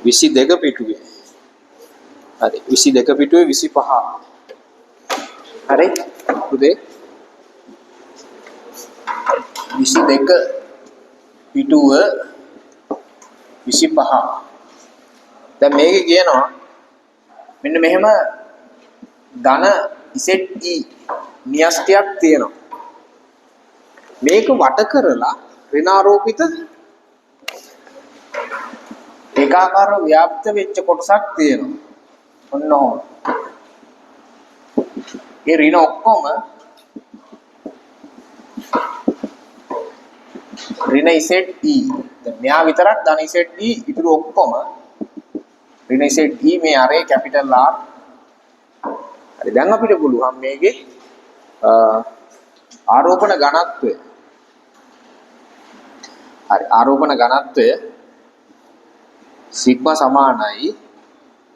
22 පිටුවේ. හරි 22 පිටුවේ 25. හරි පුතේ 22 පිටුව 25. දැන් මේකේ කියනවා මෙන්න මෙහෙම ධන ZE න්‍යෂ්ටියක් තියෙනවා. මේක වට කරලා ඍණාරෝපිත ඒකාකාරව ව්‍යාප්ත වෙච්ච කොටසක් තියෙනවා. ඔන්න ඕන. ඒ ඍණ ඔක්කොම ඍණ ZE. දැන් මෙයා විතරක් ධන ZE ඉතුරු ඔක්කොම ඍණ ZE මේ අරේ කැපිටල් R. හරි දැන් අපිට පුළුවන් මේකේ ආරෝපණ ඝනත්වය. හරි ආරෝපණ ඝනත්වය සිග්මා සමානයි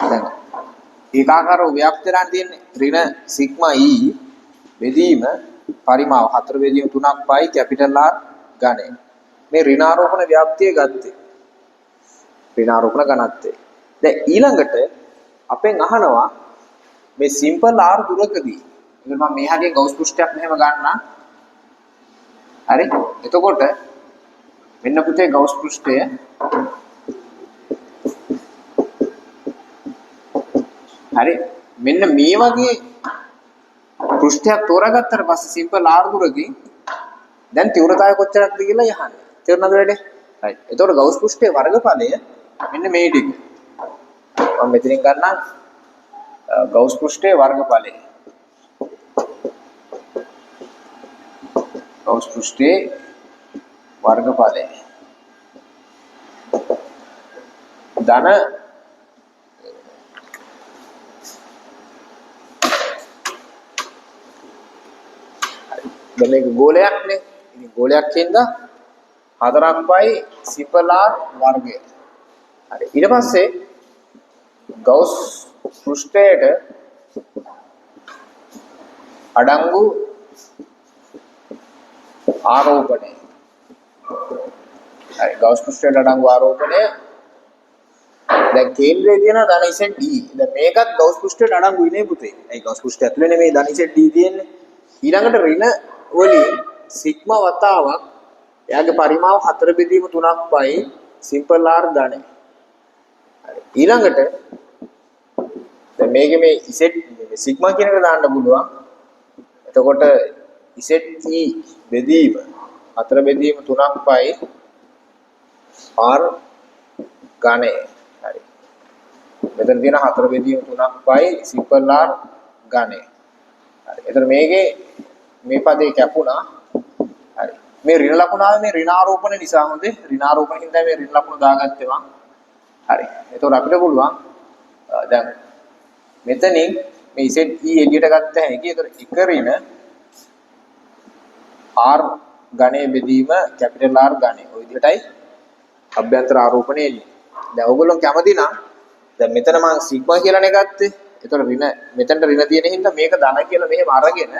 දැන් ඒකාකාරව ව්‍යාප්තයන් තියෙන්නේ ඍණ සිග්මා E බෙදීම පරිමාව 4 බෙදීම 3ක් පයි කැපිටල් R ඝනය. මේ ඍණාරෝපණ ව්‍යාප්තිය ගත්තේ. ඍණාරෝපණ ඝනත්වය. දැන් ඊළඟට අපෙන් අහනවා මේ සිම්පල් R දුරකදී මම මේ හැටි ගෞස් පෘෂ්ඨයක් මෙහෙම ගන්නම්. හරි. එතකොට මෙන්න පුතේ ගෞස් පෘෂ්ඨය හරි මෙන්න මේ වගේ පෘෂ්ඨයක් තෝරාගත්තට පස්සේ සිම්පල් R දුරකින් දැන් තීව්‍රතාවය කොච්චරක්ද කියලා යහන්නේ. තේරුණාද වැඩේ? right. එතකොට ගෞස් පෘෂ්ඨයේ වර්ගඵලය මෙන්න මේ ටික. මම මෙතනින් ගන්නම් ගෞස් පෘෂ්ඨයේ වර්ගඵලය. ගෞස් පෘෂ්ඨයේ වර්ගඵලය. ධන දැන් මේක ගෝලයක්නේ. ඉතින් ගෝලයක් හින්දා 4ක් පයි සිම්පල් R වර්ගය. හරි. ඊට පස්සේ ගෞස් පෘෂ්ඨයට අඩංගු ආරෝපණය. හරි ගෞස් පෘෂ්ඨයට අඩංගු ආරෝපණය දැන් කේන්ද්‍රයේ තියෙන ධන ZD. දැන් මේකත් ගෞස් පෘෂ්ඨයට අඩංගුයි නේ පුතේ. ඒ ගෞස් පෘෂ්ඨය ඇතුලේ නෙමෙයි ධන ZD තියෙන්නේ. ඊළඟට ඍණ වලින් සිග්මා වතාවක් එයාගේ පරිමාව 4 බෙදීම 3ක් පයි සිම්පල් R ඝනය. හරි. ඊළඟට දැන් මේකේ මේ Z සිග්මා කියන එක දාන්න පුළුවන්. එතකොට ZE බෙදීම 4 බෙදීම 3ක් පයි R ඝනය. හරි. මෙතන තියෙන 4 බෙදීම 3ක් පයි සිම්පල් R ඝනය. හරි. එතන මේකේ මේ පදේ කැපුණා. හරි. මේ ඍණ ලකුණ ආවේ මේ ඍණාරෝපණ නිසා හොඳේ. ඍණාරෝපණ හින්දා මේ ඍණ ලකුණ දාගත්තේ මං. හරි. එතකොට අපිට පුළුවන් දැන් මෙතනින් මේ ZE එළියට ගත්ත හැකි. එතකොට එක ඍණ R ඝනය බෙදීම කැපිටල් R ඝනය. ඔය විදිහටයි අභ්‍යන්තර ආරෝපණය එන්නේ. දැන් ඕගොල්ලෝ කැමති නම් දැන් මෙතන මං සිග්මා කියලානේ ගත්තේ. එතකොට ඍණ මෙතනට ඍණ තියෙන හින්දා මේක ධන කියලා මෙහෙම අරගෙන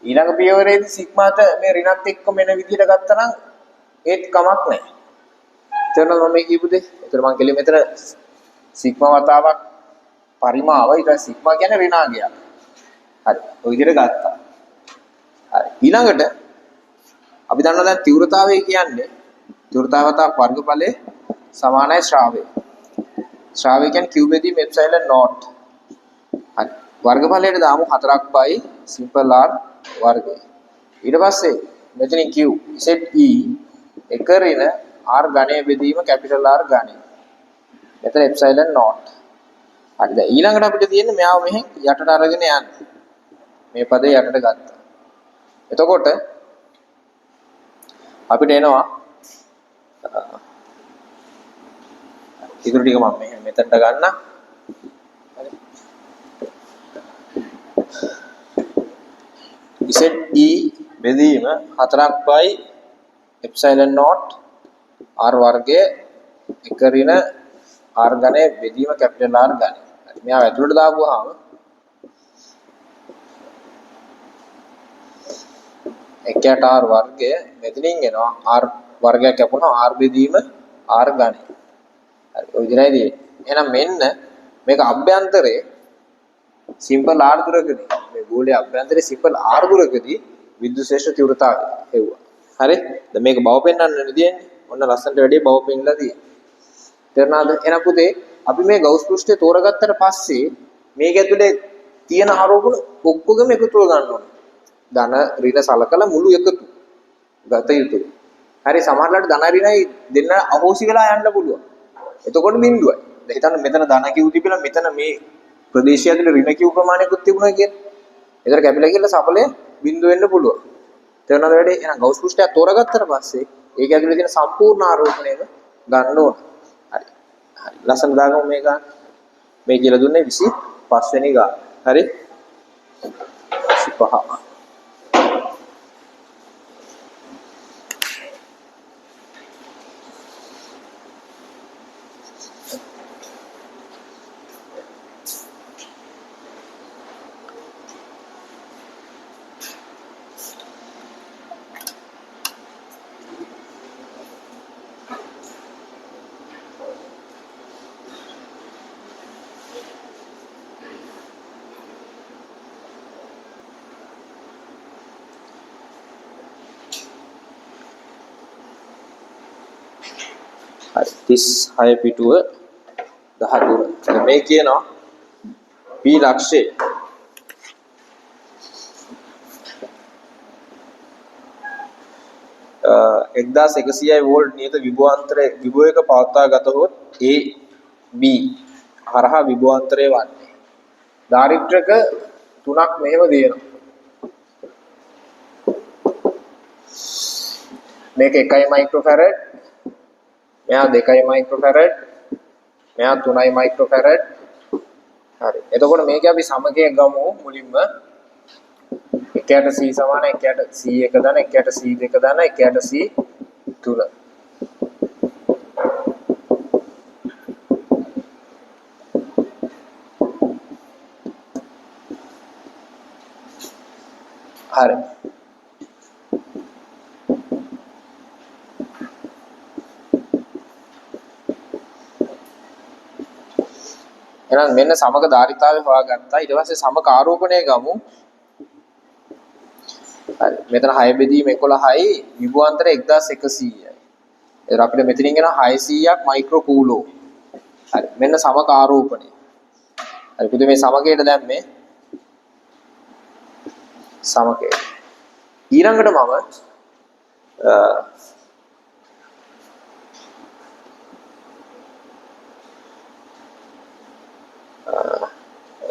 ඊළඟ පියවරේදී සිග්මාට මේ ඍණත් එක්ක මෙන්න විදිහට ගත්තා නම් ඒත් කමක් නැහැ. එතන මම මේ කියපු දේ. එතන මං කෙලෙ මෙතන සිග්මා වතාවක් පරිමාව ඊට සිග්මා කියන්නේ ඍණාගයක්. හරි. ඔය විදිහට ගත්තා. හරි. ඊළඟට අපි දන්නවා දැන් තීව්‍රතාවය කියන්නේ තීව්‍රතාවතා වර්ගඵලයේ සමානයි ශ්‍රාවය. ශ්‍රාවය කියන්නේ q බෙදීම එප්සයිලන් නෝට්. හරි. වර්ගඵලයට දාමු 4ක් පයි සිම්පල් R වර්ගය. ඊට පස්සේ මෙතනින් q ZE එක ඍණ R ඝනය බෙදීම කැපිටල් R ඝනය. මෙතන එප්සයිලන් නෝට්. හරි. දැන් ඊළඟට අපිට තියෙන්නේ මෙයාව මෙහෙන් යටට අරගෙන යන්න. මේ පදේ යටට ගත්තා. එතකොට අපිට එනවා ඉතුරු ටික මම මෙතනට ගන්න. ZE බෙදීම 4ක් පයි එප්සයිලන් නෝට් R වර්ගය එක ඍණ R ඝනය බෙදීම කැපිටල් R ඝනය. හරි. මෙයා ඇතුළට දාපුවාම එකට R වර්ගය මෙතනින් එනවා R වර්ගයක් කැපුණා R බෙදීම R ඝනය. හරි ඔය විදිහටයි එහෙනම් මෙන්න මේක අභ්‍යන්තරයේ සිම්පල් R දුරකදී මේ ගෝලයේ අභ්‍යන්තරයේ සිම්පල් R දුරකදී විද්‍යුත් ශ්‍රේෂ්ඨ තීව්‍රතාවය හෙව්වා. හරි? දැන් මේක බව පෙන්වන්න නෙදියන්නේ. ඔන්න ලස්සනට වැඩි බව පෙන්ලා තියෙනවා. තේරුණාද? එහෙනම් පුතේ අපි මේ ගෞස් පෘෂ්ඨය තෝරගත්තට පස්සේ මේක ඇතුලේ තියෙන ආරෝපණ ඔක්කොගම එකතුව ගන්න ඕනේ. ධන ඍණ සලකලා මුළු එකතු ගත යුතුයි. හරි සමහරවිට ධන ඍණයි දෙන්න අහෝසි වෙලා යන්න පුළුවන්. එතකොට බිඳුවයි. දැන් හිතන්න මෙතන ධන කිව් තිබිලා මෙතන මේ ප්‍රදේශය ඇතුලේ ඍණ කිව් ප්‍රමාණයකුත් තිබුණා කියන්නේ. ඒතර කැපිලා කියලා සඵලය බිඳුව වෙන්න පුළුවන්. තේරුණාද වැඩි? එහෙනම් ගෞස් පෘෂ්ඨය තෝරගත්තට පස්සේ ඒක ඇතුලේ තියෙන සම්පූර්ණ ආරෝපණයම ගන්න ඕන. හරි. හරි. ලස්සන දාගමු මේ ගන්න. මේ කියලා දුන්නේ 25 වෙනි ගාන. හරි? 25. හරි 36 පිටුව 13. මේ කියනවා P ලක්ෂය 1100 වෝල්ට් නියත විභවාන්තරයේ විභවයක පවත්වා ගතහොත් A B හරහා විභවාන්තරය වන්නේ. දාරිද්‍රක තුනක් මෙහෙම දෙනවා. මේක 1 මයික්‍රෝෆැරඩ් මෙහා 2 මයික්‍රෝෆැරඩ් මෙහා 3 මයික්‍රෝෆැරඩ් හරි එතකොට මේක අපි සමකයක් ගමු මුලින්ම එකයට C සමාන එකයට C1 දාන එකයට C2 දාන එකයට C3 හරි එහෙනම් මෙන්න සමක ධාරිතාවය හොයාගත්තා. ඊට පස්සේ සමක ආරෝපණය ගමු. හරි. මෙතන 6 බෙදීම 11යි විභවාන්තරය 1100යි. ඒක අපිට මෙතනින් එනවා 600ක් මයික්‍රෝ කූලෝ. හරි. මෙන්න සමක ආරෝපණය. හරි. පුතේ මේ සමකයට දැම්මේ සමකය. ඊළඟට මම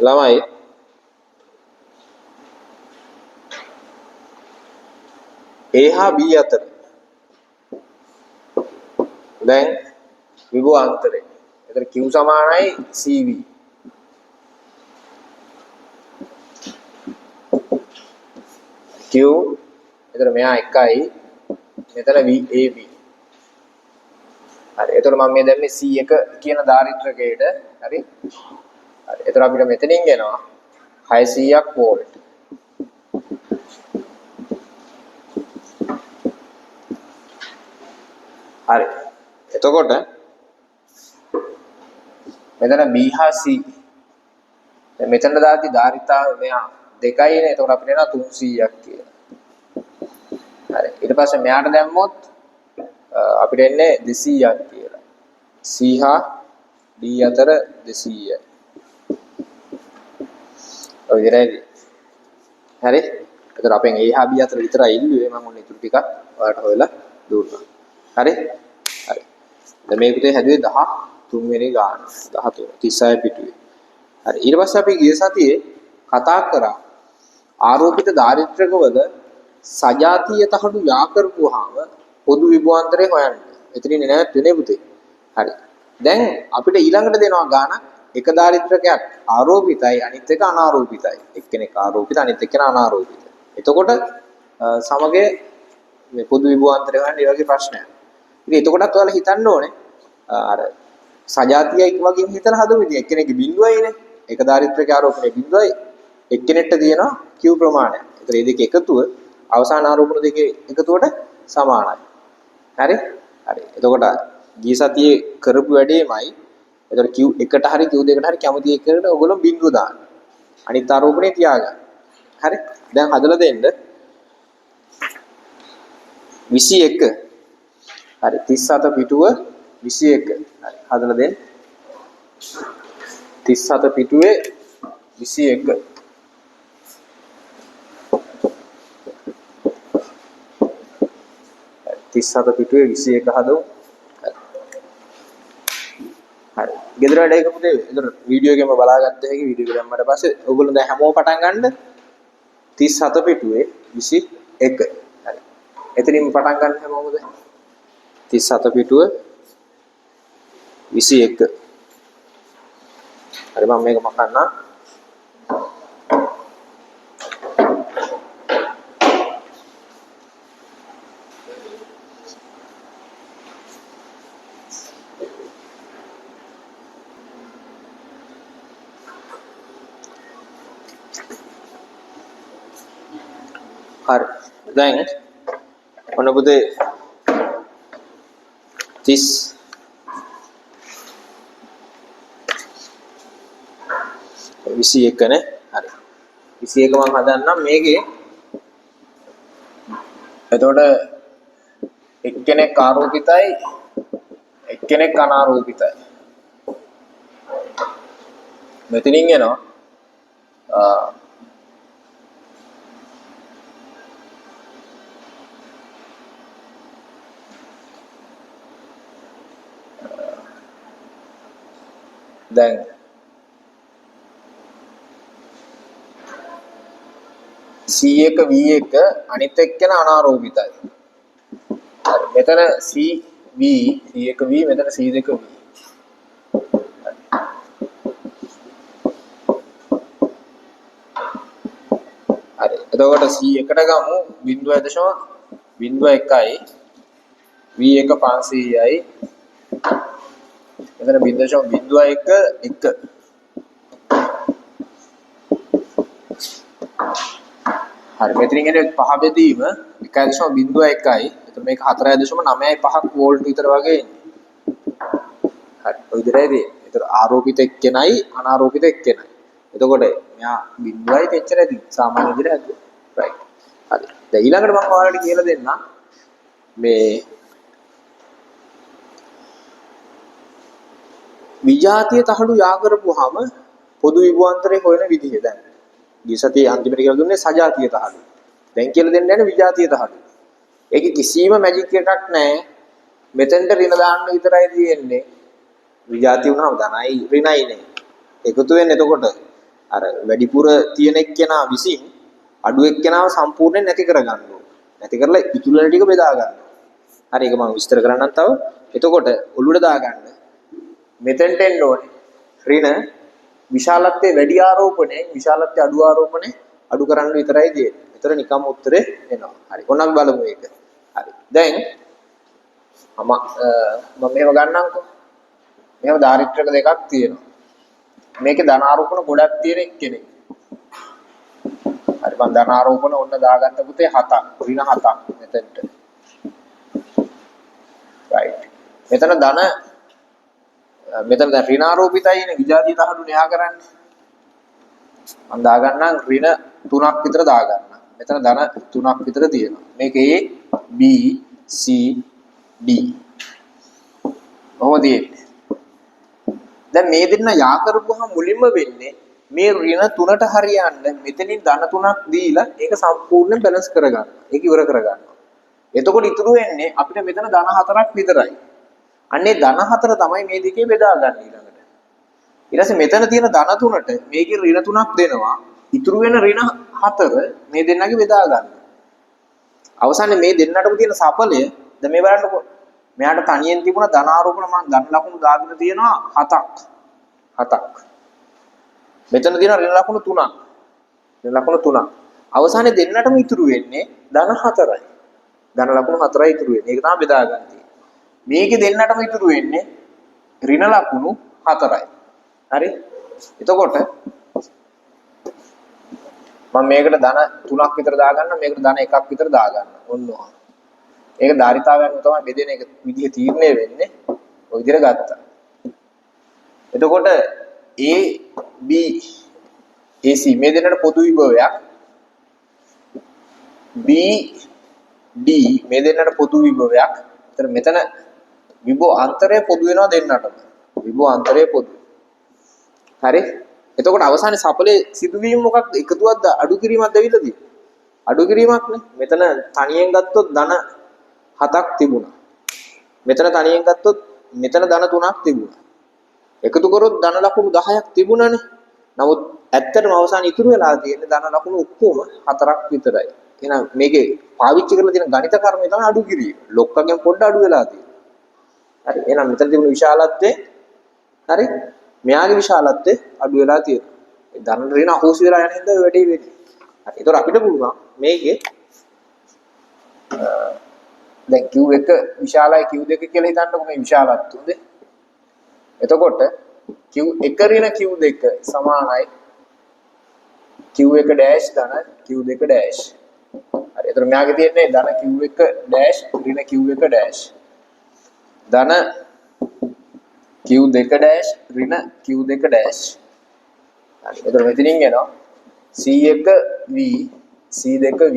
ළමයි A හා B අතර දැන් විභවාන්තරය. එතන Q සමානයි CV. Q එතන මෙහා 1යි මෙතන VAB. හරි. එතකොට මම මේ දැම්මේ C1 කියන දාරිද්‍රකයට. හරි. හරි. එතකොට අපිට මෙතනින් එනවා 600ක් වෝල්ට්. හරි. එතකොට මෙතන B හා C. දැන් මෙතන දාති ධාරිතාව මෙහා 2යිනේ. එතකොට අපිට එනවා 300ක් කියලා. හරි. ඊට පස්සේ මෙහාට දැම්මොත් අපිට එන්නේ 200ක් කියලා. C හා D අතර 200යි. ඔය විතරයි. හරි. එතකොට අපෙන් A හා B අතර විතරයි ඉල්ලුවේ. මම ඔන්න ඊටු ටිකක් ඔයාලට හොයලා දුන්නා. හරි. හරි. දැන් මේ පුතේ හැදුවේ 13 වෙනි ගාන. 13 36 පිටුවේ. හරි. ඊට පස්සේ අපි ගිය සතියේ කතා කරා ආරෝපිත දාරිද්‍රකවල සජාතීය තහඩු යා කරපුවාම පොදු විභවාන්තරය හොයන්න. එතනින් නැවතුනේ පුතේ. හරි. දැන් අපිට ඊළඟට දෙනවා ගානක් එක දාරිද්‍රකයක් ආරෝපිතයි අනිත් එක අනාරෝපිතයි. එක්කෙනෙක් ආරෝපිත අනිත් එක්කෙනා අනාරෝපිත. එතකොට සමගයේ මේ පොදු විභවාන්තරය හොයන්න මේ වගේ ප්‍රශ්නයක්. ඉතින් එතකොටත් ඔයාලා හිතන්න ඕනේ අර සජාතියයි වගේ හිතලා හදමු. ඉතින් එක්කෙනෙක්ගේ බිඳුවයිනේ. එක දාරිද්‍රක ආරෝපණය බිඳුවයි එක්කෙනෙක්ට තියෙනවා Q ප්‍රමාණය. ඒතර මේ දෙක එකතුව අවසාන ආරෝපණ දෙකේ එකතුවට සමානයි. හරි? හරි. එතකොට ගිය සතියේ කරපු වැඩේමයි එතකොට Q1ට හරි Q2ට හරි කැමති එකකට ඔයගොල්ලෝ බිංදුව දාන්න. අනිත් ආරෝපණය තියාගන්න. හරි. දැන් හදලා දෙන්න. 21. හරි 37 පිටුව 21. හරි හදලා දෙන්න. 37 පිටුවේ 21. තිස්සත පිටුවේ 21 හදමු. හරි. ගෙදර වැඩ එක පුතේ. ඒතර වීඩියෝ එකෙන්ම බලාගත්ත හැකි වීඩියෝ එක දැම්මට පස්සේ ඔයගොල්ලෝ දැන් හැමෝම පටන් ගන්න 37 පිටුවේ 21. හරි. එතනින්ම පටන් ගන්න හැමෝම දැන් 37 පිටුව 21. හරි මම මේක මකන්නම්. හරි දැන් ඔන්න පුතේ 30 21 නේ හරි 21 මම හදන්නම් මේකේ එතකොට එක්කෙනෙක් ආරෝපිතයි එක්කෙනෙක් අනාරෝපිතයි මෙතනින් එනවා දැන් C1 V1 අනිත් එක්කෙන අනාරෝපිතයි. හරි මෙතන CV C1 V මෙතන C2 V. හරි එතකොට C1ට ගමු 0.01යි V1 500යි මෙතන 0.01 හරි මෙතනින් එන්නේ පහ බෙදීම 1.01යි. එතකොට මේක 4.95ක් වෝල්ට් විතර වගේ එන්නේ. හරි ඔය විදිහටයි. එතකොට ආරෝපිත එක්කෙනයි අනාරෝපිත එක්කෙනයි. එතකොට මෙයා බිඳුවයි තෙච්චරයි සාමාන්‍ය විදිහට හැදුවා. රයිට්. හරි. දැන් ඊළඟට මම ඔයාලට කියලා දෙන්නම් මේ විජාතිය තහඩු යා කරපුවාම පොදු විභවාන්තරේ හොයන විදිහ දැන් ගිය සතියේ අන්තිමට කියලා දුන්නේ සජාතිය තහඩු. දැන් කියලා දෙන්න යන්නේ විජාතිය තහඩු. ඒකේ කිසිම මැජික් එකක් නැහැ. මෙතෙන්ට ඍණ දාන්න විතරයි තියෙන්නේ. විජාතිය වුණාම ධනයි ඍණයි නේ. එකතු වෙන්නේ එතකොට අර වැඩිපුර තියෙන එක්කෙනා විසින් අඩු එක්කෙනාව සම්පූර්ණයෙන් නැති කරගන්න ඕන. නැති කරලා ඉතුරු වෙන ටික බෙදා ගන්න. හරි ඒක මම විස්තර කරන්නම් තව. එතකොට ඔළුවට දාගන්න. මෙතෙන්ට එන්න ඕනේ. ඍණ විශාලත්වයේ වැඩි ආරෝපණය විශාලත්වයේ අඩු ආරෝපණය අඩු කරන්න විතරයි දෙන්නේ. ඒතර නිකම් උත්තරේ එනවා. හරි. ඕනනම් බලමු මේක. හරි. දැන් මම මේව ගන්නම්කෝ. මේව දාරිත්‍රක දෙකක් තියෙනවා. මේකේ ධන ආරෝපණ ගොඩක් තියෙන එක්කෙනෙක්. හරි මම ධන ආරෝපණ ඔන්න දාගත්ත පුතේ 7ක්. ඍණ 7ක් මෙතෙන්ට. රයිට්. මෙතන ධන මෙතන දැන් ඍණාරෝපිතයිනේ විජාතිය තහඩු න්‍යා කරන්නේ. මම දාගන්නම් ඍණ 3ක් විතර දාගන්නම්. මෙතන ධන 3ක් විතර තියෙනවා. මේක A B C D. කොහොමද දැන් මේ දෙන්න යා කරපුවාම මුලින්ම වෙන්නේ මේ ඍණ 3ට හරියන්න මෙතනින් ධන 3ක් දීලා ඒක සම්පූර්ණයෙන් බැලන්ස් කරගන්න. ඒක ඉවර කරගන්නවා. එතකොට ඉතුරු වෙන්නේ අපිට මෙතන ධන 4ක් විතරයි. අන්නේ ධන 4 තමයි මේ දෙකේ බෙදා ගන්න ඊළඟට. ඊට පස්සේ මෙතන තියෙන ධන 3ට මේකේ ඍණ 3ක් දෙනවා. ඉතුරු වෙන ඍණ 4 මේ දෙන්නගේ බෙදා ගන්න. අවසානයේ මේ දෙන්නටම තියෙන සඵලය දැන් මේ බලන්නකො. මෙයාට තනියෙන් තිබුණ ධන ආරෝපණ මම ධන ලකුණු දාගෙන තියෙනවා 7ක්. 7ක්. මෙතන තියෙන ඍණ ලකුණු 3ක්. ඍණ ලකුණු 3ක්. අවසානයේ දෙන්නටම ඉතුරු වෙන්නේ ධන 4යි. ධන ලකුණු 4යි ඉතුරු වෙන්නේ. ඒක තමයි බෙදා ගන්න තියෙන්නේ. මේකේ දෙන්නටම ඉතුරු වෙන්නේ ඍණ ලකුණු 4යි. හරි? එතකොට මම මේකට ධන 3ක් විතර දාගන්න මේකට ධන 1ක් විතර දාගන්න. ඔන්න ඔහොම. ඒක ධාරිතාවයන් තමයි බෙදෙන එක විදිහ තීරණය වෙන්නේ. ඔය විදිහට ගත්තා. එතකොට A B AC මේ දෙන්නට පොදු විභවයක් B D මේ දෙන්නට පොදු විභවයක්. එතන මෙතන විභව අන්තරය පොදු වෙනවා දෙන්නටම. විභව අන්තරය පොදු. හරි. එතකොට අවසානයේ සපලේ සිදුවීම මොකක්ද? එකතුවක්ද අඩු කිරීමක්ද ඇවිල්ලා තියෙන්නේ? අඩු කිරීමක් නේ. මෙතන තනියෙන් ගත්තොත් ධන 7ක් තිබුණා. මෙතන තනියෙන් ගත්තොත් මෙතන ධන 3ක් තිබුණා. එකතු කරොත් ධන ලකුණු 10ක් තිබුණානේ. නමුත් ඇත්තටම අවසානයේ ඉතුරු වෙලා තියෙන්නේ ධන ලකුණු ඔක්කොම 4ක් විතරයි. එහෙනම් මේකේ පාවිච්චි කරලා තියෙන ගණිත කර්මය තමයි අඩු කිරීම. ලොක්කගෙන් පොඩ්ඩ අඩු වෙලා තියෙනවා. හරි. එහෙනම් මෙතන තිබුණු විශාලත්වය හරි. මෙයාගේ විශාලත්වය අඩු වෙලා තියෙනවා. ඒ ධන ඍණ අහෝසි වෙලා යන හින්දා වැඩි වෙන්නේ. හරි. ඒතර අපිට පුළුවන් මේකේ දැන් Q1 විශාලයි Q2 කියලා හිතන්නකො මේ විශාලත්වය. එතකොට Q1 ඍණ Q2 සමානයි Q1 ડેશ ධන Q2 ડેશ. හරි. එතකොට මෙයාගේ තියෙන්නේ ධන Q1 ડેશ ඍණ Q1 ડેશ. ධන Q2 ડેશ ඍණ Q2 ડેશ. හරි. එතකොට මෙතනින් එනවා C1 V C2 V.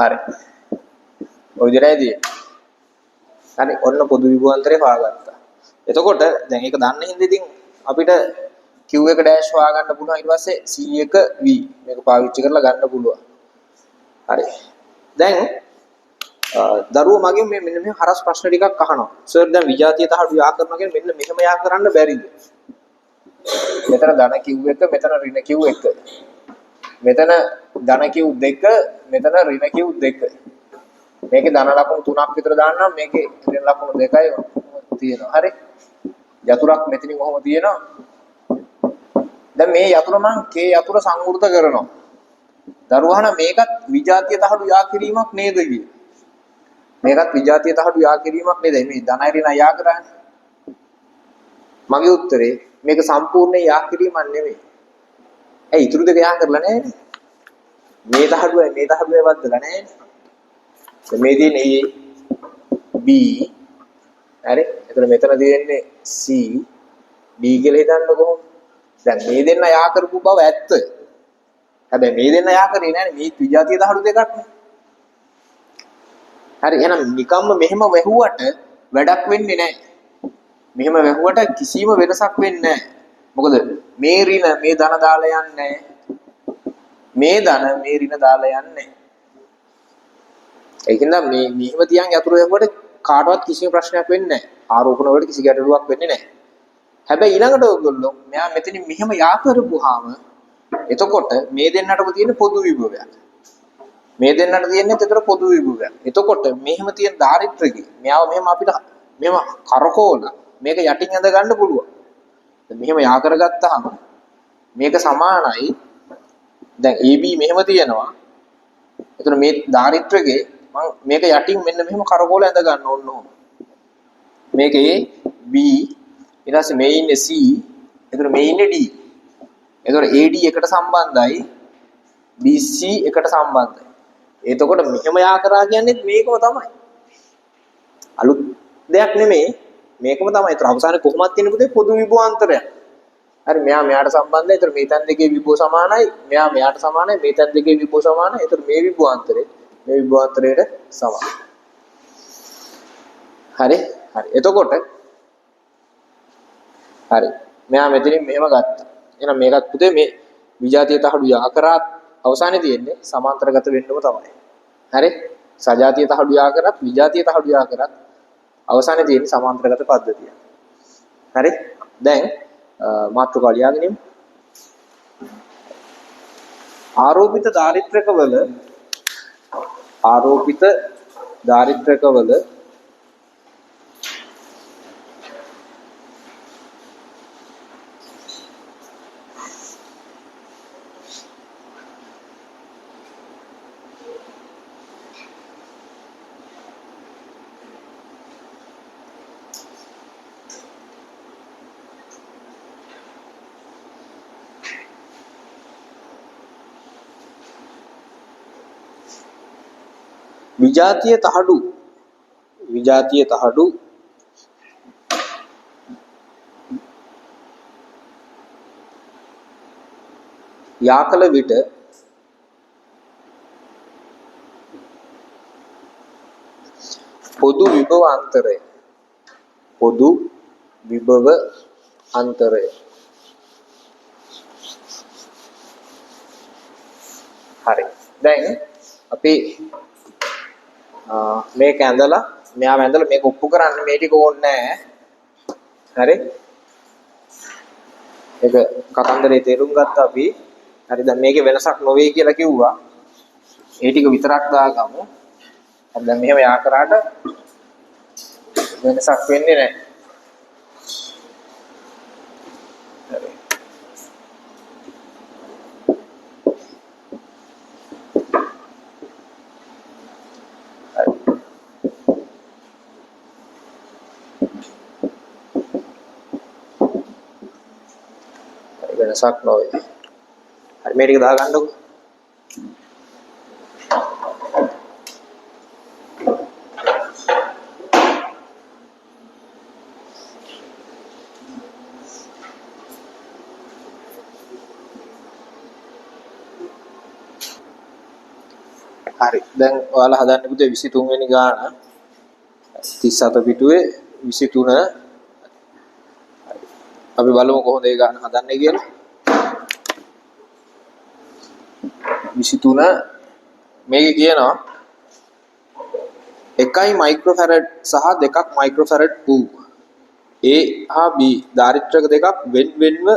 හරි. ඔය විදිහටයි. හරි. ඔන්න පොදු විභවාන්තරය හොයාගත්තා. එතකොට දැන් ඒක දන්න හින්දා ඉතින් අපිට Q1 ડેෂ් හොයාගන්න පුළුවන්. ඊට පස්සේ C1 V මේක පාවිච්චි කරලා ගන්න පුළුවන්. හරි. දැන් දරුවෝ මගෙන් මේ මෙන්න මේ හරස් ප්‍රශ්න ටිකක් අහනවා. සර් දැන් විජාතිය තහඩු යා කරනවා කියන්නේ මෙන්න මෙහෙම යා කරන්න බැරිද? මෙතන ධන Q1 මෙතන ඍණ Q1. මෙතන ධන Q2 මෙතන ඍණ Q2. මේකේ ධන ලකුණු 3ක් විතර දාන්නම් මේකේ ඍණ ලකුණු 2යි තියෙනවා. හරි. යතුරක් මෙතනින් කොහොම තියෙනවා? දැන් මේ යතුර මං K යතුර සංවෘත කරනවා. දරුවහන මේකත් විජාතිය තහඩු යා කිරීමක් නේද කියේ. මේකත් විජාතිය තහඩු යා කිරීමක් නේද? මේ ධනයි ඍණ යා කරන්නේ. මගේ උත්තරේ මේක සම්පූර්ණයෙන් යා කිරීමක් නෙමෙයි. ඒ ඉතුරු දෙක යා කරලා නැහැ නේ. මේ තහඩුවයි වද්දලා නැහැ නේ. මේ තියෙන්නේ A B හරි. එතන මෙතන තියෙන්නේ C D කියලා හිතන්න කොහොමද? දැන් මේ දෙන්න යා කරපු බව ඇත්ත. හැබැයි මේ දෙන්න යා කරේ නැහැ නේ. මේ විජාතිය තහඩු දෙකක් නේ. හරි. එහෙනම් නිකම්ම මෙහෙම වැහුවට වැඩක් වෙන්නේ නැහැ. මෙහෙම වැහුවට කිසිම වෙනසක් වෙන්නේ නැහැ. මොකද මේ ඍණ මේ ධන දාලා යන්නේ මේ ධන මේ ඍණ දාලා යන්නේ. ඒකින්ද මේ මෙහෙම තියන් යතුරු වැහුවට කාටවත් කිසිම ප්‍රශ්නයක් වෙන්නේ නැහැ. ආරෝපණ වලට කිසි ගැටලුවක් වෙන්නේ නැහැ. හැබැයි ඊළඟට ඔයගොල්ලෝ මෙයා මෙතනින් මෙහෙම යා කරපුවාම එතකොට මේ දෙන්නටම තියෙන පොදු විභවයක්. මේ දෙන්නට තියෙන්නේ ඒතර පොදු විභවයක්. එතකොට මෙහෙම තියෙන ධාරිත්‍රකේ මෙයාව මෙහෙම අපිට මෙහෙම කරකෝලා මේක යටින් ඇඳ ගන්න පුළුවන්. මෙහෙම යා කරගත්තාම මේක සමානයි දැන් AB මෙහෙම තියෙනවා. එතන මේ ධාරිත්‍රකේ මම මේක යටින් මෙන්න මෙහෙම කරකෝල ඇඳ ගන්න ඕන ඕන. මේකේ B ඊට පස්සේ මේ ඉන්නේ C එතන මේ ඉන්නේ D. එතකොට AD එකට සම්බන්ධයි BC එකට සම්බන්ධයි. එතකොට මෙහෙම යා කරා කියන්නේ මේකම තමයි. අලුත් දෙයක් නෙමෙයි මේකම තමයි. ඒතර අවසානයේ කොහොමද තියෙන පුතේ පොදු විභවාන්තරයක්. හරි මෙයා මෙයාට සම්බන්ධයි. ඒතර මේ තැන් දෙකේ විභව සමානයි. මෙයා මෙයාට සමානයි. මේ තැන් දෙකේ විභව සමානයි. ඒතර මේ විභවාන්තරේ මේ විභවාන්තරයට සමානයි. හරි. එතකොට හරි. මෙයා මෙතනින් මෙහෙම ගත්තා. එහෙනම් මේකත් පුතේ මේ විජාතිය තහඩු යා කරා අවසානයේ තියෙන්නේ සමාන්තරගත වෙන්නම තමයි. හරි. සජාතිය තහඩු යා කරත් විජාතිය තහඩු යා කරත් අවසානයේ තියෙන්නේ සමාන්තරගත පද්ධතිය. හරි. දැන් මාතෘකාව ලියාගෙන ඉමු. ආරෝපිත ධාරිත්‍රකවල විජාතිය තහඩු යාකල විට පොදු විභව අන්තරය හරි. දැන් අපි මේක ඇඳලා මෙයාව ඇඳලා මේක ඔප්පු කරන්න මේ ටික ඕනේ නැහැ. හරි. ඒක කතන්දරේ තේරුම් ගත්තා අපි. හරි දැන් මේකේ වෙනසක් නොවේ කියලා කිව්වා. ඒ ටික විතරක් දාගමු. අපි දැන් මෙහෙම යා කරාට වෙනසක් වෙන්නේ නැහැ. වෙනසක් නොවේ. හරි මේ ටික දාගන්නකො. හරි දැන් ඔයාලා හදන්න පුතේ 23 වෙනි ගාන 37 පිටුවේ 23 අපි බලමු කොහොමද ඒ ගාන හදන්නේ කියලා 23 මේකේ කියනවා 1 මයික්‍රෝෆැරඩ් සහ 2 මයික්‍රෝෆැරඩ් වූ A හා B දාරිත්‍රක දෙකක් වෙන්වෙන්ව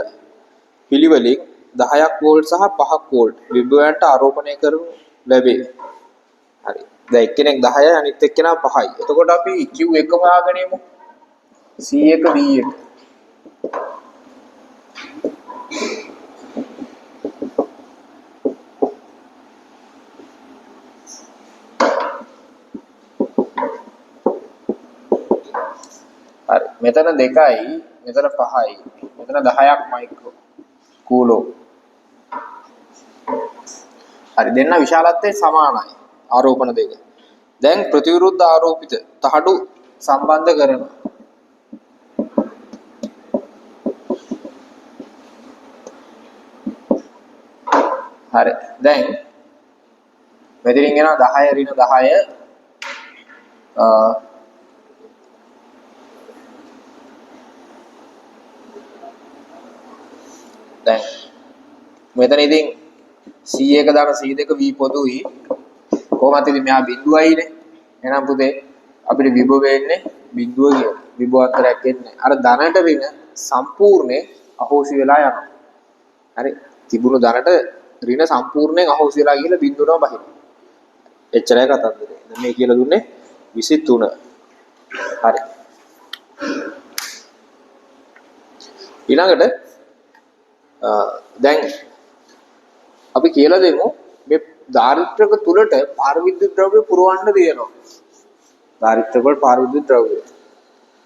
පිළිවෙලින් 10ක් වෝල්ට් සහ 5ක් වෝල්ට් විභවයන්ට ආරෝපණය කරනු ලැබේ. හරි. දැන් එක්කෙනෙක් 10යි අනිත් එක්කෙනා 5යි. එතකොට අපි Q1 හොයාගෙන යමු. C1 B1. හරි. මෙතන 2යි, මෙතන 5යි. මෙතන 10ක් මයික්‍රෝ කූලෝ. හරි දෙන්න විශාලත්වයේ සමානයි. ආරෝපණ දෙක. දැන් ප්‍රතිවිරුද්ධ ආරෝපිත තහඩු සම්බන්ධ කරනවා. හරි. දැන් මෙතනින් එනවා 10 ඍණ 10 දැන් මෙතන ඉතින් C1 දාන C2 V පොදුයි කොහොමද ඉතින් මෙහා බිඳුවයිනේ එහෙනම් පුතේ අපිට විභව වෙන්නේ බිඳුව කියලා විභව අතරයක් එන්නේ අර ධනට ඍණ සම්පූර්ණයෙන් අහෝසි වෙලා යනවා හරි තිබුණු ධනට ඍණ සම්පූර්ණයෙන් අහෝසි වෙලා ගිහලා බිඳුවටම බහිනවා එච්චරයි කතන්දරේ දැන් මේ කියලා දුන්නේ 23 හරි ඊළඟට දැන් අපි කියලා දෙමු මේ ධාරිත්‍රක තුලට පාරවිද්‍යුත් ද්‍රව්‍ය පුරවන්න දෙනවා. ධාරිත්‍රක වල පාරවිද්‍යුත් ද්‍රව්‍ය.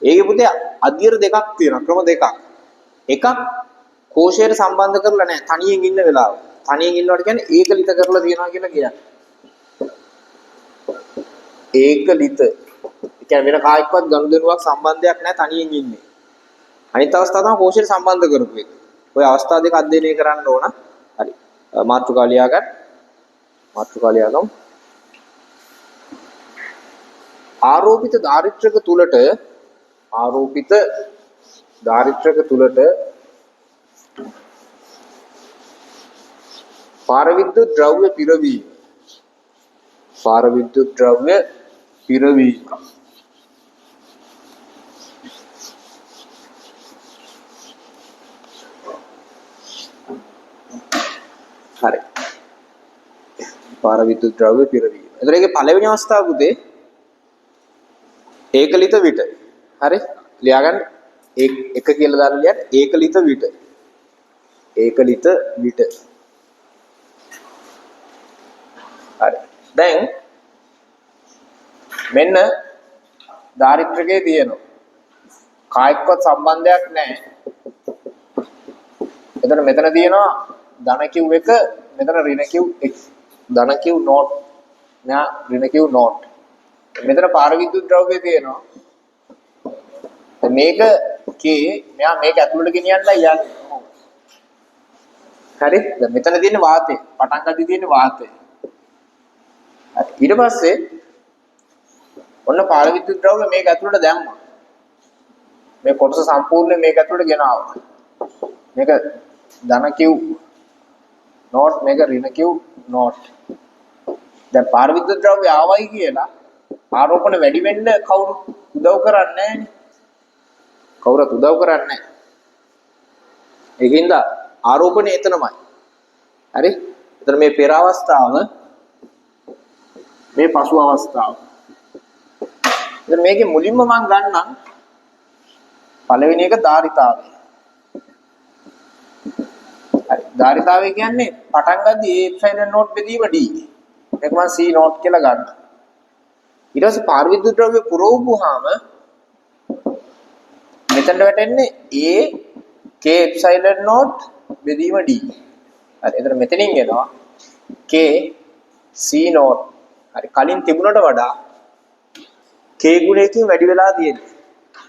ඒකේ පුතේ අධ්‍යර දෙකක් තියෙනවා ක්‍රම දෙකක්. එකක් කෝෂයට සම්බන්ධ කරලා නැහැ තනියෙන් ඉන්න වෙලාව. තනියෙන් ඉන්නවට කියන්නේ ඒකලිත කරලා තියනවා කියලා කියන්නේ. ඒකලිත. ඒ කියන්නේ වෙන කායිකවත් ගනුදෙනුවක් සම්බන්ධයක් නැහැ තනියෙන් ඉන්නේ. අනිත් අවස්ථාව තමයි කෝෂයට සම්බන්ධ කරපු එක. ඔය අවස්ථා දෙක අධ්‍යයනය කරන්න ඕන. හරි. මාතෘකාව ලියා ගන්න. මාතෘකාව ලියා ගමු. ආරෝපිත ධාරිත්‍රක තුලට පාරවිද්‍යුත් ද්‍රව්‍ය පිරවීම. හරි. පාරවිද්‍යුත් ද්‍රව්‍ය පිරවීම. එතකොට ඒකේ පළවෙනි අවස්ථාව පුතේ ඒකලිත විට. හරි? ලියා ගන්න. එක කියලා දාලා ලියන්න ඒකලිත විට. හරි. දැන් මෙන්න ධාරිත්‍රකයේ තියෙනවා. කායිකවත් සම්බන්ධයක් නැහැ. එතන මෙතන තියෙනවා ධන Q1 මෙතන ඍණ Q1 ධන Q0 මෙයා ඍණ Q නෝට්. මෙතන පාර විද්‍යුත් ද්‍රව්‍ය තියෙනවා. මේක K මෙයා මේක ඇතුළට ගෙනියන්නයි යන්නේ. හරි? දැන් මෙතන තියෙන වාතය. පටන් ගන්න තියෙන වාතය. ඊට පස්සේ ඔන්න පාර විද්‍යුත් ද්‍රව්‍ය මේක ඇතුළට දැම්මා. මේ කොටස සම්පූර්ණයෙන් මේක ඇතුළට ගෙනාවා. මේක ධන Q නෝට් මේක ඍණ Q නෝට්. දැන් පාර විද්‍යුත් ද්‍රව්‍ය ආවයි කියලා ආරෝපණ වැඩි වෙන්න කවුරු උදව් කරන්නේ නැහැනේ. කවුරුත් උදව් කරන්නේ නැහැ. ඒකින්ද ආරෝපණය එතනමයි. හරි? එතන මේ පෙර අවස්ථාව මේ පසු අවස්ථාව. දැන් මේකේ මුලින්ම මම ගන්නම් පළවෙනි එක ධාරිතාවය. හරි. ධාරිතාවය කියන්නේ පටන් ගද්දී A එප්සයිලන් නෝට් බෙදීම D. මේක මම C නෝට් කියලා ගන්නවා. ඊට පස්සේ පාර විද්‍යුත් ද්‍රව්‍ය පුරවපුවාම මෙතනට වැටෙන්නේ A K එප්සයිලන් නෝට් බෙදීම D. හරි. එතන මෙතනින් එනවා K C නෝට්. හරි. කලින් තිබුණට වඩා K ගුණයකින් වැඩි වෙලා තියෙනවා.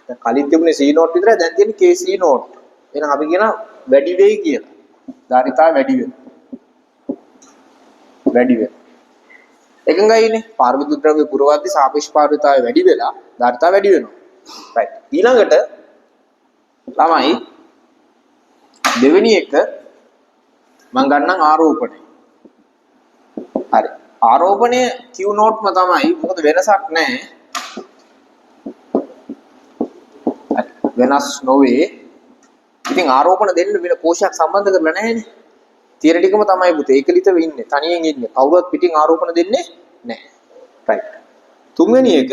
දැන් කලින් තිබුණේ C නෝට් විතරයි දැන් තියෙන්නේ K C නෝට්. එහෙනම් අපි කියන වැඩි වෙයි කියලා. ධාරිතාව වැඩි වෙනවා. වැඩි වෙනවා. එකඟයිනේ. පාර විද්‍යුත් ද්‍රව්‍ය පුරවද්දී සාපේක්ෂ පාරවිතාවය වැඩි වෙලා ධාරිතාව වැඩි වෙනවා. රයිට්. ඊළඟට තමයි දෙවෙනි එක මම ගන්නම් ආරෝපණය. හරි. ආරෝපණය Q නෝට්ම තමයි. මොකද වෙනසක් නැහැ. හරි. වෙනස් නොවේ. ඉතින් ආරෝපණ දෙන්න වෙන කෝෂයක් සම්බන්ධ කරලා නැහැනේ. තියරිටිකම තමයි පුතේ. ඒකලිතව ඉන්නේ. තනියෙන් ඉන්නේ. කවුරුත් පිටින් ආරෝපණ දෙන්නේ නැහැ. රයිට්. තුන්වෙනි එක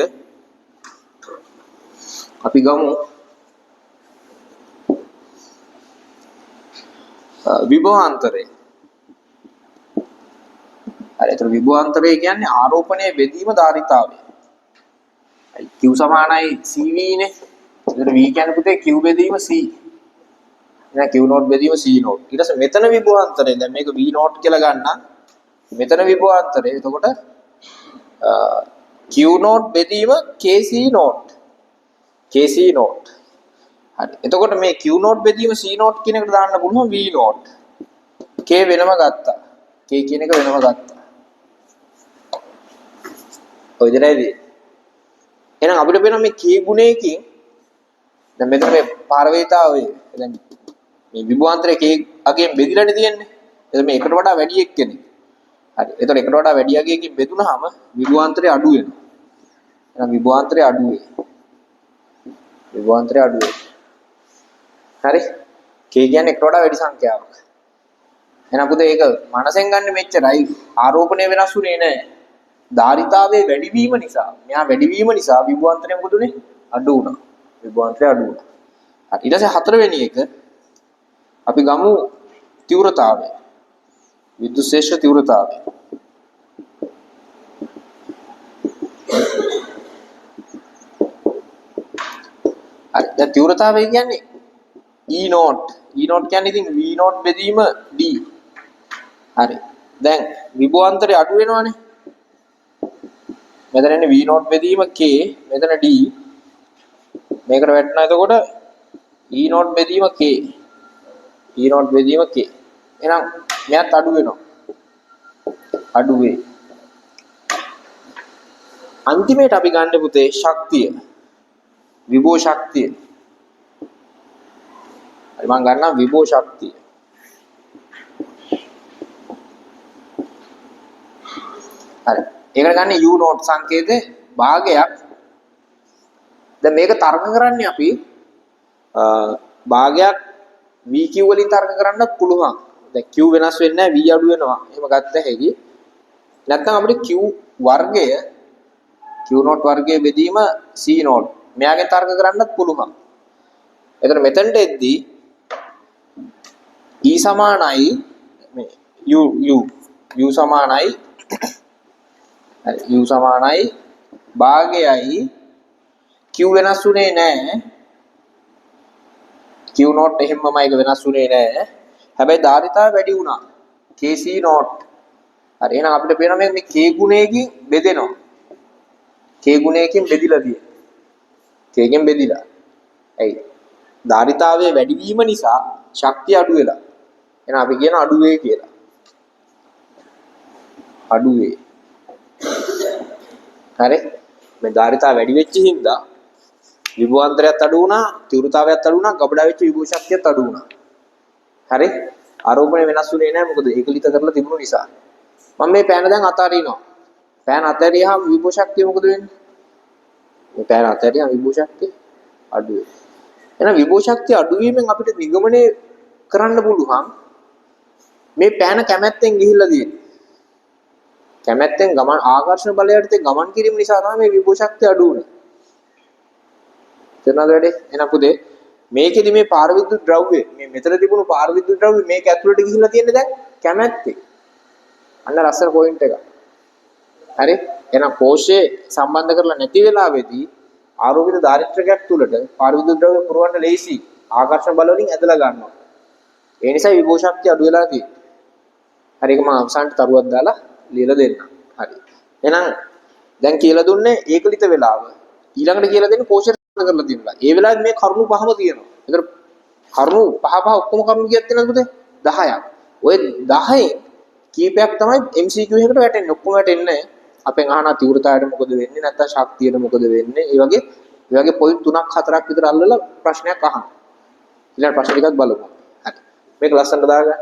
අපි ගමු විභවාන්තරය. හරි. ඒතර විභවාන්තරය කියන්නේ ආරෝපණයේ බෙදීම ධාරිතාවය. Q සමානයි CV නේ. ඒතර V කියන්නේ පුතේ Q බෙදීම C. එහෙනම් Q නෝට් බෙදීම C නෝට්. ඊට පස්සේ මෙතන විභවාන්තරය. දැන් මේක V නෝට් කියලා ගන්න. මෙතන විභවාන්තරය. එතකොට Q නෝට් බෙදීම KC නෝට්. KC naught. හරි. එතකොට මේ Q නෝට් බෙදීම C නෝට් කියන එකට දාන්න පුළුවන් V නෝට්. K වෙනම ගත්තා. K කියන එක වෙනම ගත්තා. ඔය විදිහටයි. එහෙනම් අපිට වෙන මේ K ගුණයකින් දැන් මෙතන මේ පාරවේතාවය දැන් මේ විභවාන්තරයේ K අගයෙන් බෙදිලානේ තියෙන්නේ. එතකොට මේ එකට වඩා වැඩි එක්කෙනෙක්. හරි. එතකොට එකට වඩා වැඩි අගයකින් බෙදුනහම විභවාන්තරය අඩු වෙනවා. එහෙනම් විභවාන්තරය අඩු වෙයි. විභවාන්තරය අඩු වෙයි. හරි. K කියන්නේ එකට වඩා වැඩි සංඛ්‍යාවක්. එහෙනම් පුතේ ඒක මනසෙන් ගන්න මෙච්චරයි. ආරෝපණය වෙනස් වුණේ නැහැ. ධාරිතාවයේ වැඩිවීම නිසා, මෙහා වැඩිවීම නිසා විභවාන්තරය මොකදුනේ? අඩු වුණා. විභවාන්තරය අඩු වුණා. හරි. ඊට පස්සේ හතරවෙනි එක අපි ගමු තීව්‍රතාවය. විද්‍යුත් ශේෂ්ඨ තීව්‍රතාවය. හරි. දැන් තීව්‍රතාවය කියන්නේ E නෝට්. E නෝට් කියන්නේ ඉතින් V නෝට් බෙදීම D. හරි. දැන් විභවාන්තරය අඩු වෙනවනේ. මෙතන ඉන්නේ V නෝට් බෙදීම K, මෙතන D. මේකට වැටෙනවා එතකොට E නෝට් බෙදීම K. E නෝට් බෙදීම K. එහෙනම් මෙයාත් අඩු වෙනවා. අඩු වේ. අන්තිමේට අපි ගන්න පුතේ ශක්තිය. විභව ශක්තිය. හරි මම ගන්නවා විභව ශක්තිය. හරි. ඒකට ගන්න U නෝට් සංකේතේ භාගයක්. දැන් මේක තරඟ කරන්නේ අපි භාගයක් VQ වලින් තරඟ කරන්නත් පුළුවන්. දැන් Q වෙනස් වෙන්නේ නැහැ V අඩු වෙනවා. එහෙම ගත්ත හැකි. නැත්නම් අපිට Q වර්ගය Q නෝට් වර්ගයේ බෙදීම C නෝට්. මෙයාගෙන් තරඟ කරන්නත් පුළුවන්. එතන මෙතනට එද්දී E සමානයි මේ U සමානයි හරි U සමානයි භාගයයි Q වෙනස් වුණේ නැහැ. Q නෝට් එහෙම්මම ඒක වෙනස් වුණේ නැහැ. හැබැයි ධාරිතාව වැඩි වුණා. KC නෝට් හරි එහෙනම් අපිට පේනවා මේ k ගුණයකින් බෙදෙනවා. k ගුණයකින් බෙදිලා තියෙනවා. k ගෙන් බෙදිලා. ඇයි? ධාරිතාවයේ වැඩි වීම නිසා ශක්තිය අඩු වෙලා. එහෙනම් අපි කියන අඩු වේ කියලා. අඩු වේ. හරි? මේ ධාරිතාව වැඩි වෙච්ච හින්දා විභවාන්තරයත් අඩු වුණා, තීව්‍රතාවයත් අඩු වුණා, ගබඩා වෙච්ච විභව ශක්තියත් අඩු වුණා. හරි? ආරෝපණය වෙනස් වුණේ නැහැ මොකද ඒකලිත කරලා තිබුණු නිසා. මම මේ පෑන දැන් අතාරිනවා. පෑන අතාරියාම විභව ශක්තිය මොකද වෙන්නේ? මේ පෑන අතාරියාම විභව ශක්තිය අඩු වෙනවා. එහෙනම් විභව ශක්තිය අඩු වීමෙන් අපිට නිගමනය කරන්න පුළුවන් මේ පෑන කැමැත්තෙන් ගිහිල්ලා තියෙන්නේ. කැමැත්තෙන් ගමන් ආකර්ෂණ බලයට ගමන් කිරීම නිසා තමයි මේ විභව ශක්තිය අඩු වෙන්නේ. තේරුණාද වැඩේ? එහෙනම් පුතේ මේකෙදි මේ පාර විද්‍යුත් ද්‍රව්‍ය මේ මෙතන තිබුණු පාර විද්‍යුත් ද්‍රව්‍ය මේක ඇතුළට ගිහිල්ලා තියෙන්නේ දැන් කැමැත්තෙන්. අන්න ලස්සන පොයින්ට් එක. හරි? එහෙනම් කෝෂයේ සම්බන්ධ කරලා නැති වෙලාවේදී ආරෝපිත ධාරිත්‍රකයක් තුලට පාර විද්‍යුත් ද්‍රව්‍ය පුරවන්න ලේසි. ආකර්ෂණ බල වලින් ඇදලා ගන්නවා. ඒ නිසා විභව ශක්තිය අඩු වෙලා තියෙන්නේ. හරි ඒක මම අවසානට තරුවක් දාලා ලියලා දෙන්නම්. හරි. එහෙනම් දැන් කියලා දුන්නේ ඒකලිත වෙලාව. ඊළඟට කියලා දෙන්නේ කෝෂයට කරලා තියෙනවා. ඒ වෙලාවේ මේ කරුණු පහම තියෙනවා. ඒතර කරුණු පහ ඔක්කොම කරුණු කීයක් තියෙනවද පුතේ? 10ක්. ඔය 10 කීපයක් තමයි MCQ එකකට වැටෙන්නේ. ඔක්කොම වැටෙන්නේ නැහැ. අපෙන් අහන තීව්‍රතාවයට මොකද වෙන්නේ? නැත්නම් ශක්තියට මොකද වෙන්නේ? ඒ වගේ පොයින්ට් 3ක් 4ක් විතර අල්ලලා ප්‍රශ්නයක් අහන්න. ඊළඟ ප්‍රශ්න ටිකක් බලමු. හරි. මේක ලස්සනට දාගන්න.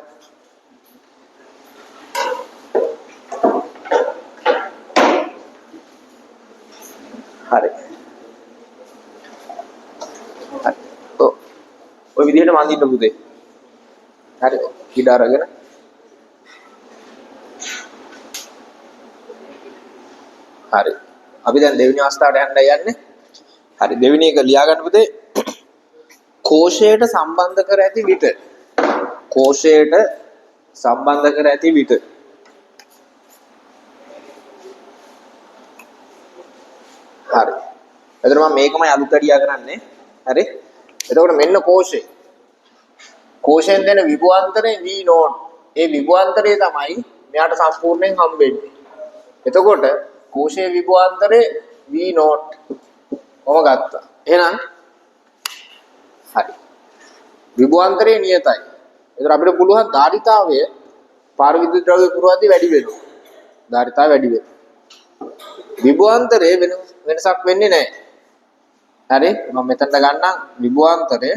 හරි. ඔය විදිහට මන්දින්න පුතේ. හරි. ඉඩ අරගෙන. හරි. අපි දැන් දෙවෙනි අවස්ථාවට යන්නේ. හරි. දෙවෙනි එක ලියා ගන්න පුතේ. කෝෂයට සම්බන්ධ කර ඇති විට. කෝෂයට සම්බන්ධ කර ඇති විට. හරි. එතන මම මේකමයි අලුත් අඩියා කරන්නේ. හරි. එතකොට මෙන්න කෝෂය. කෝෂයෙන් දෙන විභවාන්තරය V නෝට්. ඒ විභවාන්තරය තමයි මෙයාට සම්පූර්ණයෙන් හම්බෙන්නේ. එතකොට කෝෂයේ විභවාන්තරය V නෝට්. කොහොම ගත්තා. එහෙනම් හරි. විභවාන්තරය නියතයි. එතකොට අපිට පුළුවන් ධාරිතාවය පාර විද්‍යුත් ද්‍රව්‍ය පුරවද්දී වැඩි වෙනවා. ධාරිතාවය වැඩි වෙනවා. විභවාන්තරයේ වෙනසක් වෙන්නේ නැහැ. හරි මම මෙතනට ගන්නම් විභවාන්තරය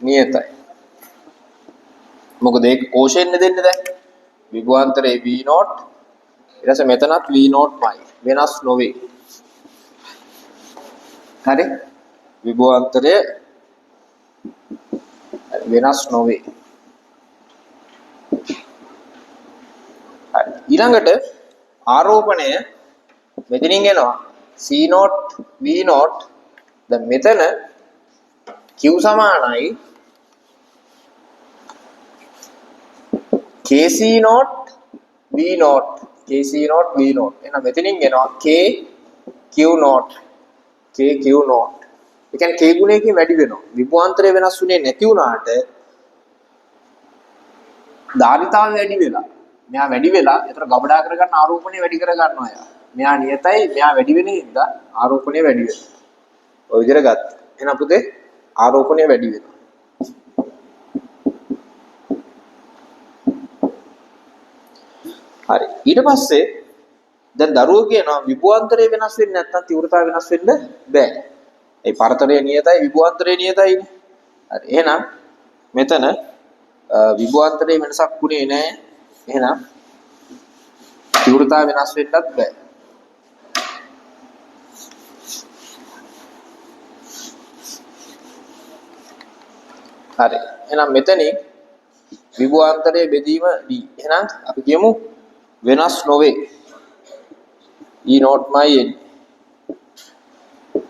නියතයි. මොකද ඒක කෝෂයෙන් දෙන්නේ දැන් විභවාන්තරයේ V නෝට් ඊට පස්සේ මෙතනත් V නෝට්මයි වෙනස් නොවේ. හරි විභවාන්තරය වෙනස් නොවේ. හරි ඊළඟට ආරෝපණය මෙතනින් එනවා C නෝට් V නෝට් දැන් මෙතන Q සමානයි KC naught V naught KC naught V naught එහෙනම් මෙතනින් එනවා K Q naught K Q naught ඒ කියන්නේ K ගුණයකින් වැඩි වෙනවා විභවාන්තරය වෙනස් වුණේ නැති වුණාට ධාරිතාවය වැඩි වෙලා මෙහා වැඩි වෙලා ඒතර ගබඩා කරගන්න ආරෝපණය වැඩි කර ගන්නවා යා මෙහා නියතයි මෙහා වැඩි වෙන හින්දා ආරෝපණය වැඩි වෙනවා ඔය විදිහට ගත්තා. එහෙනම් පුතේ ආරෝපණය වැඩි වෙනවා. හරි. ඊට පස්සේ දැන් දරුවෝ කියනවා විභවාන්තරය වෙනස් වෙන්නේ නැත්නම් තීව්‍රතාවය වෙනස් වෙන්න බෑ. ඒ පරතරය නියතයි විභවාන්තරය නියතයිනේ. හරි. එහෙනම් මෙතන විභවාන්තරයේ වෙනසක් වුණේ නැහැ. එහෙනම් තීව්‍රතාවය වෙනස් වෙන්නත් බෑ. හරි. එහෙනම් මෙතනින් විභවාන්තරයේ බෙදීම D. එහෙනම් අපි කියමු වෙනස් නොවේ. E නෝට්මයි එන්නේ.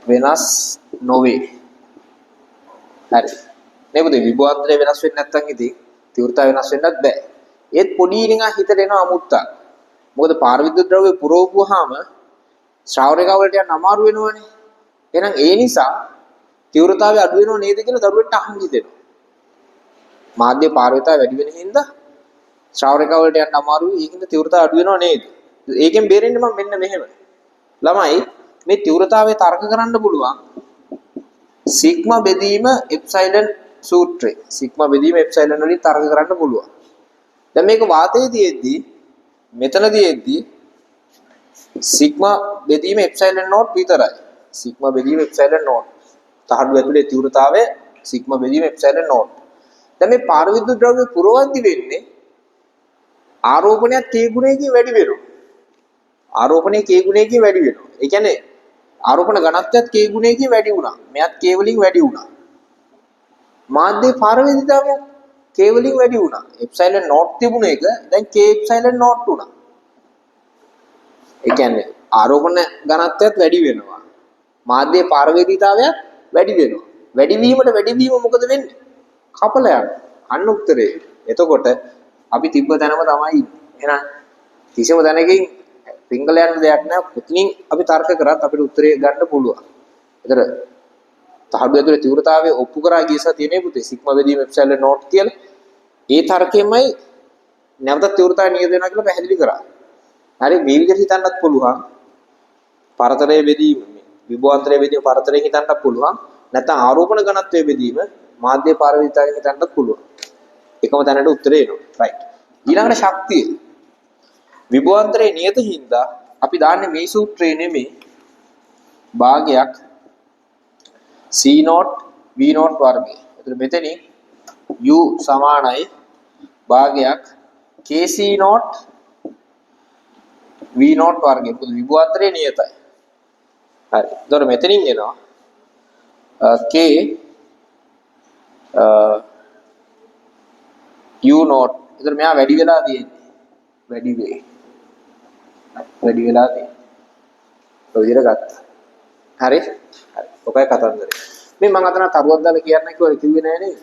වෙනස් නොවේ. හරි. නේ පුතේ විභවාන්තරය වෙනස් වෙන්නේ නැත්නම් ඉතින් තීව්‍රතාවය වෙනස් වෙන්නත් බෑ. ඒත් පොඩි නිකන් හිතට එනවා අමුත්තක්. මොකද පාර විද්‍යුත් ද්‍රව්‍ය පුරවපුවාම ශ්‍රාවක වලට යන්න අමාරු වෙනවනේ. එහෙනම් ඒ නිසා තීව්‍රතාවය අඩු වෙනව නේද කියලා දරුවෙක්ට අහන්න හිතෙනවා. මාධ්‍ය පාරවිතාව වැඩි වෙන හින්දා ශ්‍රාවකයා වලට යන්න අමාරුයි. ඒකින්ද තීව්‍රතාවය අඩු වෙනව නේද? ඒකෙන් බේරෙන්න මම මෙන්න මෙහෙම. ළමයි මේ තීව්‍රතාවය තර්ක කරන්න පුළුවන්. සිග්මා බෙදීම එප්සයිලන් සූත්‍රය. සිග්මා බෙදීම එප්සයිලන් වලින් තර්ක කරන්න පුළුවන්. දැන් මේක වාතයේදීදී මෙතනදීදී සිග්මා බෙදීම එප්සයිලන් නෝට් විතරයි. සිග්මා බෙදීම එප්සයිලන් නෝට්. තහඩු ඇතුලේ තීව්‍රතාවය සිග්මා බෙදීම එප්සයිලන් නෝට්. දැන් මේ පාරවිද්‍යුත් ද්‍රව්‍ය පුරවද්දි වෙන්නේ ආරෝපණයත් k ගුණයකින් වැඩි වෙනවා. ආරෝපණය k ගුණයකින් වැඩි වෙනවා. ඒ කියන්නේ ආරෝපණ ඝනත්වයත් k ගුණයකින් වැඩි වුණා. මෙයත් k වලින් වැඩි වුණා. මාධ්‍යයේ පාරවේදීතාවය k වලින් වැඩි වුණා. එප්සයිලන් නෝට් තිබුණ එක දැන් k එප්සයිලන් නෝට් වුණා. ඒ කියන්නේ ආරෝපණ ඝනත්වයත් වැඩි වෙනවා. මාධ්‍යයේ පාරවේදීතාවයත් වැඩි වෙනවා. වැඩි වීම මොකද වෙන්නේ? කපල යනවා. අන්න උත්තරේ. එතකොට අපි තිබ්බ තැනම තමයි එහෙනම් කිසිම තැනකින් පිංගල යන දෙයක් නෑ. පුතින් අපි තර්ක කරත් අපිට උත්තරේ ගන්න පුළුවන්. ඒතර තහඩු ඇතුලේ තීව්‍රතාවය ඔප්පු කරා ගිය සතියේ පුතේ සිග්මා බෙදීම එප්සයිලන් නෝට් කියලා. ඒ තර්කෙමයි නැවත තීව්‍රතාවය නියද වෙනවා කියලා පැහැදිලි කරා. හරි මේ විදිහට හිතන්නත් පුළුවන්. පරතරයේ බෙදීම විභවාන්තරයේ බෙදීම පරතරයෙන් හිතන්නත් පුළුවන්. නැත්නම් ආරෝපණ ඝනත්වයේ බෙදීම මාධ්‍ය පාරවේදීතාවයෙන් හිතන්නත් පුළුවන්. එකම තැනට උත්තරේ එනවා. රයිට්. ඊළඟට ශක්තිය. විභවාන්තරයේ නියත හින්දා අපි දාන්නේ මේ සූත්‍රේ නෙමෙයි භාගයක් C0 V0 වර්ගය. එතන මෙතනින් U සමානයි භාගයක් KC0 V0 වර්ගය. මොකද විභවාන්තරයේ නියතයි. හරි. එතකොට මෙතනින් එනවා K U0. එතකොට මෙයා වැඩි වෙලා තියෙන්නේ. වැඩි වෙලා තියෙන්නේ. ඔය විදිහට ගත්තා. හරි? හරි. ඔකයි කතන්දරේ. මේ මම අතන තරුවක් දාලා කියන්න කිව්වේ නෑ නේද?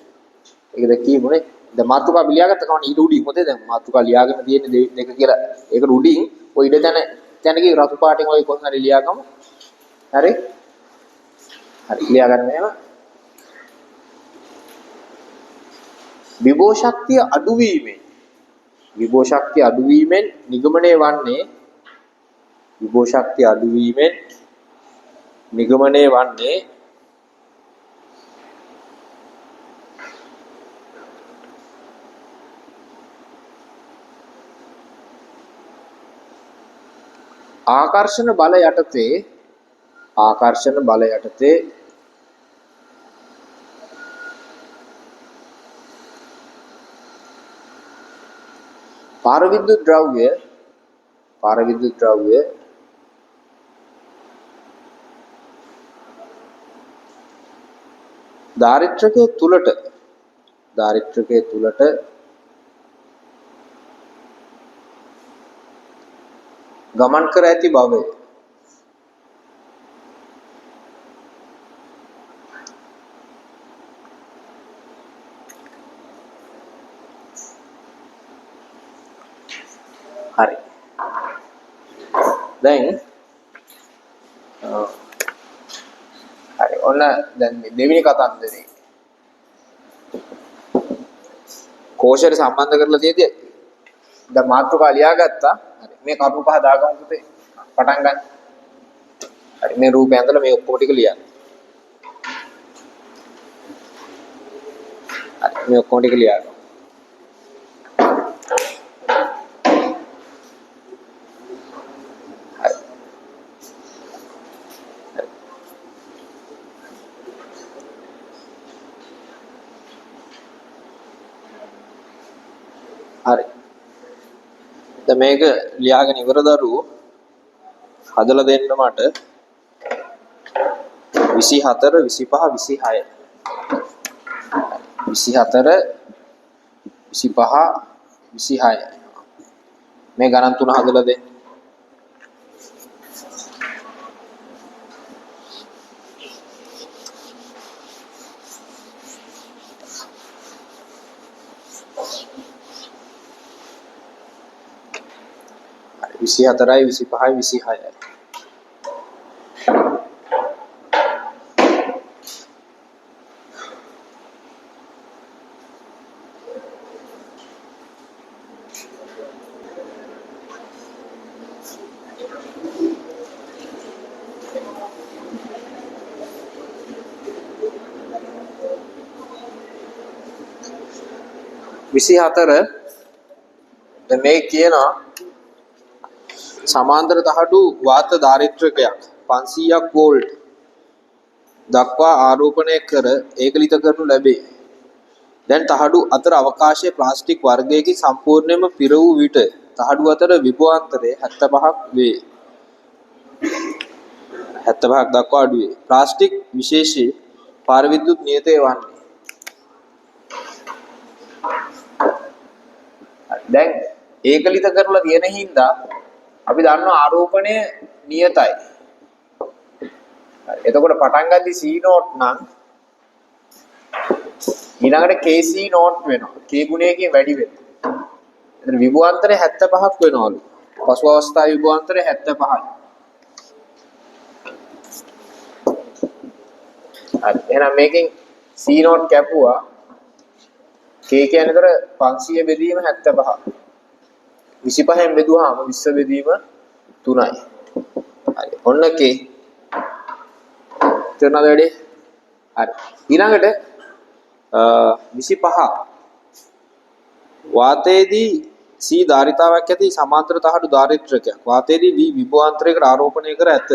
ඒක දැක්කීම නේ. දැන් මාතෘකා ලියාගත්ත කවණ ඊට උඩින් හොතේ දැන් මාතෘකා ලියාගෙන තියෙන්නේ දෙක කියලා. ඒකට උඩින් ඔය ඉඩ තැනකේ රතු පාටින් ඔය කොහොම හරි ලියාගමු. හරි? හරි ලියාගන්න එහෙම. විභව ශක්තිය අඩුවීමෙන් නිගමනය වන්නේ ආකර්ෂණ බල යටතේ පාරවිද්‍යුත් ද්‍රව්‍ය ධාරිත්‍රකයේ තුලට ගමන් කර ඇති බවය. හරි. දැන් හරි ඔන්න දැන් දෙවෙනි කතන්දරේ කෝෂයට සම්බන්ධ කරලා තියෙද්දි දැන් මාතෘකා ලියාගත්තා. හරි මේ කරුණු පහ දාගමු පුතේ. පටන් ගන්න. හරි මේ රූපය ඇඳලා මේ ඔක්කොම ටික ලියන්න. හරි මේ ඔක්කොම ටික ලියාගමු. හරි. දැන් මේක ලියාගෙන ඉවර දරුවෝ හදලා දෙන්න මට 24 25 26 මේ ගණන් තුන හදලා දෙන්න. විසි හතරයි 25යි 26යි. 24 දැන් මේ කියන සමාන්තර තහඩු වාත ධාරිත්‍රකයක් 500ක් වෝල්ට් දක්වා ආරෝපණය කර ඒකලිත කරනු ලැබේ. දැන් තහඩු අතර අවකාශයේ ප්ලාස්ටික් වර්ගයකින් සම්පූර්ණයෙන්ම පිර වූ විට තහඩු අතර විභවාන්තරය 75ක් වේ. 75ක් දක්වා අඩු වේ. ප්ලාස්ටික් විශේෂී පාර විද්‍යුත් නියතය වන්නේ. දැන් ඒකලිත කරලා තියෙන හින්දා අපි දන්නවා ආරෝපණය නියතයි. එතකොට පටන් ගද්දි C නෝට් නම් ඊළඟට KC නෝට් වෙනවා. K ගුණයකින් වැඩි වෙනවා. එතන විභවාන්තරය 75ක් වෙනවලු. පසු අවස්ථාවේ විභවාන්තරය 75යි. හරි. එහෙනම් මේකෙන් C නෝට් කැපුවා K කියන්නේ ඒතර 500 බෙදීම 75. 25න් බෙදුවාම 20 බෙදීම 3යි. හරි. ඔන්න K. තේරුණාද වැඩි? හරි. ඊළඟට 25 වාතයේදී C ධාරිතාවක් ඇති සමාන්තර තහඩු ධාරිත්‍රකයක්. වාතයේදී V විභවාන්තරයකට ආරෝපණය කර ඇත.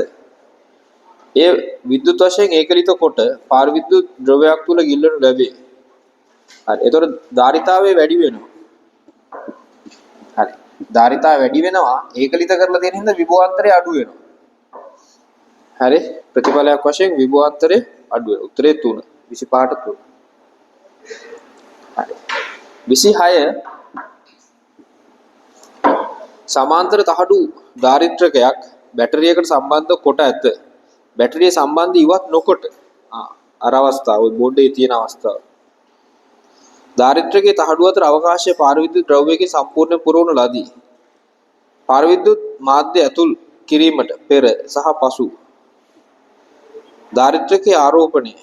ඒ විද්‍යුත් වශයෙන් ඒකලිත කොට පාර විද්‍යුත් ද්‍රවයක් තුල ගිල්ලනු ලැබේ. හරි. එතකොට ධාරිතාවය වැඩි වෙනවා. හරි. ධාරිතාවය වැඩි වෙනවා ඒකලිත කරලා තියෙන හින්දා විභවාන්තරය අඩු වෙනවා. හරි. ප්‍රතිඵලයක් වශයෙන් විභවාන්තරය අඩු වෙනවා. උත්තරේ 3. 25ට 3. හරි. 26 සමාන්තර තහඩු ධාරිත්‍රකයක් බැටරියකට සම්බන්ධ කොට ඇත. බැටරිය සම්බන්ධ ඉවත් නොකොට අර අවස්ථාව ඔය බෝඩේ තියෙන අවස්ථාව. ධාරිත්‍රකයේ තහඩුව අතර අවකාශයේ පාර විද්‍යුත් ද්‍රව්‍යයකින් සම්පූර්ණ පුරවන ලදී. පාර විද්‍යුත් මාධ්‍ය ඇතුල් කිරීමට පෙර සහ පසු ධාරිත්‍රකයේ ආරෝපණය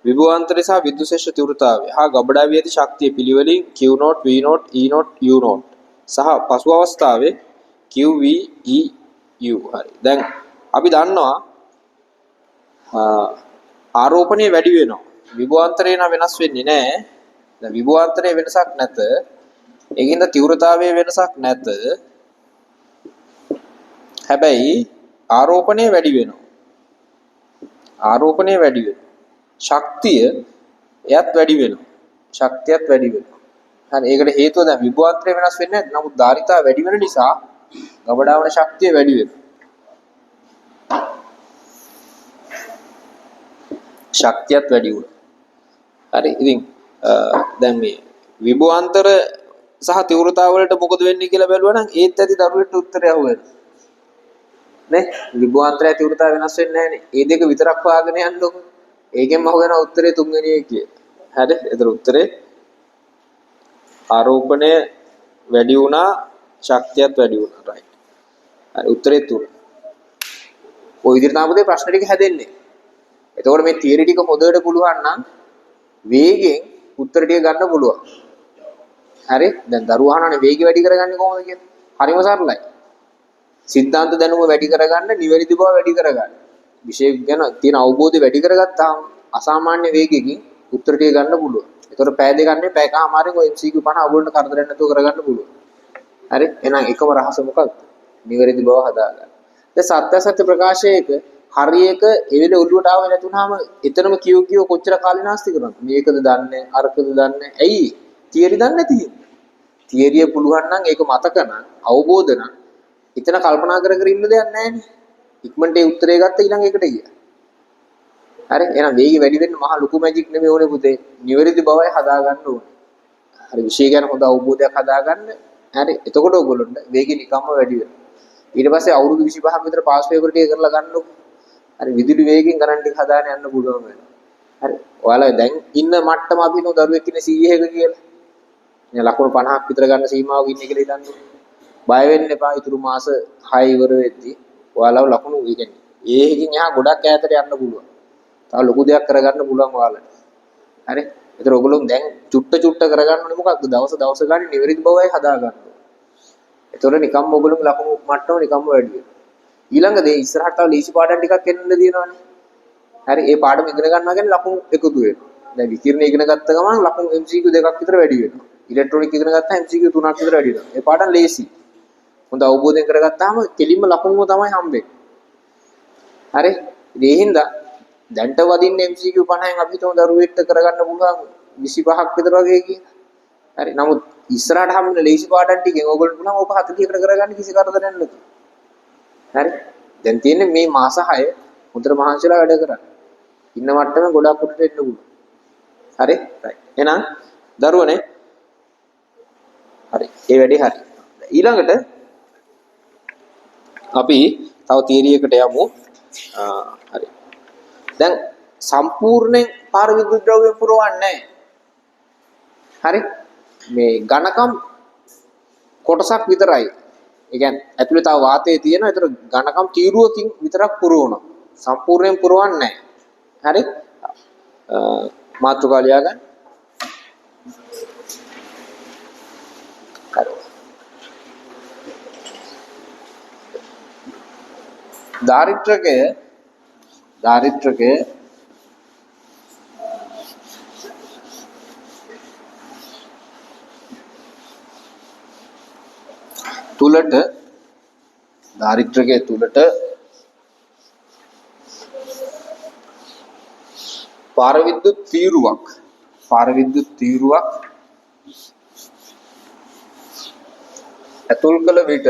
විභවාන්තරය සහ විද්‍යුත් ශේෂ්ඨ තීව්‍රතාවය හා ගබඩා වී ඇති ශක්තිය පිළිවෙලින් Q0 V0 E0 U0 සහ පසු අවස්ථාවේ QV EU. හරි. දැන් අපි දන්නවා ආරෝපණය වැඩි වෙනවා. විභවාන්තරය නම් වෙනස් වෙන්නේ නැහැ. දැන් විභවාන්තරයේ වෙනසක් නැත. ඒකින්ද තීව්‍රතාවයේ වෙනසක් නැත. හැබැයි ආරෝපණය වැඩි වෙනවා. ආරෝපණය වැඩි වෙනවා. ශක්තිය එයත් වැඩි වෙනවා. ශක්තියත් වැඩි වෙනවා. හරි. ඒකට හේතුව දැන් විභවාන්තරය වෙනස් වෙන්නේ නැහැ. නමුත් ධාරිතාව වැඩි වෙන නිසා ගබඩා වන ශක්තිය වැඩි වෙනවා. ශක්තියත් වැඩි වුණා. හරි. ඉතින් දැන් මේ විභවාන්තර සහ තීව්‍රතාව වලට මොකද වෙන්නේ කියලා බැලුවා නම් ඒත් ඇති දරුවෙට උත්තරය අහුවෙනවා. නේ? විභවාන්තරය තීව්‍රතාව වෙනස් වෙන්නේ නැහැනේ. ඒ දෙක විතරක් හොයාගෙන යන්නකො. ඒකෙන්ම අහුවෙන උත්තරේ තුන්වෙනි එකේ. හරි. ඒතර උත්තරේ ආරෝපණය වැඩි වුණා, ශක්තියත් වැඩි වුණා. රයිට්. හරි. උත්තරේ 3. ඔය විදිහට තමයි ප්‍රශ්න ටික හැදෙන්නේ. එතකොට මේ තියරි ටික හොදට පුළුවන් නම් වේගෙන් උත්තර ටික ගන්න පුළුවන්. හරි? දැන් දරුවා අහනනේ වේගය වැඩි කරගන්නේ කොහොමද කියලා. හරිම සරලයි. සිද්ධාන්ත දැනුම වැඩි කරගන්න, නිවැරදි බව වැඩි කරගන්න. විශේෂ ගැන තියෙන අවබෝධය වැඩි කරගත්තාම අසාමාන්‍ය වේගයකින් උත්තර ටික ගන්න පුළුවන්. එතකොට පැය දෙකක් නෙවෙයි පැයකමාරෙන් ඔය MCQ 50 අවුලට කරදරයක් නැතුව කරගන්න පුළුවන්. හරි? එහෙනම් එකම රහස මොකක්ද? නිවැරදි බව හදාගන්න. දැන් සත්‍ය ප්‍රකාශයක හරියක එවිල ඔළුවට ආවෙ නැතුනහම එතනම කියෝ කොච්චර කාලේ නාස්ති කරනවද? මේකද දන්නේ අරකද දන්නේ. ඇයි? තියරි දන්නේ නැති. තියරිය පුළුවන් නම් ඒක මතක නම් අවබෝධ නම් එතන කල්පනා කර කර ඉන්න දෙයක් නැහැනේ. ඉක්මනට ඒ උත්තරේ ගත්ත ඊළඟ එකට ගියා. හරි? එහෙනම් වේගය වැඩි වෙන්න මහා ලොකු මැජික් නෙමෙයි ඕනේ පුතේ. නිවැරදි බවයි හදා ගන්න ඕනේ. හරි විශේෂ ගැන හොඳ අවබෝධයක් හදා ගන්න. හරි? එතකොට ඔයගොල්ලන්ට වේගය නිකම්ම වැඩි වෙනවා. ඊට පස්සේ අවුරුදු 25ක් විතර පාස් පේපර් ටික කරලා ගන්නකො. හරි විදුලි වේගෙන් ගණන් ටික හදාගෙන යන්න පුළුවන් වෙනවා. හරි. ඔයාලා දැන් ඉන්න මට්ටම අපි නෝ දරුවෙක් ඉන්නේ 100ක කියලා. මේ ලකුණු 50ක් විතර ගන්න සීමාවක ඉන්නේ කියලා හිතන්න. බය වෙන්න එපා. ඊටු මාස 6 ඉවර වෙද්දී ඔයාලව ලකුණු කියන්නේ ඒකකින් එහා ගොඩක් ඈතට යන්න පුළුවන්. තව ලොකු දෙයක් කරගන්න පුළුවන් ඔයාලට. හරි. ඒතර ඔයගොල්ලෝ දැන් චුට්ට කරගන්න ඕනේ මොකක්ද? දවස ගන්න නිවැරදි බවයි හදා ගන්න. ඒතර නිකම්ම ඔයගොල්ලෝ ලකුණු මට්ටම නිකම්ම වැඩි වෙනවා. ඊළඟ දේ ඉස්සරහට තව ලීසි පාඩම් ටිකක් එන්න දිනවනේ. හරි ඒ පාඩම ඉගෙන ගන්නවා කියන්නේ ලකුණු එකතු වෙනවා. දැන් විකිරණ ඉගෙන ගත්ත ගමන් ලකුණු MCQ දෙකක් විතර වැඩි වෙනවා. ඉලෙක්ට්‍රොනික ඉගෙන ගත්තා MCQ 3ක් විතර වැඩි වෙනවා. ඒ පාඩම් ලේසි. හොඳ අවබෝධයෙන් කරගත්තාම කෙලින්ම ලකුණුම තමයි හම්බෙන්නේ. හරි. ඒ හින්දා දැන්ට වදින්න MCQ 50න් අපි හිතමු දරුවෙක්ට කරගන්න පුළුවන් 25ක් විතර වගේ කියලා. හරි. නමුත් ඉස්සරහට හම්බෙන ලේසි පාඩම් ටිකෙන් ඕගොල්ලෝ පුළුවන් ඕක 40කට කරගන්න කිසි කරදරයක් නැතුව. හරි. දැන් තියෙන්නේ මේ මාස 6 හොඳට මහන්සිලා වැඩ කරන්න. ඉන්න මට්ටමේ ගොඩක් උඩට එන්න පුළුවන්. හරි. රයිට්. එහෙනම් දරුවනේ හරි. ඒ වැඩේ හරි. ඊළඟට අපි තව තියරි එකට යමු. හරි. දැන් සම්පූර්ණයෙන් පාර විද්‍යුත් ද්‍රව්‍ය පුරවන්නේ නැහැ. හරි. මේ ඝනකම් කොටසක් විතරයි. ඒ කියන්නේ ඇතුලේ තව වාතයේ තියෙනවා. ඒතර ඝනකම් තීරුවකින් විතරක් පුරවනවා. සම්පූර්ණයෙන් පුරවන්නේ නැහැ. හරි. මාතෘකාව ලියා ගන්න. හරි. दारिद्र्य තුලට दारिद्र्य තුලට පාර විද්‍යුත් තීරුවක් ඇතුල් කළ විට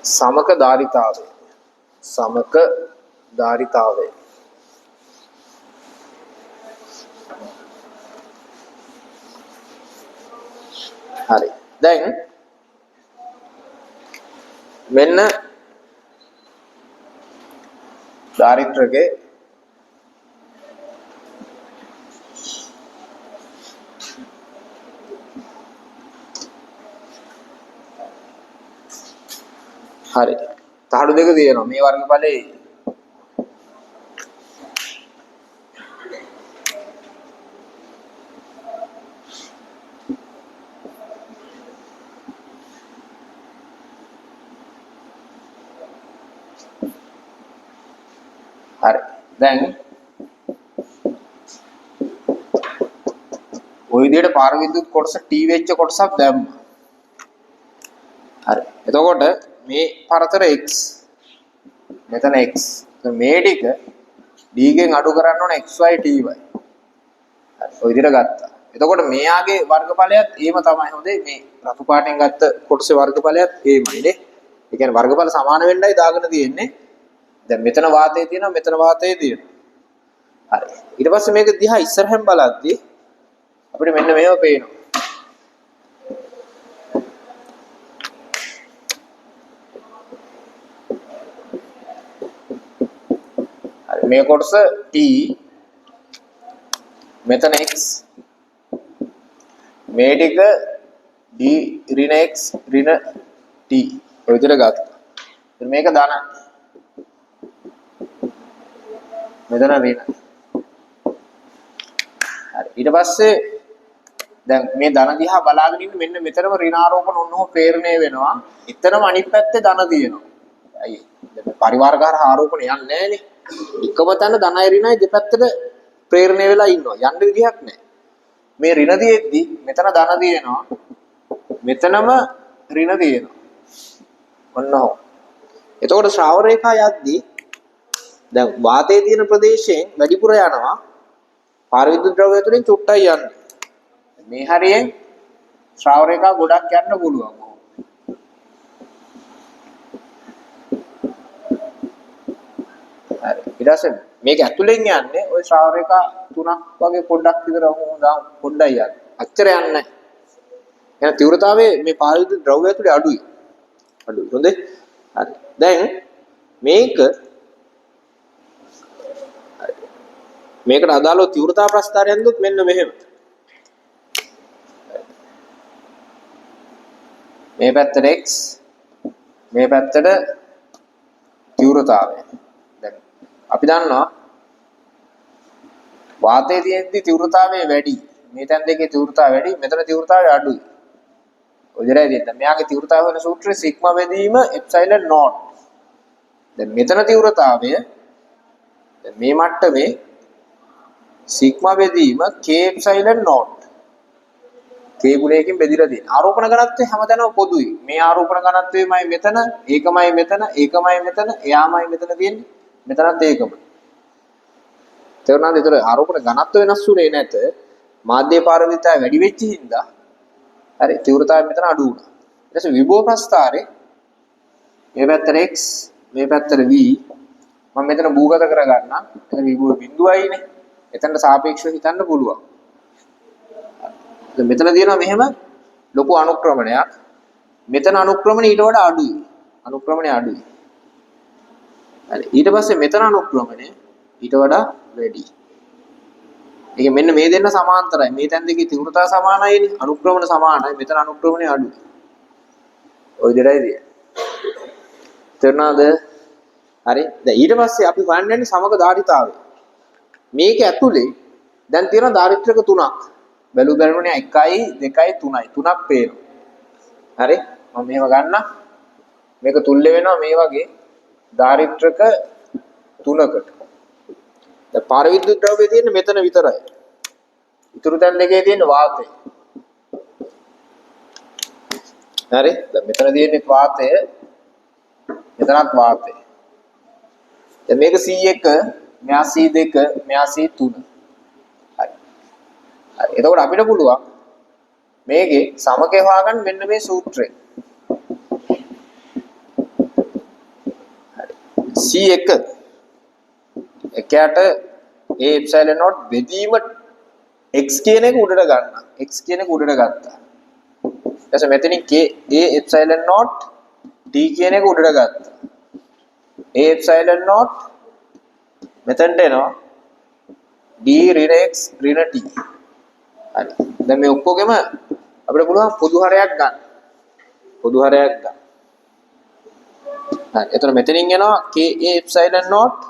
සමක ධාරිතාවය හරි. දැන් මෙන්න ධාරිත්‍රකේ හරි. තහඩු දෙක තියෙනවා මේ වර්ගඵලයේ. හරි. දැන් ওই විදිහට පාර විද්‍යුත් කොටස T වෙච්ච කොටසක් දැම්මා. හරි. එතකොට මේ පරතර x මෙතන x මේ ටික d ගෙන් අඩු කරන්න ඕන xy ty. හරි. ඔය විදිහට ගත්තා. එතකොට මෙයාගේ වර්ගඵලයත් එහෙම තමයි හොඳේ. මේ රතු පාටෙන් ගත්ත කොටසේ වර්ගඵලයත් එහෙමයි නේ. ඒ කියන්නේ වර්ගඵල සමාන වෙන්නයි දාගෙන තියෙන්නේ. දැන් මෙතන වාතයේ තියෙනවා මෙතන වාතයේ තියෙනවා. හරි. ඊට පස්සේ මේක දිහා ඉස්සරහෙන් බලද්දී අපිට මෙන්න මේව පේනවා. හරි. මේ කොටස t මෙතන x මේ ටික d ඍණ x ඍණ t ඔය විදිහට ගත්තා. ඉතින් මේක ධන මෙතන ඍණ. හරි. ඊට පස්සේ දැන් මේ ධන දිහා බලාගෙන ඉන්න මෙන්න මෙතනම ඍණාරෝපණ ඔන්නෝ ප්‍රේරණය වෙනවා. එතනම අනිත් පැත්තේ ධන තියෙනවා. අයියේ. දැන් පරිවාරකාර ආරෝපණ යන්නේ නැහනේ. එකම තැන ධනයි ඍණයි දෙපැත්තට ප්‍රේරණය වෙලා ඉන්නවා. යන්න විදිහක් නැහැ. මේ ඍණ තියෙද්දි මෙතන ධන තියෙනවා. මෙතනම ඍණ තියෙනවා. ඔන්නෝ. එතකොට ශ්‍රාව රේඛා යද්දී දැන් වාතයේ තියෙන ප්‍රදේශයෙන් වැඩිපුර යනවා. පාර විද්‍යුත් ද්‍රව්‍ය තුලින් චුට්ටයි යන්නේ. මේ හරියෙන් ශ්‍රාව රේඛා ගොඩක් යන්න පුළුවන්. හරි. ඊට පස්සේ මේක ඇතුලෙන් යන්නේ ওই ශ්‍රාව රේඛා තුනක් වගේ පොඩ්ඩක් විතර පොඩ්ඩයි යන්නේ. අච්චර යන්නේ නැහැ. එහෙනම් තීව්‍රතාවයේ මේ පාර විද්‍යුත් ද්‍රව්‍ය ඇතුලේ අඩුයි. හොඳේ. හරි. දැන් මේකට අදාළව තීව්‍රතා ප්‍රස්ථාරයෙන් දුත් මෙන්න මෙහෙම. මේ පැත්තට x මේ පැත්තට තීව්‍රතාවය. දැන් අපි දන්නවා වාතයේ තියෙද්දි තීව්‍රතාවය වැඩි. මේ තැන් දෙකේ තීව්‍රතාවය වැඩි, මෙතන තීව්‍රතාවය අඩුයි. ඔය විදිහයි දෙන්න. මෙයාගේ තීව්‍රතාවය වෙන සූත්‍රය සිග්මා බෙදීම එප්සයිලන් නෝට්. දැන් මෙතන තීව්‍රතාවය දැන් මේ මට්ටමේ සිග්මා බෙදීම k epsilon naught k ගුණයකින් බෙදලා තියෙන. ආරෝපණ ඝනත්වය හැමතැනම පොදුයි. මේ ආරෝපණ ඝනත්වයමයි මෙතන, ඒකමයි මෙතන, ඒකමයි මෙතන, එයාමයි මෙතන තියෙන්නේ. මෙතනත් ඒකම. තේරුණාද? ඒතර ආරෝපණ ඝනත්ව වෙනස් වුණේ නැත. මාධ්‍ය පාරමිතාව වැඩි වෙච්ච හින්දා හරි තීව්‍රතාවය මෙතන අඩු වුණා. ඊට පස්සේ විභව ප්‍රස්ථාරේ මේ පැත්තට x මේ පැත්තට v මම මෙතන භූගත කරගන්නම්. එතන විභව බිඳුවයිනේ. එතනට සාපේක්ෂව හිතන්න පුළුවන්. දැන් මෙතන තියෙනවා මෙහෙම ලොකු අනුක්‍රමණයක්. මෙතන අනුක්‍රමණය ඊට වඩා අඩුයි. අනුක්‍රමණය අඩුයි. හරි ඊට පස්සේ මෙතන අනුක්‍රමණය ඊට වඩා වැඩි. ඒක මෙන්න මේ දෙන්න සමාන්තරයි. මේ තැන් දෙකේ තීව්‍රතාව සමානයිනේ. අනුක්‍රමණ සමානයි. මෙතන අනුක්‍රමණය අඩුයි. ওই දෙයයි තියෙන්නේ. තේරුණාද? හරි. දැන් ඊට පස්සේ අපි හොයන්නේ සමග ධාරිතාවය. මේක ඇතුලේ දැන් තියෙන ධාරිත්‍රක තුනක්. බැලු බැලමුනේ 1යි 2යි 3යි. තුනක් පේනවා. හරි. මම මේව ගන්න. මේක තුල්ල වෙනවා මේ වගේ ධාරිත්‍රක තුනකට. දැන් පාරවිද්‍යුත් ද්‍රව්‍ය තියෙන්නේ මෙතන විතරයි. ඉතුරු තැන් දෙකේ තියෙන වාතය. හරි. දැන් මෙතන තියෙන්නේ වාතය. මෙතනත් වාතය. දැන් මේක C1, මෙයා C2, මෙයා C3. හරි. හරි. එතකොට අපිට පුළුවන් මේකේ සමකේ හොයාගන්න මෙන්න මේ සූත්‍රය. හරි. C1 එකයට A epsilon naught බෙදීම x කියන එක උඩට ගන්න. x කියන එක උඩට ගත්තා. ඊට පස්සේ මෙතනින් k A epsilon naught t කියන එක උඩට ගත්තා. A epsilon naught මෙතනට එනවා d ඍණ x ඍණ t. හරි. දැන් මේ ඔක්කොගෙම අපිට පුළුවන් පොදු හරයක් ගන්න. පොදු හරයක් ගන්න. හරි. එතන මෙතනින් එනවා k A epsilon naught.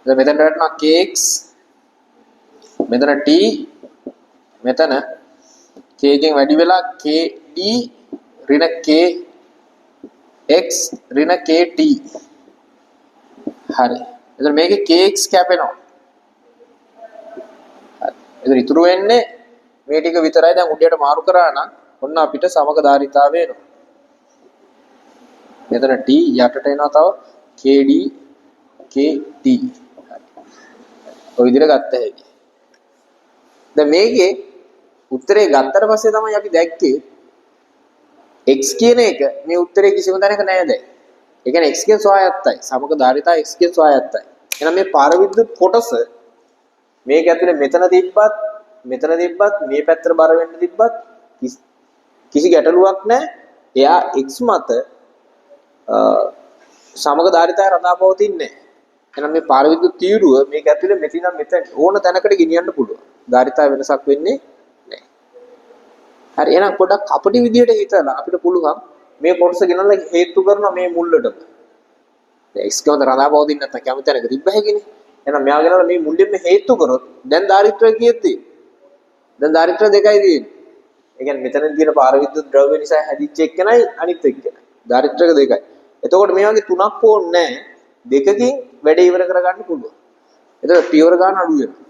දැන් මෙතනට වටනවා kx මෙතන t මෙතන k එකෙන් වැඩි වෙලා kd ඍණ kx ඍණ kt. හරි. එතන මේකේ kx කැපෙනවා. හරි. එතන ඉතුරු වෙන්නේ මේ ටික විතරයි. දැන් උඩයට මාරු කරා නම් ඔන්න අපිට සමග ධාරිතාවය එනවා. මෙතන t යටට එනවා තව kd kt. ඔය විදිහට ගත්ත හැකි. දැන් මේකේ උත්තරේ ගත්තට පස්සේ තමයි අපි දැක්කේ x කියන එක මේ උත්තරේ කිසිම තැනක නැහැ දැන්. ඒ කියන්නේ x කියන ස්වායත්තයි. සමග ධාරිතාව x කියන ස්වායත්තයි. එහෙනම් මේ පාරවිද්‍යුත් කොටස මේක ඇතුලේ මෙතන තිබ්බත් මේ පැත්තට බර වෙන්න තිබ්බත් කිසි ගැටලුවක් නැහැ. එයා x මත සමග ධාරිතාවය රඳාපවතින්නේ නැහැ. එහෙනම් මේ පාරවිද්‍යුත් තීරුව මේක ඇතුලේ මෙතන ඕන තැනකට ගෙනියන්න පුළුවන්. ධාරිතාව වෙනසක් වෙන්නේ නැහැ. හරි එහෙනම් පොඩක් අපටි විදියට හිතලා අපිට පුළුවන් මේ කොටස ගෙනල්ලා හේතු කරනවා මේ මුල්ලටම. දැන් x කවද රඳාපවතින්නේ නැත්නම් කැමති තැනක තිබ්බ හැකිනේ. එහෙනම් මෙයා ගෙනල්ලා මේ මුල්ලෙම හේතු කරොත් දැන් ධාරිත්‍රය කීයද තියෙන්නේ? දැන් ධාරිත්‍රය දෙකයි තියෙන්නේ. ඒ කියන්නේ මෙතන තියෙන පාරවිද්‍යුත් ද්‍රව්‍ය නිසා හැදිච්ච එක්කනයි අනිත් එක්කනයි. ධාරිත්‍රක දෙකයි. එතකොට මේ වගේ තුනක් ඕනේ නැහැ. දෙකකින් වැඩ ඉවර කරගන්න පුළුවන්. එතකොට පියවර ගන්න අඩු වෙනවා.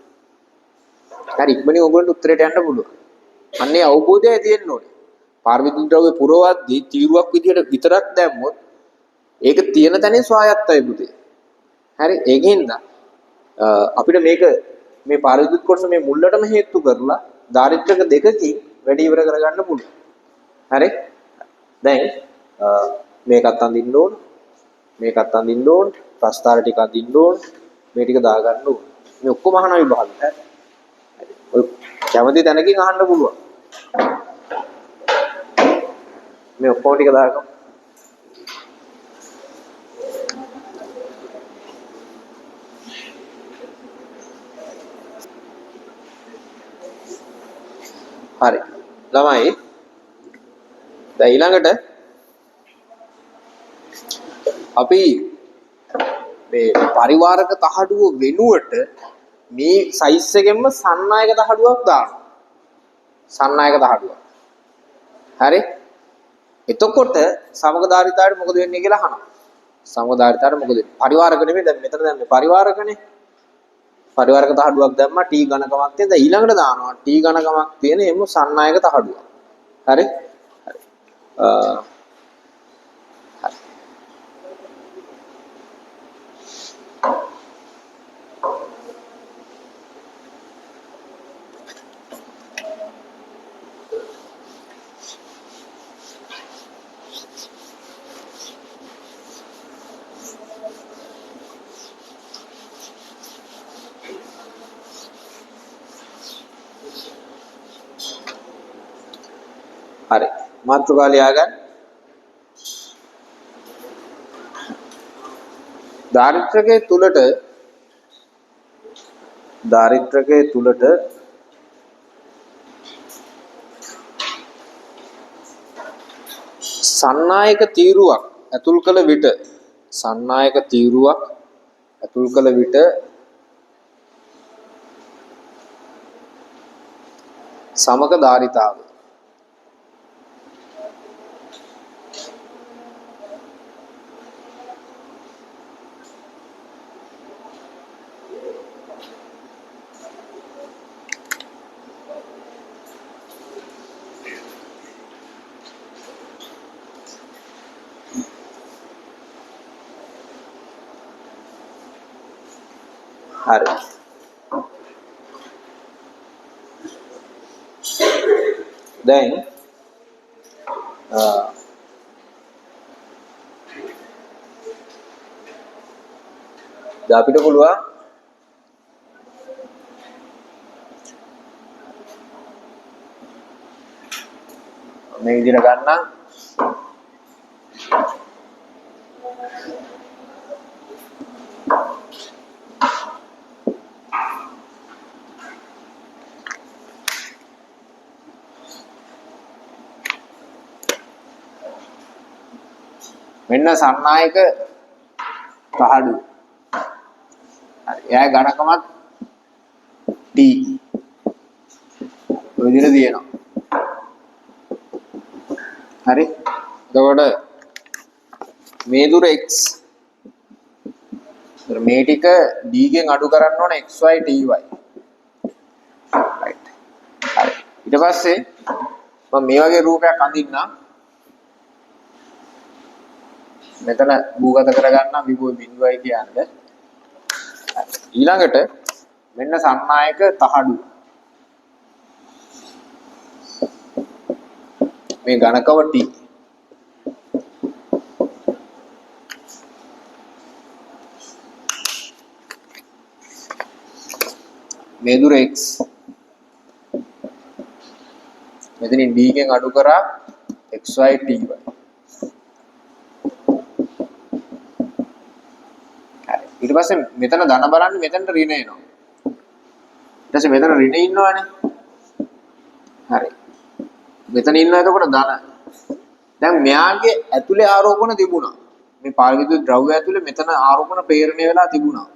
හරි ඉක්මනින් ඔයගොල්ලන්ට උත්තරයට යන්න පුළුවන්. අන්නේ අවබෝධය තියෙන්න ඕනේ. පාරවිද්‍යුත් ද්‍රව්‍ය පුරවද්දී තීරුවක් විදියට විතරක් දැම්මොත් ඒක තියෙන තැනින් ස්වායත්තයි පුතේ. හරි ඒකින්ද අපිට මේක මේ පාරවිද්‍යුත් කොටස මේ මුල්ලටම හේතු කරලා ධාරිත්‍රක දෙකකින් වැඩ ඉවර කරගන්න පුළුවන්. හරි දැන් මේකත් අඳින්න ඕන. මේකත් අඳින්න ඕන. ප්‍රස්ථාර ටික අඳින්න ඕන. මේ ටික දාගන්න ඕන. මේ ඔක්කොම අහන විභාග. හරි. ඔය කැමති තැනකින් අහන්න පුළුවන්. මේ ඔක්කොම ටික දාගන්න. හරි. ළමයි දැන් ඊළඟට අපි මේ පරිවාරක තහඩුව වෙනුවට මේ සයිස් එකෙන්ම සන්නායක තහඩුවක් දානවා. සන්නායක තහඩුවක්. හරි? එතකොට සමග ධාරිතාවට මොකද වෙන්නේ කියලා අහනවා. සමගධාරිතාවට මොකද පරිවාරක නෙමෙයි දැන් මෙතන දැන් මේ පරිවාරකනේ පරිවාරක තහඩුවක් දැම්මා t ඝනකමක් තියෙන දැන් ඊළඟට දානවා t ඝනකමක් තියෙන එමු සන්නායක තහඩුවක් හරි හරි හරි මාතෘකාව ලියා ගන්න දාරිත්‍රකයේ තුලට සන්නායක තීරුවක් ඇතුල් කළ විට සමක ධාරිතාව හරි දැන් අපිට පුළුවන් මේ විදිහට ගන්නම් මෙන්න සන්නායක තහඩු හරි එයා ඝනකමත් t ඔය විදිහට දිනනවා හරි එතකොට මේ දුර x මේ ටික d ගෙන් අඩු කරන්න ඕන xy ty right හරි ඊට පස්සේ මම මේ වගේ රූපයක් අඳින්නම් මෙතන භූගත කරගන්න විභව බිඳුවයි කියන්නේ ඊළඟට මෙන්න සන්නායක තහඩු මේ ඝනකව t මේ දුර x මෙතනින් d ගෙන් අඩු කරා xy ty ඊට පස්සේ මෙතන ධන බලන්න මෙතනට ඍණ එනවා. ඊට පස්සේ මෙතන ඍණ ඉන්නවනේ. හරි. මෙතන ඉන්නවා එතකොට ධන. දැන් මෙයාගේ ඇතුලේ ආරෝපණ තිබුණා. මේ පාරවිද්‍යුත් ද්‍රව්‍ය ඇතුලේ මෙතන ආරෝපණ ප්‍රේරණය වෙලා තිබුණා.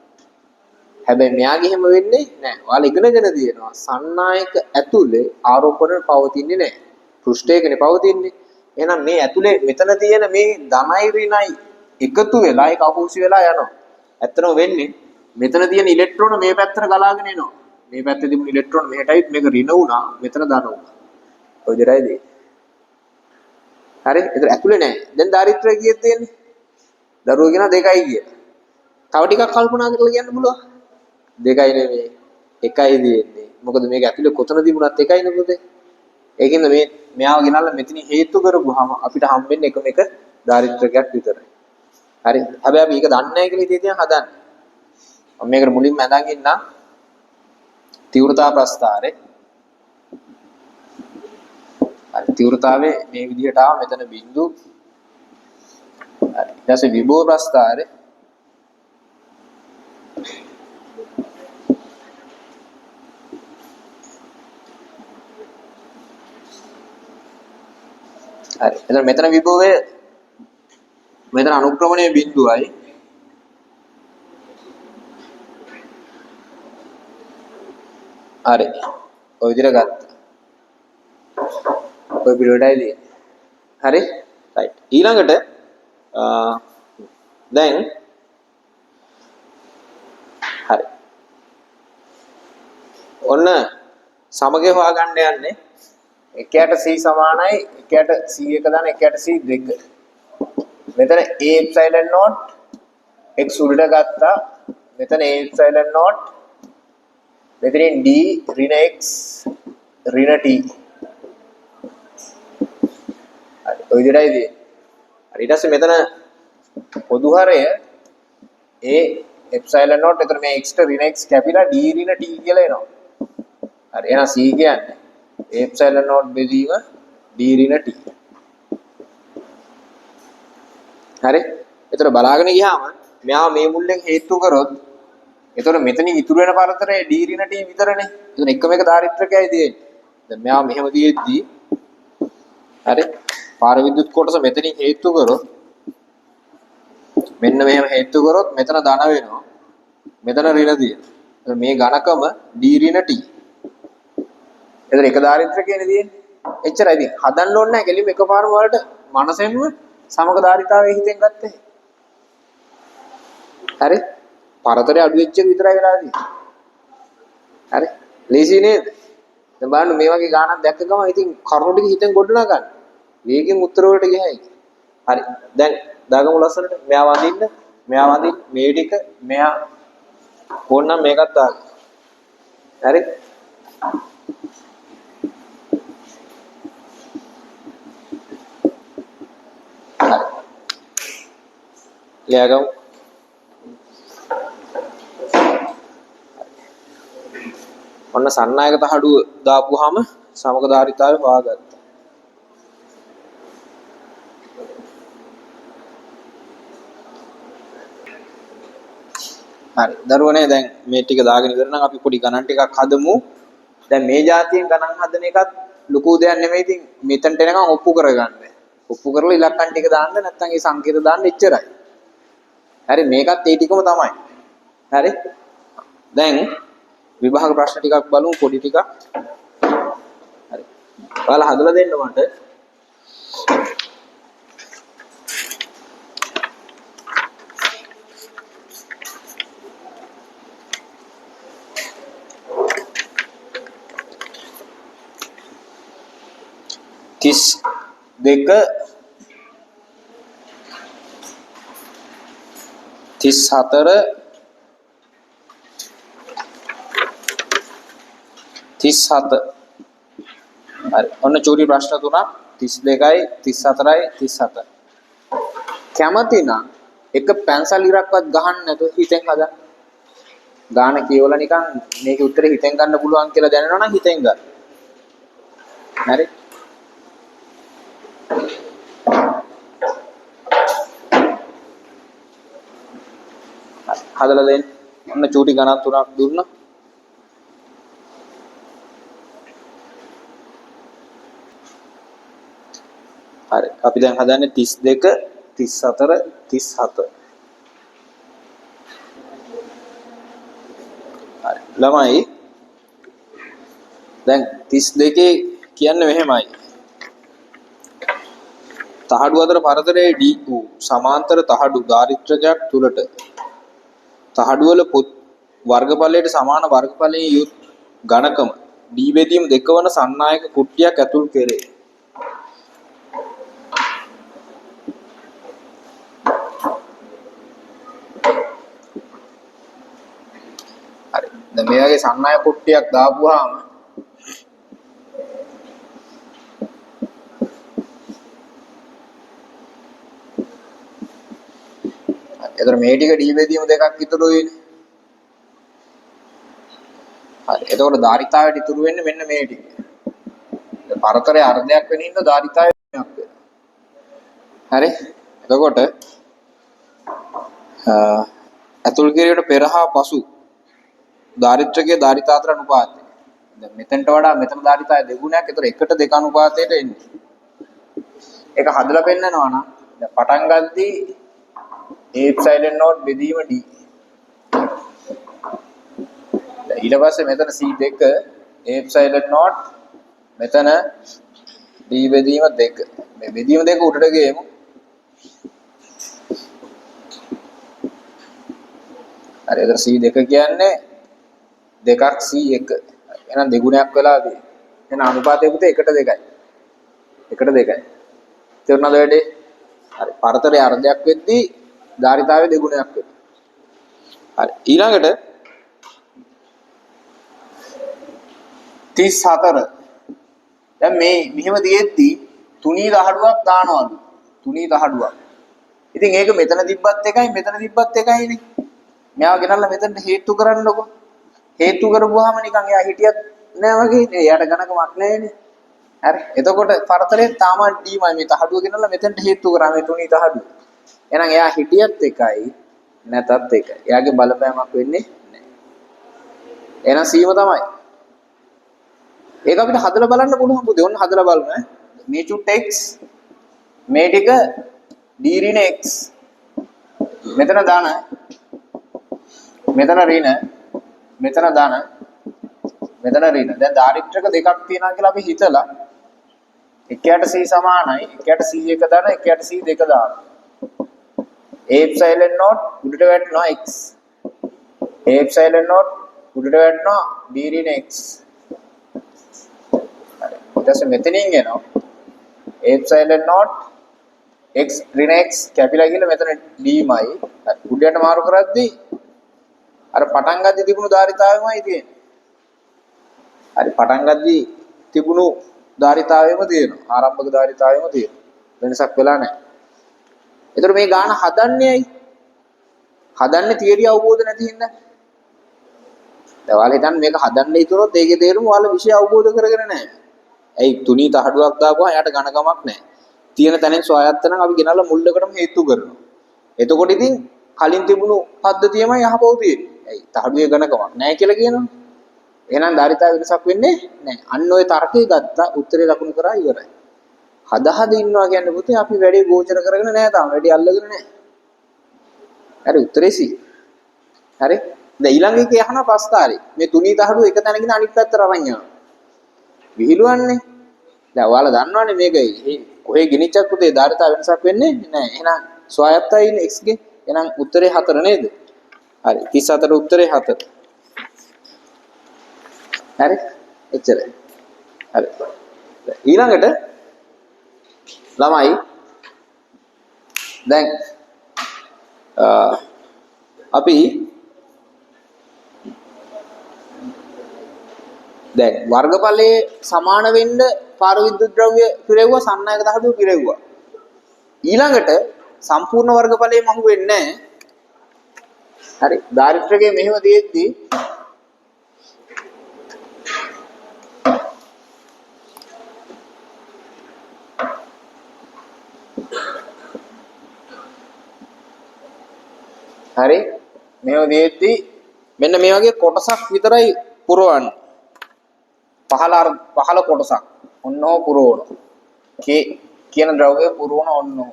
හැබැයි මෙයාගේ එහෙම වෙන්නේ නැහැ. ඔයාලා ඉගෙනගෙන තියෙනවා. සන්නායක ඇතුලේ ආරෝපණ පවතින්නේ නැහැ. පෘෂ්ඨයකනේ පවතින්නේ. එහෙනම් මේ ඇතුලේ මෙතන තියෙන මේ ධනයි ඍණයි එකතු වෙලා ඒක අහෝසි වෙලා යනවා. ඇත්තටම වෙන්නේ මෙතන තියෙන ඉලෙක්ට්‍රෝන මේ පැත්තට ගලාගෙන එනවා. මේ පැත්තේ තිබුණු ඉලෙක්ට්‍රෝන මෙහෙටයිත් මේක ඍණ වුණා. මෙතන ධන වුණා. ඔය දෙරයිද? හරි. ඒතර ඇතුලේ නැහැ. දැන් දාරිත්‍රය කීයද තියෙන්නේ? දරුවෝ කියන 2යි කියලා. තව ටිකක් කල්පනා කරලා කියන්න පුළුවන්. 2යි නෙමෙයි 1යි තියෙන්නේ. මොකද මේක ඇතුලේ කොතන තිබුණත් 1යි නේ පුතේ. ඒකින්ද මේ මෙයාව ගෙනල්ලා මෙතන හේතු කරපුවාම අපිට හම්බෙන්නේ එකම එක දාරිත්‍රකයක් විතරයි. හරි. හැබැයි අපි ඒක දන්නේ නැහැ කියලා ඉතින් හදන්නේ. මම මේකට මුලින්ම හදාගෙන ඉන්න තීව්‍රතා ප්‍රස්ථාරේ. හරි. තීව්‍රතාවේ මේ විදිහට ආව මෙතන බිඳු. හරි. ඊට පස්සේ විභව ප්‍රස්ථාරේ. හරි. එතන මෙතන විභවයේ මෙතන අනුක්‍රමණයේ බිඳුවයි හරි ඔය විදිහට ගත්තා ඔය පිළිවෙලටයි දෙන්නේ හරි රයිට් ඊළඟට දැන් හරි. ඔන්න සමගය හොයාගන්න යන්නේ. එකයට C සමානයි එකයට C1 දාන එකයට C2. මෙතන A epsilon naught x උඩට ගත්තා. මෙතන A epsilon naught මෙතනින් D ඍණ x ඍණ t. හරි. ඔය විදිහටයි තියෙන්නේ. හරි. ඊට පස්සේ මෙතන පොදු හරය A epsilon naught එතන මේ x ට ඍණ x කැපිලා D ඍණ t කියලා එනවා. හරි. එහෙනම් C කියන්නේ A epsilon naught බෙදීම D ඍණ t. හරි. එතන බලාගෙන ගියාම මෙයා මේ මුල්ලෙන් හේතු කරොත් එතකොට මෙතනින් ඉතුරු වෙන පරතරය D ඍණ t විතරනේ. එතන එකම එක ධාරිත්‍රකයයි තියෙන්නේ. දැන් මෙයා මෙහෙම තියෙද්දි හරි. පාර විද්‍යුත් කොටස මෙතනින් හේතු කරොත් මෙන්න මෙහෙම හේතු කරොත් මෙතන ධන වෙනවා. මෙතන ඍණ තියෙනවා. මේ ඝනකම D ඍණ t. එතන එක ධාරිත්‍රකයනේ තියෙන්නේ. එච්චරයි ඉතින්. හදන්න ඕනේ නැහැ කෙලින්ම එකපාරම වලට මනසෙන්ම සමග ධාරිතාවයේ හිතෙන් ගත්තේ. හරි. පරතරය අඩු වෙච්ච එක විතරයි වෙලා තියෙන්නේ. හරි. ලේසි නේද? දැන් බලන්න මේ වගේ ගානක් දැක්ක ගමන් ඉතින් කරුණු ටික හිතෙන් ගොඩනගා ගන්න. වේගෙන් උත්තර වලට ගියයි. හරි. දැන් දාගමු ලස්සනට. මෙයා වඳින්න, මෙයා වඳින්න, මේ ටික, මෙයා ඕනනම් මේකත් දාගන්න. හරි. ලියාගමු. ඔන්න සන්නායක තහඩුව දාපුවාම සමග ධාරිතාවය හොයාගත්තා. හරි. දරුවනේ දැන් මේ ටික දාගෙන ඉවර නම් අපි පොඩි ගණන් ටිකක් හදමු. දැන් මේ જાතියෙන් ගණන් හදන එකත් ලොකු දෙයක් නෙමෙයි. ඉතින් මෙතනට එනකන් ඔප්පු කරගන්න. ඔප්පු කරලා ඉලක්කම් ටික දාන්න නැත්නම් ඒ සංකේත දාන්න එච්චරයි. හරි මේකත් ඒ ටිකම තමයි. හරි. දැන් විභාග ප්‍රශ්න ටිකක් බලමු පොඩි ටිකක්. හරි. ඔයාලා හදලා දෙන්න මට. තිස් දෙක 34 37 හරි ඔන්න චූටි ප්‍රශ්න තුනක් 32යි 34යි 37 කැමති නම් එක පැන්සල් ඉරක්වත් ගහන්න නැතුව හිතෙන් හදන්න ගාන කියවලා නිකන් මේකේ උත්තරේ හිතෙන් ගන්න පුළුවන් කියලා දැනනවා නම් හිතෙන් ගන්න හරි හදලා දෙන්න ඔන්න චූටි ගණන් තුනක් දුන්නා හරි අපි දැන් හදන්නේ 32 34 37 හරි ළමයි දැන් 32 කියන්නේ මෙහෙමයි තහඩු අතර පරතරයේ D වූ සමාන්තර තහඩු ධාරිත්‍රකයක් තුලට තහඩු වල වර්ගඵලයට සමාන වර්ගඵලයේ යුත් ඝනකම D බෙදීම දෙක වන සන්නායක කුට්ටියක් ඇතුල් කෙරේ දැන් මේ වගේ සන්නායක කුට්ටියක් දාපුවාම එතකොට මේ ටික D බෙදීම දෙකක් ඉතුරු වෙන්නේ. හරි. එතකොට ධාරිතාවයට ඉතුරු වෙන්නේ මෙන්න මේ ටික. පරතරයේ අර්ධයක් වෙන හින්දා ධාරිතාවය වෙනක් වෙනවා. හරි. එතකොට අතුල් කිරීමට පෙර හා පසු ධාරිත්‍රකයේ ධාරිතාතර අනුපාතය. දැන් මෙතනට වඩා මෙතන ධාරිතාවය දෙගුණයක්. ඒතර 1ට 2 අනුපාතයට එන්නේ. ඒක හදලා පෙන්නනවා නම් දැන් පටන් ගද්දී A epsilon naught බෙදීම D. ඊට පස්සේ මෙතන C2 A epsilon naught මෙතන D බෙදීම 2. මේ බෙදීම 2 උඩට ගේමු. හරි එතන C2 කියන්නේ 2ක් C1 එහෙනම් දෙගුණයක් වෙලාදී එහෙනම් අනුපාතය පුතේ 1ට 2යි 1ට 2යි තේරුණාද වැඩේ හරි පරතරයේ අර්ධයක් වෙද්දී ධාරිතාවය දෙගුණයක් වෙනවා හරි ඊළඟට 34 දැන් මේ මෙහෙම දියෙද්දී තුනී දහඩුවක් දානවලු තුනී දහඩුවක් ඉතින් ඒක මෙතන තිබ්බත් එකයි මෙතන තිබ්බත් එකයිනේ මෙයාව ගෙනල්ලා මෙතනට හේතු කරන්නකො හේතු කරපුවාම නිකන් එයා හිටියත් නෑ වගේ නේ එයාට ගණකමක් නෑනේ හරි එතකොට පරතරේ තාම D මයි මේ තහඩුව ගෙනල්ලා මෙතනට හේතු කරා මේ තුනී තහඩුව එහෙනම් එයා හිටියත් එකයි නැතත් එකයි එයාගේ බලපෑමක් වෙන්නේ නෑ එහෙනම් සීම තමයි ඒක අපිට හදලා බලන්න පුළුවන් පුතේ ඔන්න හදලා බලමු ඈ මේ චුට් x මේ ටික d ඍණ x මෙතන දාන මෙතන ඍණ මෙතන දාන මෙතන ඍණ දැන් ධාරිත්‍රක දෙකක් තියෙනවා කියලා අපි හිතලා එකයට c සමානයි එකයට c1 දාන එකයට c2 දාන a epsilon naught උඩට වැටෙනවා x a epsilon naught උඩට වැටෙනවා d ඍණ x ඊට පස්සේ මෙතනින් එනවා a epsilon naught x ඍණ x කැපිලා ගිහලා මෙතන d මයි උඩට මාරු කරද්දී අර පටන් ගද්දි තිබුණු ධාරිතාවෙමයි තියෙන්නේ. හරි පටන් ගද්දි තිබුණු ධාරිතාවෙම තියෙනවා. ආරම්භක ධාරිතාවෙම තියෙනවා. වෙනසක් වෙලා නැහැ. ඒතර මේ ගාන හදන්නේ ඇයි? හදන්නේ තියරි අවබෝධ නැති හින්දා. දැන් ඔයාලා හිතන්නේ මේක හදන්න හිතුනොත් ඒකේ තේරුම ඔයාලා විෂය අවබෝධ කරගෙන නැහැ. ඇයි තුනී තහඩුවක් දාපුවා එයාට ඝනකමක් නැහැ. තියෙන තැනින් සොයාගත්ත නම් අපි ගෙනල්ලා මුල්ලකටම හේතු කරනවා. එතකොට ඉතින් කලින් තිබුණු පද්ධතියමයි යහපව තියෙන්නේ. ඇයි තහඩුවේ ඝනකමක් නැහැ කියලා කියනවා. එහෙනම් ධාරිතාව වෙනසක් වෙන්නේ නැහැ. අන්න ওই තර්කය ගත්තා උත්තරේ ලකුණු කරා ඉවරයි. හද ඉන්නවා කියන්නේ පුතේ අපි වැඩේ ගෝචර කරගෙන නැහැ තාම. වැඩේ අල්ලගෙන නැහැ. හරි උත්තරේ C. හරි. දැන් ඊළඟ එකේ අහන ප්‍රස්තාරේ. මේ තුනී තහඩුව එක තැනකින් අනිත් පැත්තට අරන් යනවා. විහිළුවන්නේ. දැන් ඔයාලා දන්නවනේ මේක කොහේ ගිනිච්චක් පුතේ ධාරිතාව වෙනසක් වෙන්නේ නැහැ. එහෙනම් ස්වායත්තයි ඉන්නේ x ගේ. එහෙනම් උත්තරේ 4 නේද? හරි 34 උත්තරේ 4. හරි එච්චරයි. හරි. ඊළඟට ළමයි දැන් අපි දැන් වර්ගඵලයේ සමාන වෙන්න පාරවිද්‍යුත් ද්‍රව්‍ය පිරෙව්වා සම්නායක ධාතුව පිරෙව්වා. ඊළඟට සම්පූර්ණ වර්ගඵලයේ මහු වෙන්නේ නැහැ. හරි ධාරිත්‍රකයේ මෙහෙම දෙද්දී හරි මේව දෙද්දී මෙන්න මේ වගේ කොටසක් විතරයි පුරවන්නේ. පහළ කොටසක් ඔන්නෝ පුරවන. කියන ද්‍රව්‍ය පුරවන ඔන්නෝ.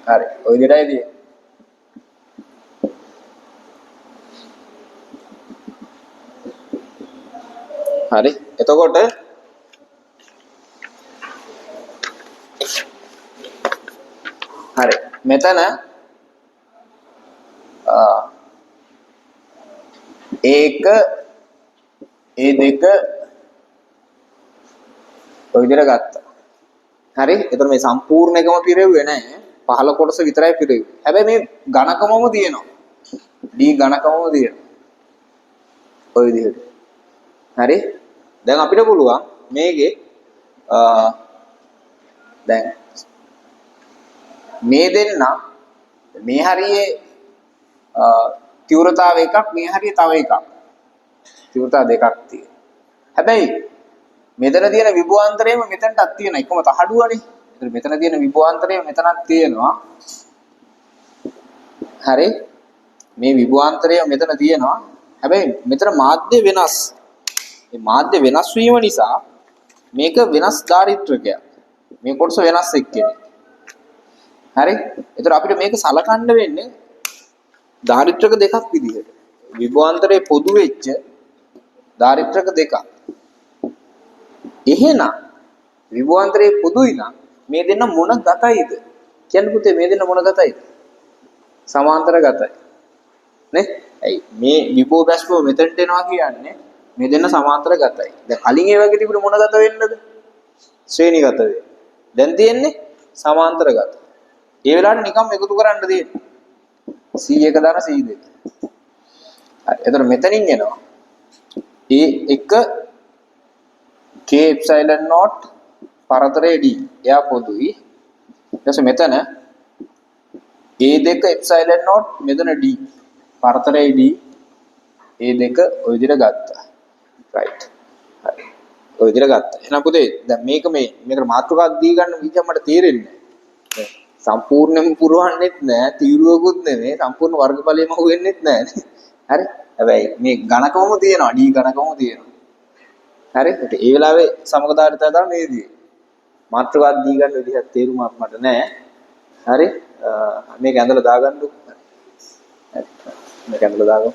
හරි ඔය විදිහටයි හරි එතකොට හරි මෙතන A1 A2 ඔය විදිහට ගත්තා. හරි එතකොට මේ සම්පූර්ණ එකම පිරෙව්වේ නැහැ. පහළ කොටස විතරයි පිරෙව්වේ. හැබැයි මේ ඝනකමම තියෙනවා. D ඝනකමම තියෙනවා. ඔය විදිහට. හරි දැන් අපිට පුළුවන් මේකේ දැන් මේ දෙන්න මේ හරියේ තීව්‍රතාව එකක් මේ හරිය තව එකක් තීව්‍රතාව දෙකක් තියෙනවා. හැබැයි මෙතන තියෙන විභවාන්තරයම මෙතනටත් තියෙන එකම තහඩුවනේ. ඒතර මෙතන තියෙන විභවාන්තරය මෙතනක් තියෙනවා. හරි මේ විභවාන්තරය මෙතන තියෙනවා. හැබැයි මෙතන මාධ්‍ය වෙනස්. මේ මාධ්‍ය වෙනස් වීම නිසා මේක වෙනස් ධාරිත්‍රකයක්. මේ කොටස වෙනස් එක්කෙනෙක්. හරි ඒතර අපිට මේක සලකන්න වෙන්නේ ධාරිත්‍රක දෙකක් විදිහට. විභවාන්තරයේ පොදු වෙච්ච ධාරිත්‍රක දෙකක්. එහෙනම් විභවාන්තරයේ පොදුයි නම් මේ දෙන්න මොන ගතයිද? කියන්නේ පුතේ මේ දෙන්න මොන ගතයිද? සමාන්තර ගතයි. නේ? ඇයි මේ විභව බැස්පෝ මෙතනට එනවා කියන්නේ මේ දෙන්න සමාන්තර ගතයි. දැන් කලින් ඒ වගේ තිබුණ මොන ගත වෙන්නද? ශ්‍රේණිගත වේ. දැන් තියෙන්නේ සමාන්තර ගත. ඒ වෙලාවට නිකම් එකතු කරන්න තියෙන්නේ. C1 දාන C2. හරි. එතකොට මෙතනින් එනවා A1 K epsilon naught පරතරය D. එයා පොදුයි. ඊට පස්සේ මෙතන A2 epsilon naught මෙතන D. පරතරය D. A2 ඔය විදිහට ගත්තා. right. හරි. ඔය විදිහට ගත්තා. එහෙනම් පුතේ දැන් මේකට මාතෘකාවක් දී ගන්න විදිහ මට තේරෙන්නේ නැහැ. සම්පූර්ණයෙන්ම පුරවන්නෙත් නැහැ, තීරුවකුත් නෙමෙයි, සම්පූර්ණ වර්ගඵලෙම හුවෙන්නෙත් නැහැ. හරි? හැබැයි මේ ඝනකමම තියෙනවා, D ඝනකමම තියෙනවා. හරි? ඒ වෙලාවේ සමගතාවරිතය තමයි මේ විදිහේ. මාත්‍රකාවක් දී ගන්න විදිහක් තේරුමක් මට නැහැ. හරි? මේක ඇඳලා දාගන්නකො. හරි. මේක ඇඳලා දාගමු.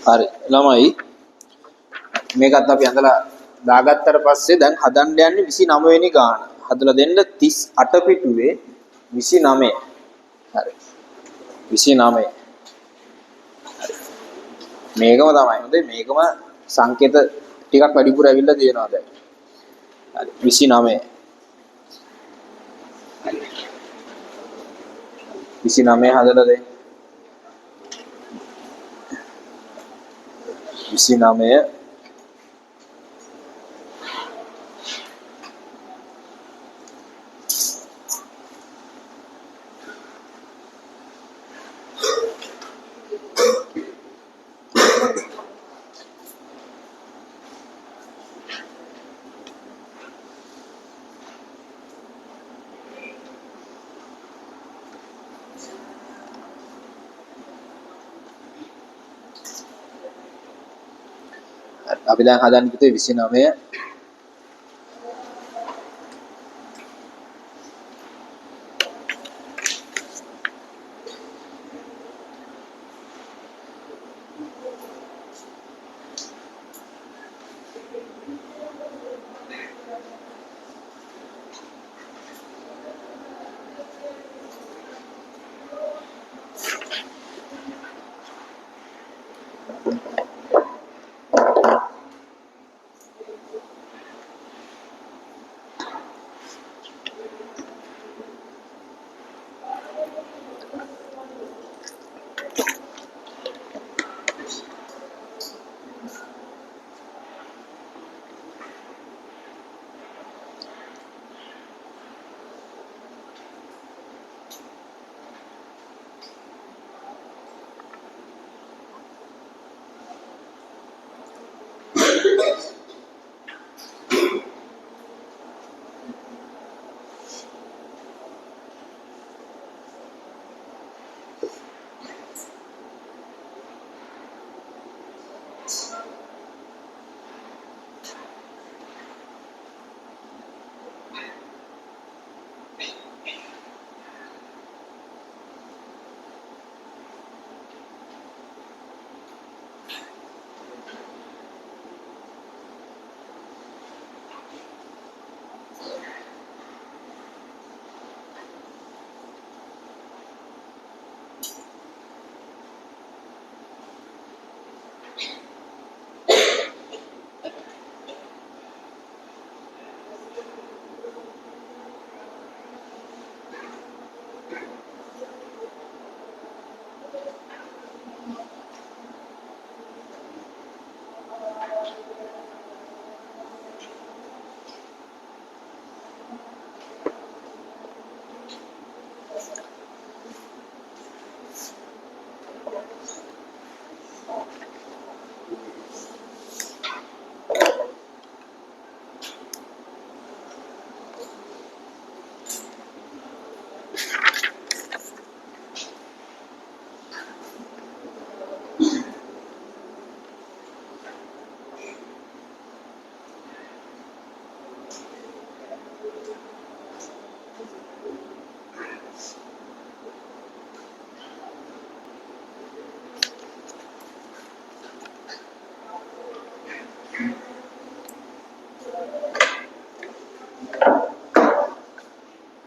හරි. ළමයි මේකත් අපි ඇඳලා දාගත්තට පස්සේ දැන් හදන්න යන්නේ 29 වෙනි ගාන. හදලා දෙන්න 38 පිටුවේ 29. හරි. 29. මේකම තමයි. හොඳයි මේකම සංකේත ටිකක් වැඩිපුර ඇවිල්ලා තියෙනවා දැන්. හරි 29. හරි. 29 හදලා දෙන්න. 29 අපි දැන් හදන්න පුතේ 29.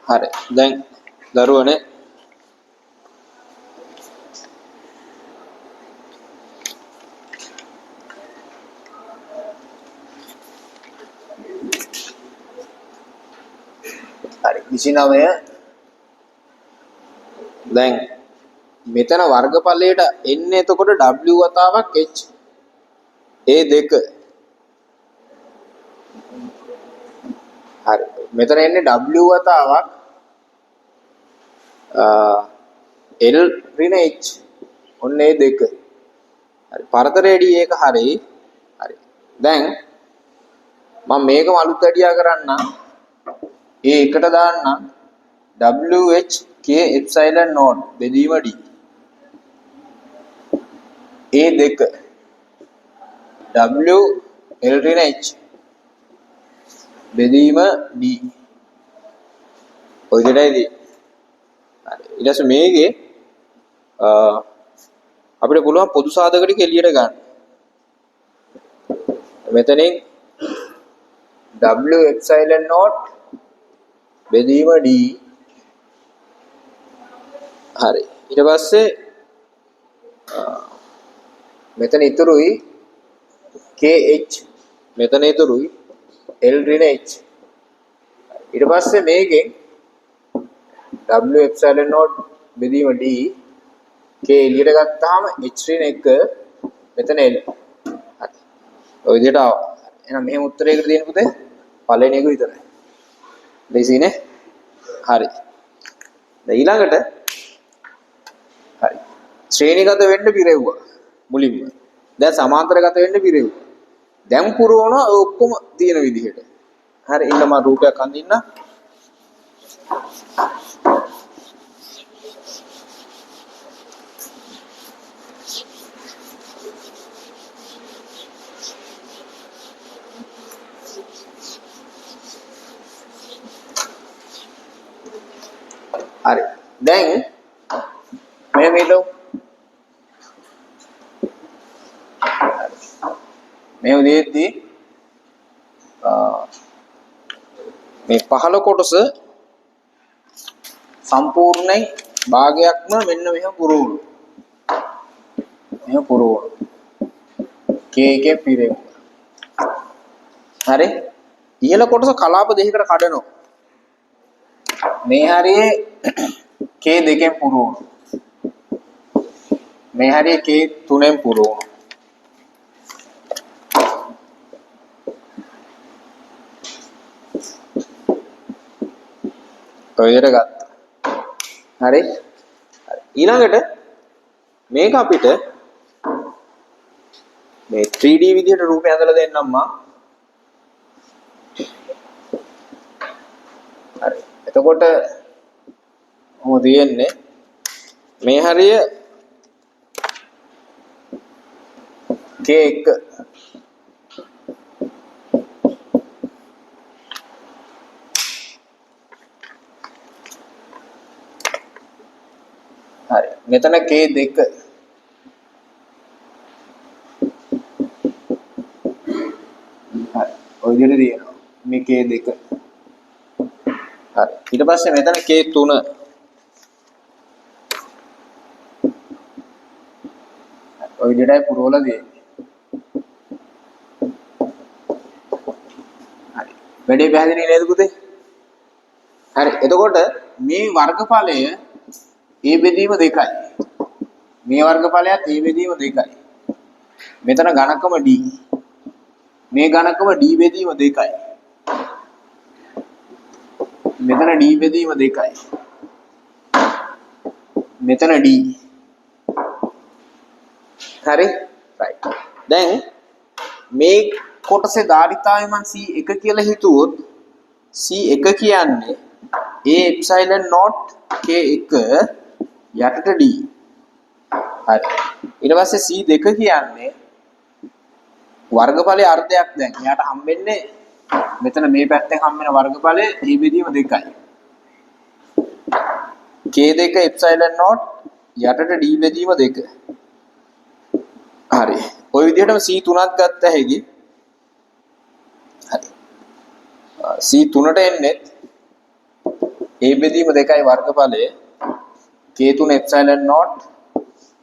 හරි. දැන් දරුවනේ හරි 29 දැන් මෙතන වර්ගඵලයට එන්නේ එතකොට w වතාවක් h ඒ දෙක හරි මෙතන එන්නේ w වතාවක් l ඍණ h ඔන්න ඒ දෙක හරි පරතරයේදී ඒක හරි හරි දැන් මම මේකම අලුත් වැඩියා කරන්නම් ඒ එකට දාන්නම් WH K epsilon naught බෙදීම D ඒ දෙක W L ඍණ H බෙදීම D ඔය දෙයයි හරි ඊට පස්සේ මේකේ අපිට පුළුවන් පොදු සාධක ටික එළියට ගන්න මෙතනින් W epsilon naught බෙදීම D හරි ඊට පස්සේ මෙතන ඉතුරුයි KH මෙතන ඉතුරුයි L ඍණ H ඊට පස්සේ මේකෙන් W epsilon naught බෙදීම D K එළියට ගත්තාම H ඍණ 1 මෙතන L හරි ඔය විදිහට ආවා එහෙනම් මෙහෙම උත්තරයකට දෙන්න පුතේ පළවෙනි එක විතරයි දෙසිනේ හරි දැන් ඊළඟට හරි ශ්‍රේණිගත වෙන්න පිරෙව්වා මුලින්ම දැන් සමාන්තරගත වෙන්න පිරෙව්වා දැන් පුරවනවා ඔය ඔක්කොම තියෙන විදිහට හරි ඉන්න මම රූපයක් අඳින්න හරි දැන් මෙහෙම හිතමු මේ උදේදී මේ පහළ කොටස සම්පූර්ණයි භාගයක්ම මෙන්න මෙහෙම පුරවුණු මෙහෙම පුරවුණු k එකේ පිරෙමු හරි ඉහළ කොටස කලාප දෙකකට කඩනවා මේ හරියේ k දෙකෙන් පුරවුණු මේ හරියේ k තුනෙන් පුරවුණු ඔය විදිහට ගත්තා හරි ඊළඟට මේක අපිට මේ 3D විදිහට රූපය හදලා දෙන්නම් මා හරි එතකොට මොකද තියෙන්නේ මේ හරිය K1 හරි මෙතන K2 හරි ඔය විදිහට තියෙනවා මේ K2 හරි ඊට පස්සේ මෙතන K3 ඔය විදිහටයි පුරවලා දෙන්නේ හරි වැඩේ පැහැදිලි නේද පුතේ හරි එතකොට මේ වර්ගඵලය A බෙදීම 2යි. මේ වර්ගඵලයත් A බෙදීම 2යි. මෙතන ඝනකම D. මේ ඝනකම D බෙදීම 2යි. මෙතන D බෙදීම 2යි. මෙතන D. හරි? right. දැන් මේ කොටසේ ධාරිතාවය මම C1 කියලා හිතුවොත් C1 කියන්නේ A epsilon naught K1 යටට D. හරි. ඊට පස්සේ C2 කියන්නේ වර්ගඵලයේ අර්ධයක් දැන්. එයාට හම්බෙන්නේ මෙතන මේ පැත්තෙන් හම්බෙන වර්ගඵලය A බෙදීම 2යි. K2 epsilon naught යටට D බෙදීම 2. හරි. ওই විදිහටම C3ක් ගත්ත හැකි. හරි. C3ට එන්නේ A බෙදීම 2යි වර්ගඵලය K3 epsilon naught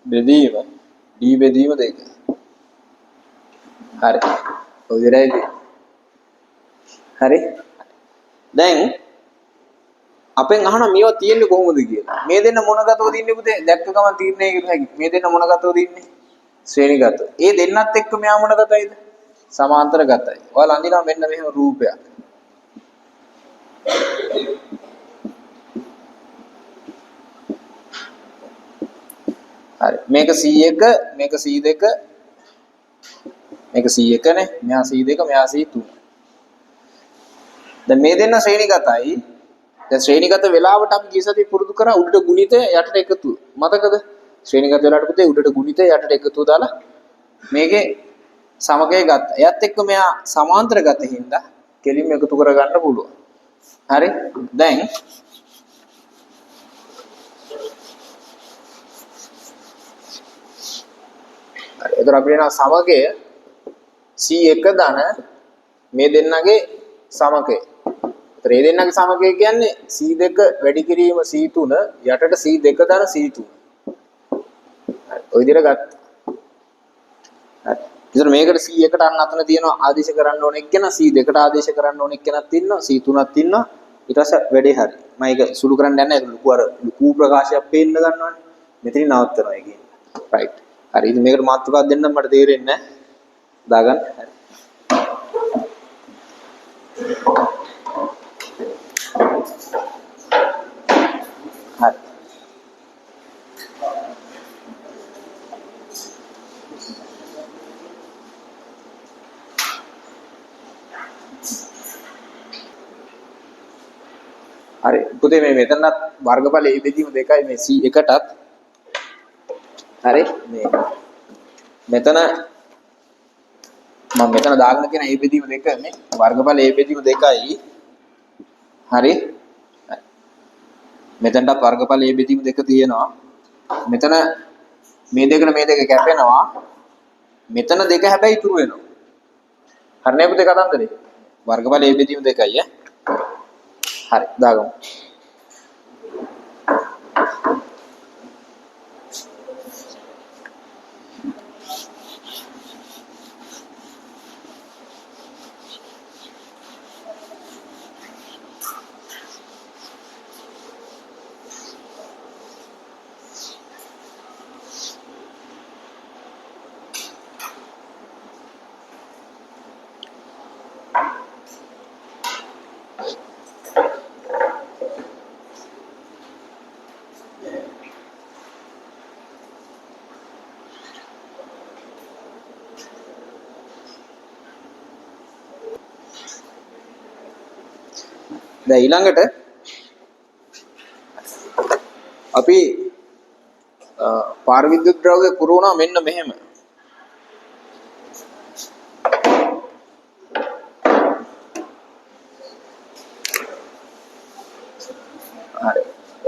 බෙදීම D බෙදීම 2. හරි. ඔය විතරයිද? හරි. දැන් අපෙන් අහන මේවා තියෙන්නේ කොහොමද කියලා. මේ දෙන්න මොන ගතවද ඉන්නේ පුතේ? දැක්ක ගමන් තීරණය කර හැකි. මේ දෙන්න මොන ගතවද ඉන්නේ? ශ්‍රේණිගත. ඒ දෙන්නත් එක්ක මෙයා මොන ගතයිද? සමාන්තර ගතයි. ඔයාලා අඳිනවා මෙන්න මෙහෙම රූපයක්. හරි. මේක C1, මේක C2, මේක C1 නේ. මෙහා C2, මෙහා C3. දැන් මේ දෙන්න ශ්‍රේණිගතයි. දැන් ශ්‍රේණිගත වෙලාවට අපි ගිය සතියේ පුරුදු කරා උඩට ගුණිතය යටට එකතු. මතකද? ශ්‍රේණිගත වෙලාවට පුතේ උඩට ගුණිතය යටට එකතු දාලා මේකේ සමගය ගත්තා. එයත් එක්ක මෙයා සමාන්තර ගත හින්දා කෙලින්ම එකතු කරගන්න පුළුවන්. හරි? දැන් හරි. එතකොට අපිට එනවා සමගය C1 ධන මේ දෙන්නගේ සමගය. ඒ දෙන්නගේ සමගය කියන්නේ C2 වැඩි කිරීම C3 යටට C2 ධන C3. හරි. ඔය විදිහට ගත්තා. හරි. ඉතින් මේකට C1ට අන්න අතන තියෙනවා ආදේශ කරන්න ඕන එක්කෙනා C2ට ආදේශ කරන්න ඕන එක්කෙනක් ඉන්නවා C3ක් ඉන්නවා ඊට පස්සේ වැඩේ හරි. මම ඒක සුළු කරන්න යන්නේ ඒක ලොකු ප්‍රකාශයක් පේන්න ගන්නවානේ. මෙතනින් නවත්තනවා ඒ කියන්නේ. රයිට්. හරි. ඉතින් මේකට මාතෘකාවක් දෙන්නම් මට තේරෙන්නේ නැහැ. දාගන්න. හරි. හරි. හරි පුතේ මේ මෙතනත් වර්ගඵල A බෙදීම 2යි මේ C1ටත් හරි මේ මෙතන මම මෙතන දාගෙන තියෙන A බෙදීම 2 මේ වර්ගඵල A බෙදීම 2යි හරි මෙතනට වර්ගඵල A බෙදීම 2 තියෙනවා මෙතන මේ දෙකට මේ දෙක කැපෙනවා මෙතන දෙක හැබැයි ඉතුරු වෙනවා හරි නේ පුතේ කතන්දරේ වර්ගඵල A බෙදීම 2යි හරි දාගමු දැන් ඊළඟට අපි පාරවිද්‍යුත් ද්‍රව්‍ය පුරවනවා මෙන්න මෙහෙම. හරි.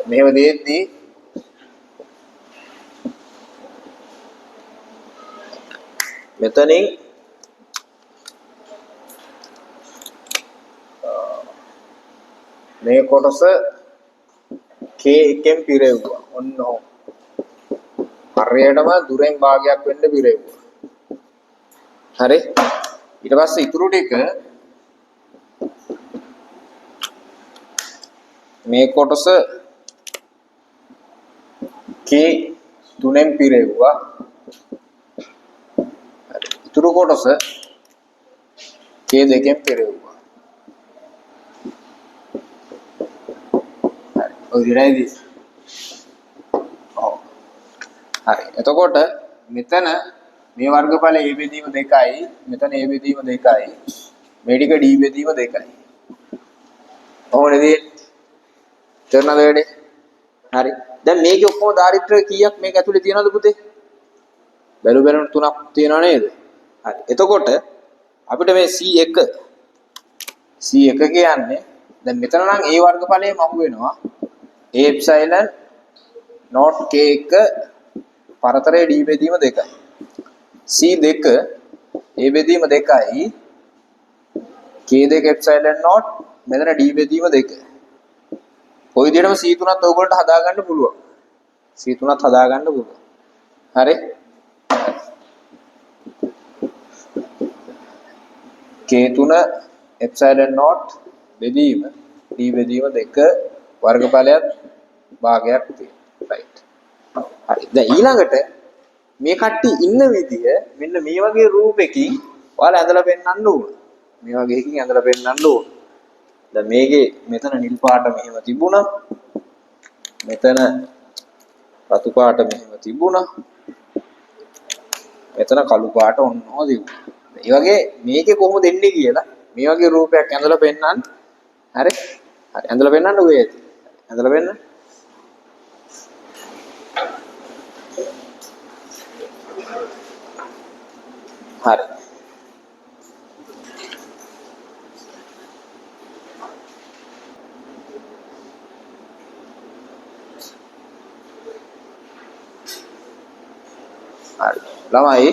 මෙහෙම දෙද්දී මෙතනින් මේ කොටස K එකෙන් පිරෙව්වා. ඔන්න ඔහොම. හරියටම දුරෙන් භාගයක් වෙන්න පිරෙව්වා. හරි. ඊට පස්සේ ඉතුරු ටික මේ කොටස K 3ෙන් පිරෙව්වා. හරි. ඉතුරු කොටස K 2ෙන් පිරෙව්වා. ඔය විතරයිද? ඔව්. හරි. එතකොට මෙතන මේ වර්ගඵල A බෙදීම 2යි, මෙතන A බෙදීම 2යි, මේ ටික D බෙදීම 2යි. කොහොමද තේරෙනවද වැඩේ? හරි. දැන් මේකේ ඔක්කොම දාරිද්‍ර කීයක් මේක ඇතුලේ තියෙනවද පුතේ? බැලුම් 3ක් තියෙනව නේද? හරි. එතකොට අපිට මේ C1 කියන්නේ දැන් මෙතන නම් A වර්ගඵලයම අහු වෙනවා. A epsilon not K1 පරතරය D බෙදීම 2යි. C2 A බෙදීම 2යි. K2 epsilon not මෙතන D බෙදීම 2. ওই විදිහටම C3ත් ඔයගොල්ලන්ට හදා ගන්න පුළුවන්. C3ත් හදා ගන්න පුළුවන්. හරි? K3 epsilon naught බෙදීම D බෙදීම 2 වර්ගඵලයක් භාගයක් තියෙනවා. right. හරි. දැන් ඊළඟට මේ කට්ටිය ඉන්න විදිය මෙන්න මේ වගේ රූපෙකින් ඔයාලා ඇඳලා පෙන්නන්න ඕන. මේ වගේ එකකින් ඇඳලා පෙන්නන්න ඕන. දැන් මේකේ මෙතන නිල් පාට මෙහෙම තිබුණා. මෙතන රතු පාට මෙහෙම තිබුණා. මෙතන කළු පාට ඔන්නෝ තිබුණා. ඒ වගේ මේකේ කොහොමද එන්නේ කියලා මේ වගේ රූපයක් ඇඳලා පෙන්නන්න. හරි? හරි ඇඳලා පෙන්නන්න ඔය ඇති. ඇඳලා පෙන්න. හරි. හරි. ළමයි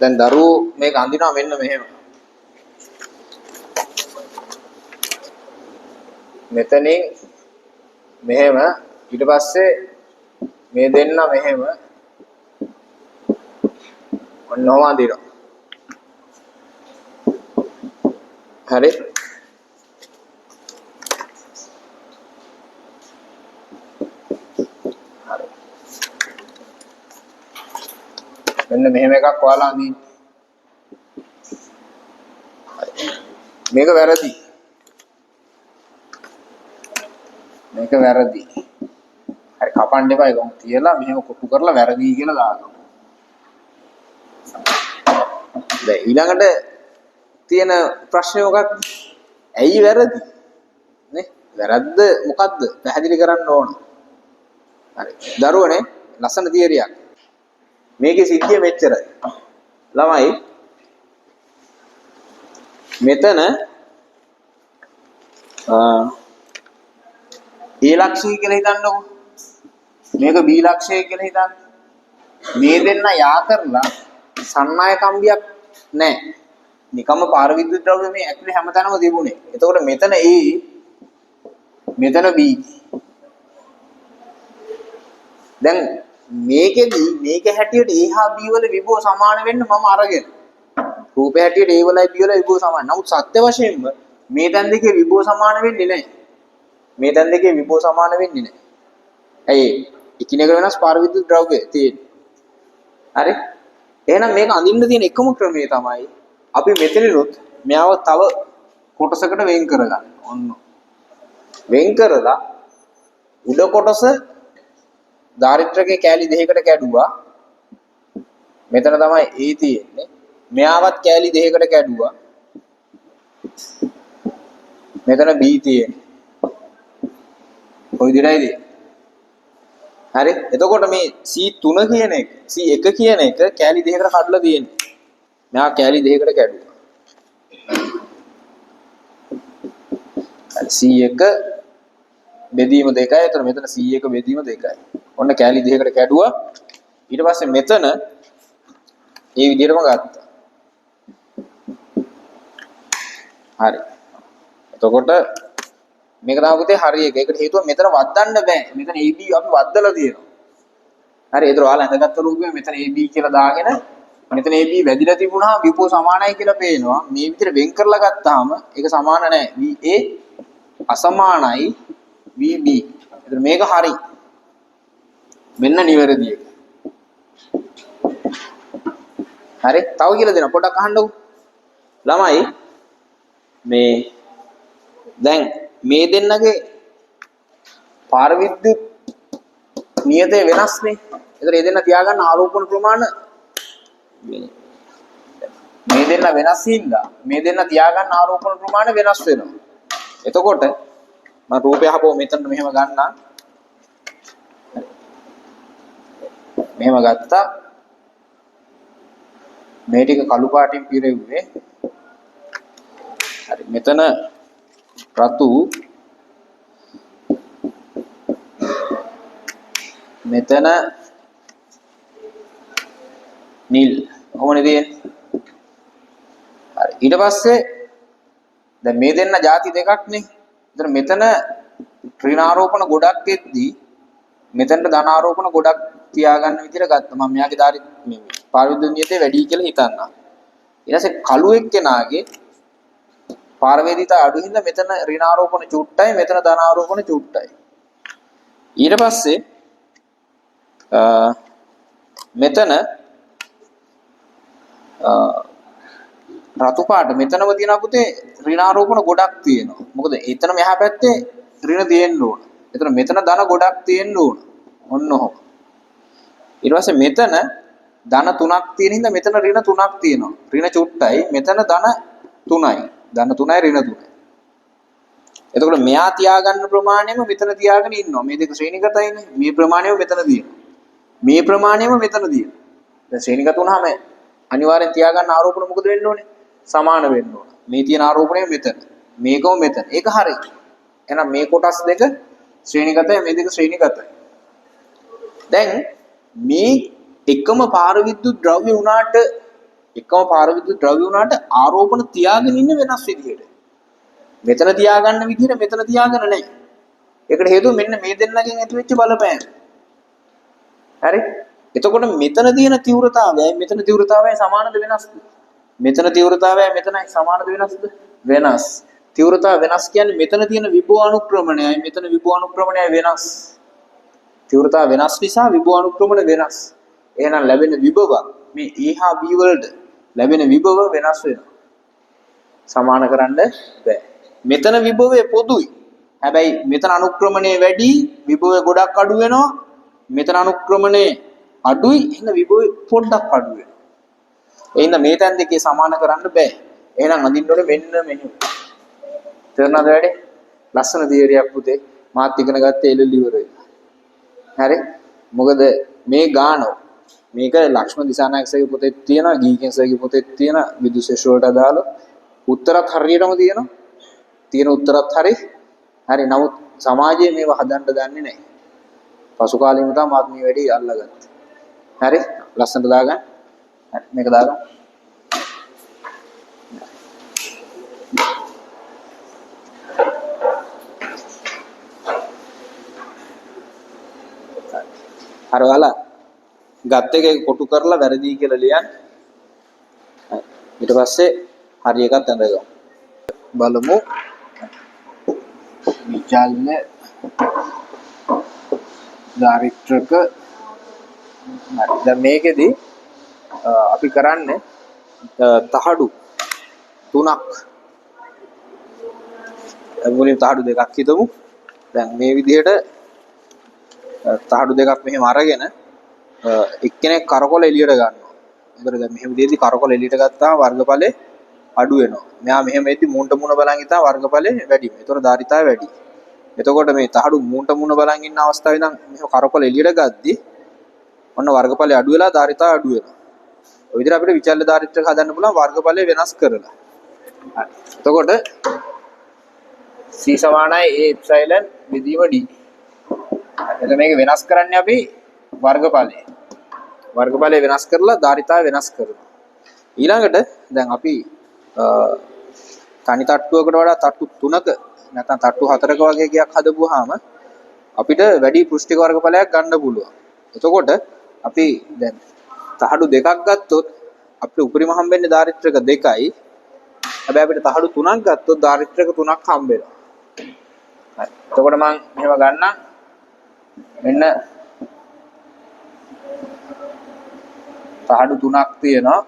දැන් දරුවෝ මේක අඳිනවා මෙන්න මෙහෙම. මෙතනින් මෙහෙම ඊට පස්සේ මේ දෙන්න මෙහෙම ඔන්නෝම අඳිනවා. හරි? මෙන්න මෙහෙම එකක් ඔයාලා අඳින්න. මේක වැරදි. මේක වැරදි. හරි කපන්න එපා ඒක තියලා මෙහෙම කොටු කරලා වැරදි කියලා දානවා. දැන් ඊළඟට තියෙන ප්‍රශ්නේ මොකක්ද? ඇයි වැරදි? නේ? වැරද්ද මොකද්ද? පැහැදිලි කරන්න ඕන. හරි. දරුවනේ ලස්සන තියරියක්. මේකේ සිද්ධිය මෙච්චරයි. ළමයි මෙතන A ලක්ෂය කියලා හිතන්නකෝ. මේක B ලක්ෂය කියලා හිතන්න. මේ දෙන්න යා කරලා සන්නාය කම්බියක් නැහැ. නිකම්ම පාර විද්‍යුත් ද්‍රව්‍ය මේ ඇක්චුලි හැමතැනම තිබුණේ. එතකොට මෙතන A මෙතන B. දැන් මේකෙදි මේක හැටියට A හා B වල විභව සමාන වෙන්න මම අරගෙන. රූපේ හැටියට A වලයි B වලයි විභව සමාන. නමුත් සත්‍ය වශයෙන්ම මේ තැන් දෙකේ විභව සමාන වෙන්නේ නැහැ. මේ තැන් දෙකේ විභව සමාන වෙන්නේ නැහැ. ඇයි? එකිනෙක වෙනස් පාර විද්‍යුත් ද්‍රව්‍ය තියෙන්නේ. හරි? එහෙනම් මේක අඳින්න තියෙන එකම ක්‍රමය තමයි අපි මෙතනිනුත් මෙයාව තව කොටසකට වෙන් කරගන්න. ඔන්න. වෙන් කරලා උඩ කොටස ධාරිත්‍රකේ කෑලි දෙකකට කැඩුවා. මෙතන තමයි A තියෙන්නේ. මෙයාවත් කෑලි දෙකකට කැඩුවා. මෙතන B තියෙන්නේ. කොයි විදිහටද? හරි. එතකොට මේ C3 කියන එක C1 කියන එක කෑලි දෙකකට කඩලා තියෙන්නේ. මෙයා කෑලි දෙකකට කැඩුවා. හරි C1 බෙදීම 2යි. එතන මෙතන C1 බෙදීම 2යි. ඔන්න කෑලි දෙකකට කැඩුවා. ඊට පස්සේ මෙතන මේ විදිහටම ගත්තා. හරි. එතකොට මේක තමයි පුතේ හරි එක. ඒකට හේතුව මෙතන වද්දන්න බෑ. මෙතන AB අපි වද්දලා තියෙනවා. හරි. ඒතර ඔයාලා ඇඳගත්ත රූපේ මෙතන AB කියලා දාගෙන මෙතන AB වැදිලා තිබුණාම විපෝ සමානයි කියලා පේනවා. මේ විදිහට වෙන් කරලා ගත්තාම ඒක සමාන නැහැ. VA අසමානයි VB. ඒතර මේක හරි. මෙන්න නිවැරදි එක. හරි. තව කියලා දෙන්න පොඩ්ඩක් අහන්නකෝ. ළමයි මේ දැන් මේ දෙන්නගේ පාර විද්‍යුත් නියතය වෙනස්නේ. ඒතර මේ දෙන්න තියාගන්න ආරෝපණ ප්‍රමාණ මේ දෙන්න වෙනස් හින්දා මේ දෙන්න තියාගන්න ආරෝපණ ප්‍රමාණ වෙනස් වෙනවා. එතකොට මම රූපය හපුව මෙතනට මෙහෙම ගන්නම්. මෙහෙම ගත්තා. මේ ටික කළු පාටින් පිරෙව්වේ. හරි. මෙතන රතු මෙතන නිල් කොහොමද තියෙන්නේ? ඊට පස්සේ දැන් මේ දෙන්න ಜಾති දෙකක් නේ. ඒතර මෙතන ඍණාරෝපණ ගොඩක් එද්දී මෙතනට ධනාරෝපණ ගොඩක් තියාගන්න විදිහට ගත්තා. මම මෙයාගේ ධාරි මේ පාරවිද්‍යුත් නියතේ වැඩි කියලා හිතන්නා. ඊට පස්සේ කළු එක්කෙනාගේ පාරවේදීතා අඩු හින්දා මෙතන ඍණාරෝපණ චුට්ටයි මෙතන ධනාරෝපණ චුට්ටයි. ඊට පස්සේ මෙතන රතු පාට මෙතනම තියෙන පුතේ ඍණාරෝපණ ගොඩක් තියෙනවා. මොකද එතන මෙහා පැත්තේ ඍණ තියෙන්න ඕන. එතන මෙතන ධන ගොඩක් තියෙන්න ඕන. ඔන්න ඔහොම. ඊට පස්සේ මෙතන ධන 3ක් තියෙන හින්දා මෙතන ඍණ 3ක් තියෙනවා. ඍණ චුට්ටයි මෙතන ධන 3යි. ධන 3යි ඍණ 3යි. එතකොට මෙයා තියාගන්න ප්‍රමාණයම මෙතන තියාගෙන ඉන්නවා. මේ දෙක ශ්‍රේණිගතයිනේ. මේ ප්‍රමාණයම මෙතන තියෙනවා. මේ ප්‍රමාණයම මෙතන තියෙනවා. දැන් ශ්‍රේණිගත වුණාම අනිවාර්යෙන් තියාගන්න ආරෝපණ මොකද වෙන්න ඕනේ? සමාන වෙන්න ඕන. මේ තියෙන ආරෝපණය මෙතන. මේකම මෙතන. ඒක හරියි. එහෙනම් මේ කොටස් දෙක ශ්‍රේණිගතයි මේ දෙක ශ්‍රේණිගතයි. දැන් මේ එකම පාරවිද්‍යුත් ද්‍රව්‍ය වුණාට ආරෝපණ තියාගෙන ඉන්න වෙනස් විදිහට. මෙතන තියාගන්න විදිහට මෙතන තියාගන්න නැහැ. ඒකට හේතුව මෙන්න මේ දෙන්නගෙන් ඇතිවෙච්ච බලපෑම. හරි? එතකොට මෙතන තියෙන තීව්‍රතාවයයි මෙතන තීව්‍රතාවයයි සමානද වෙනස්ද? මෙතන තීව්‍රතාවයයි මෙතනයි සමානද වෙනස්ද? වෙනස්. තීව්‍රතාව වෙනස් කියන්නේ මෙතන තියෙන විභව අනුක්‍රමණයයි මෙතන විභව අනුක්‍රමණයයි වෙනස්. තීව්‍රතාව වෙනස් නිසා විභව අනුක්‍රමණ වෙනස්. එහෙනම් ලැබෙන විභව මේ A හා B වලට ලැබෙන විභව වෙනස් වෙනවා. සමාන කරන්න බෑ. මෙතන විභවය පොදුයි. හැබැයි මෙතන අනුක්‍රමණය වැඩි විභවය ගොඩක් අඩු වෙනවා. මෙතන අනුක්‍රමණය අඩුයි එහෙනම් විභවය පොඩ්ඩක් අඩු වෙනවා. එහෙනම් මේ තැන් දෙකේ සමාන කරන්න බෑ. එහෙනම් අඳින්න ඕනේ මෙන්න මෙහෙම. තේරුණාද වැඩේ? ලස්සන තියරියක් පුතේ. මාත් ඉගෙන ගත්තේ එළවලු ඉවර වෙලා. හරි? මොකද මේ ගාන මේක ලක්ෂ්මන් දිසානායකගේ පොතේ තියෙනවා, ගීකෙන්සර්ගේ පොතේ තියෙනවා, විදුශේෂ වලට අදාළ උත්තරත් හරියටම තියෙනවා. තියෙන උත්තරත් හරි. හරි. නමුත් සමාජයේ මේව හදන්න දන්නේ නැහැ. පසු කාලෙම තමයි මාත් මේ වැඩේ අල්ලගත්තේ. හරි? ලස්සනට දාගන්න. හරි. මේක දාගන්න. අර ඔයාලා ගත් එකේ කොටු කරලා වැරදි කියලා ලියන්න. ඊට පස්සේ හරි එකක් ඇඳගමු. බලමු. විචල්්‍ය ධාරිත්‍රක දැන් මේකෙදි අපි කරන්නේ තහඩු තුනක්. මුලින් තහඩු දෙකක් හිතමු. දැන් මේ විදිහට තහඩු දෙකක් මෙහෙම අරගෙන එක්කෙනෙක් කරකොල එළියට ගන්නවා. ඒතර දැන් මෙහෙම දෙද්දි කරකොල එළියට ගත්තාම වර්ගඵලේ අඩු වෙනවා. මෙයා මෙහෙම එද්දි මූණට මූණ බලන් ඉතා වර්ගඵලේ වැඩි. ඒතර ධාරිතාවය වැඩි. එතකොට මේ තහඩු මූණට මූණ බලන් ඉන්න අවස්ථාවේ ඉඳන් මෙහෙම කරකොල එළියට ගද්දි ඔන්න වර්ගඵලේ අඩු වෙලා ධාරිතාවය අඩු වෙනවා. ඔය විදිහට අපිට විචල්්‍ය ධාරිත්‍රක හදන්න පුළුවන් වර්ගඵලේ වෙනස් කරලා. හරි. එතකොට C සමානයි A එප්සයිලන් විදීම D. එතන මේක වෙනස් කරන්නේ අපි වර්ගඵලය. වර්ගඵලය වෙනස් කරලා ධාරිතාවය වෙනස් කරනවා. ඊළඟට දැන් අපි තනි තට්ටුවකට වඩා තට්ටු 3ක නැත්නම් තට්ටු 4ක වගේ එකක් හදපුවාම අපිට වැඩි පෘෂ්ඨික වර්ගඵලයක් ගන්න පුළුවන්. එතකොට අපි දැන් තහඩු දෙකක් ගත්තොත් අපිට උපරිම හම්බෙන්නේ ධාරිත්‍රක 2යි. හැබැයි අපිට තහඩු 3ක් ගත්තොත් ධාරිත්‍රක 3ක් හම්බ වෙනවා. හරි. එතකොට මම මෙහෙම ගන්නම්. මෙන්න තහඩු 3ක් තියෙනවා.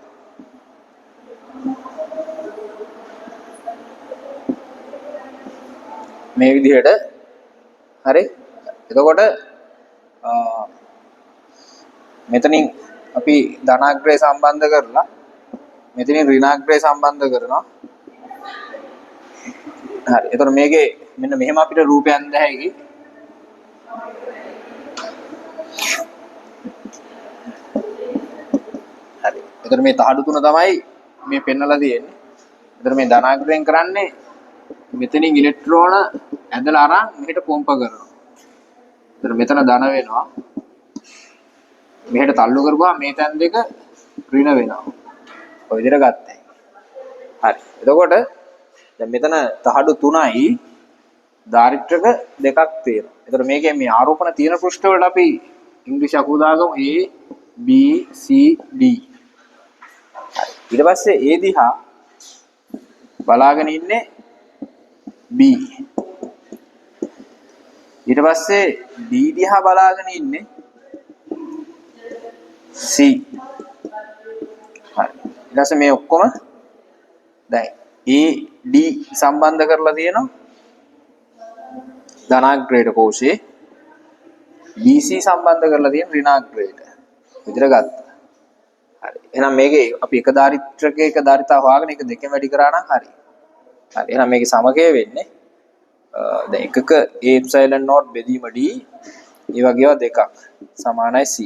මේ විදිහට හරි. එතකොට මෙතනින් අපි ධනාග්‍රය සම්බන්ධ කරලා මෙතනින් ඍණාග්‍රය සම්බන්ධ කරනවා. හරි. එතකොට මේකේ මෙන්න මෙහෙම අපිට රූපයන් දැහැකි. හරි. එතකොට මේ තහඩු තුන තමයි මේ පෙන්නලා තියෙන්නේ. එතකොට මේ ධනාග්‍රයෙන් කරන්නේ මෙතනින් ඉලෙක්ට්‍රෝන ඇදලා අරන් මෙහෙට පොම්ප කරනවා. එතකොට මෙතන ධන වෙනවා. මෙහෙට තල්ලු කරපුවා මේ තැන් දෙක ඍණ වෙනවා. ඔය විදිහට ගත්තා. හරි. එතකොට දැන් මෙතන තහඩු 3යි දාරිත්‍රක දෙකක් තියෙනවා. එතකොට මේකේ මේ ආරෝපණ තියෙන පෘෂ්ඨ වලට අපි ඉංග්‍රීසි අකුරු දාගමු A B C D. ඊට පස්සේ A දිහා බලාගෙන ඉන්නේ B. ඊට පස්සේ D දිහා බලාගෙන ඉන්නේ C. හරි. ඊට පස්සේ මේ ඔක්කොම දැන් A D සම්බන්ධ කරලා තියෙනවා ධනාග්‍රේට කෝෂේ. BC සම්බන්ධ කරලා තියෙන ඍණාග්‍රේට. විතර ගත්තා. හරි. එහෙනම් මේකේ අපි එක දාරිත්‍රකයේ එක දාරිතාව හොයාගෙන එක දෙකෙන් වැඩි කරා නම් හරි. හරි. එහෙනම් මේකේ සමගය වෙන්නේ දැන් එකක A epsilon naught බෙදීම D ඒ වගේ ඒවා දෙකක් සමානයි C.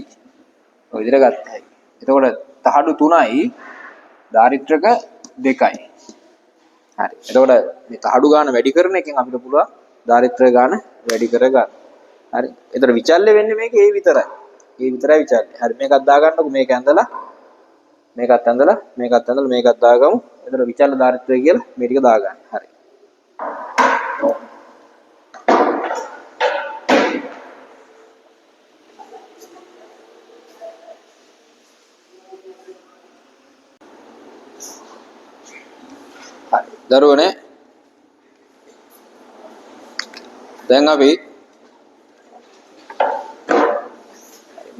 ඔය විදිහට ගත්තා හැකි. එතකොට තහඩු 3යි දාරිත්‍රක 2යි. හරි. එතකොට මේ තහඩු ගාන වැඩි කරන එකෙන් අපිට පුළුවන් දාරිත්‍ර ගාන වැඩි කර ගන්න. හරි. එතකොට විචල්්‍ය වෙන්නේ මේකේ ඒ විතරයි. ඒ විතරයි විචල්්‍ය. හරි. මේකක් දාගන්නකො මේක ඇඳලා මේකත් ඇඳලා මේකත් ඇඳලා මේකත් දාගමු. එතකොට විචල්්‍ය දාරිත්‍රය කියලා මේ ටික දාගන්න. හරි. දරුවනේ දැන් අපි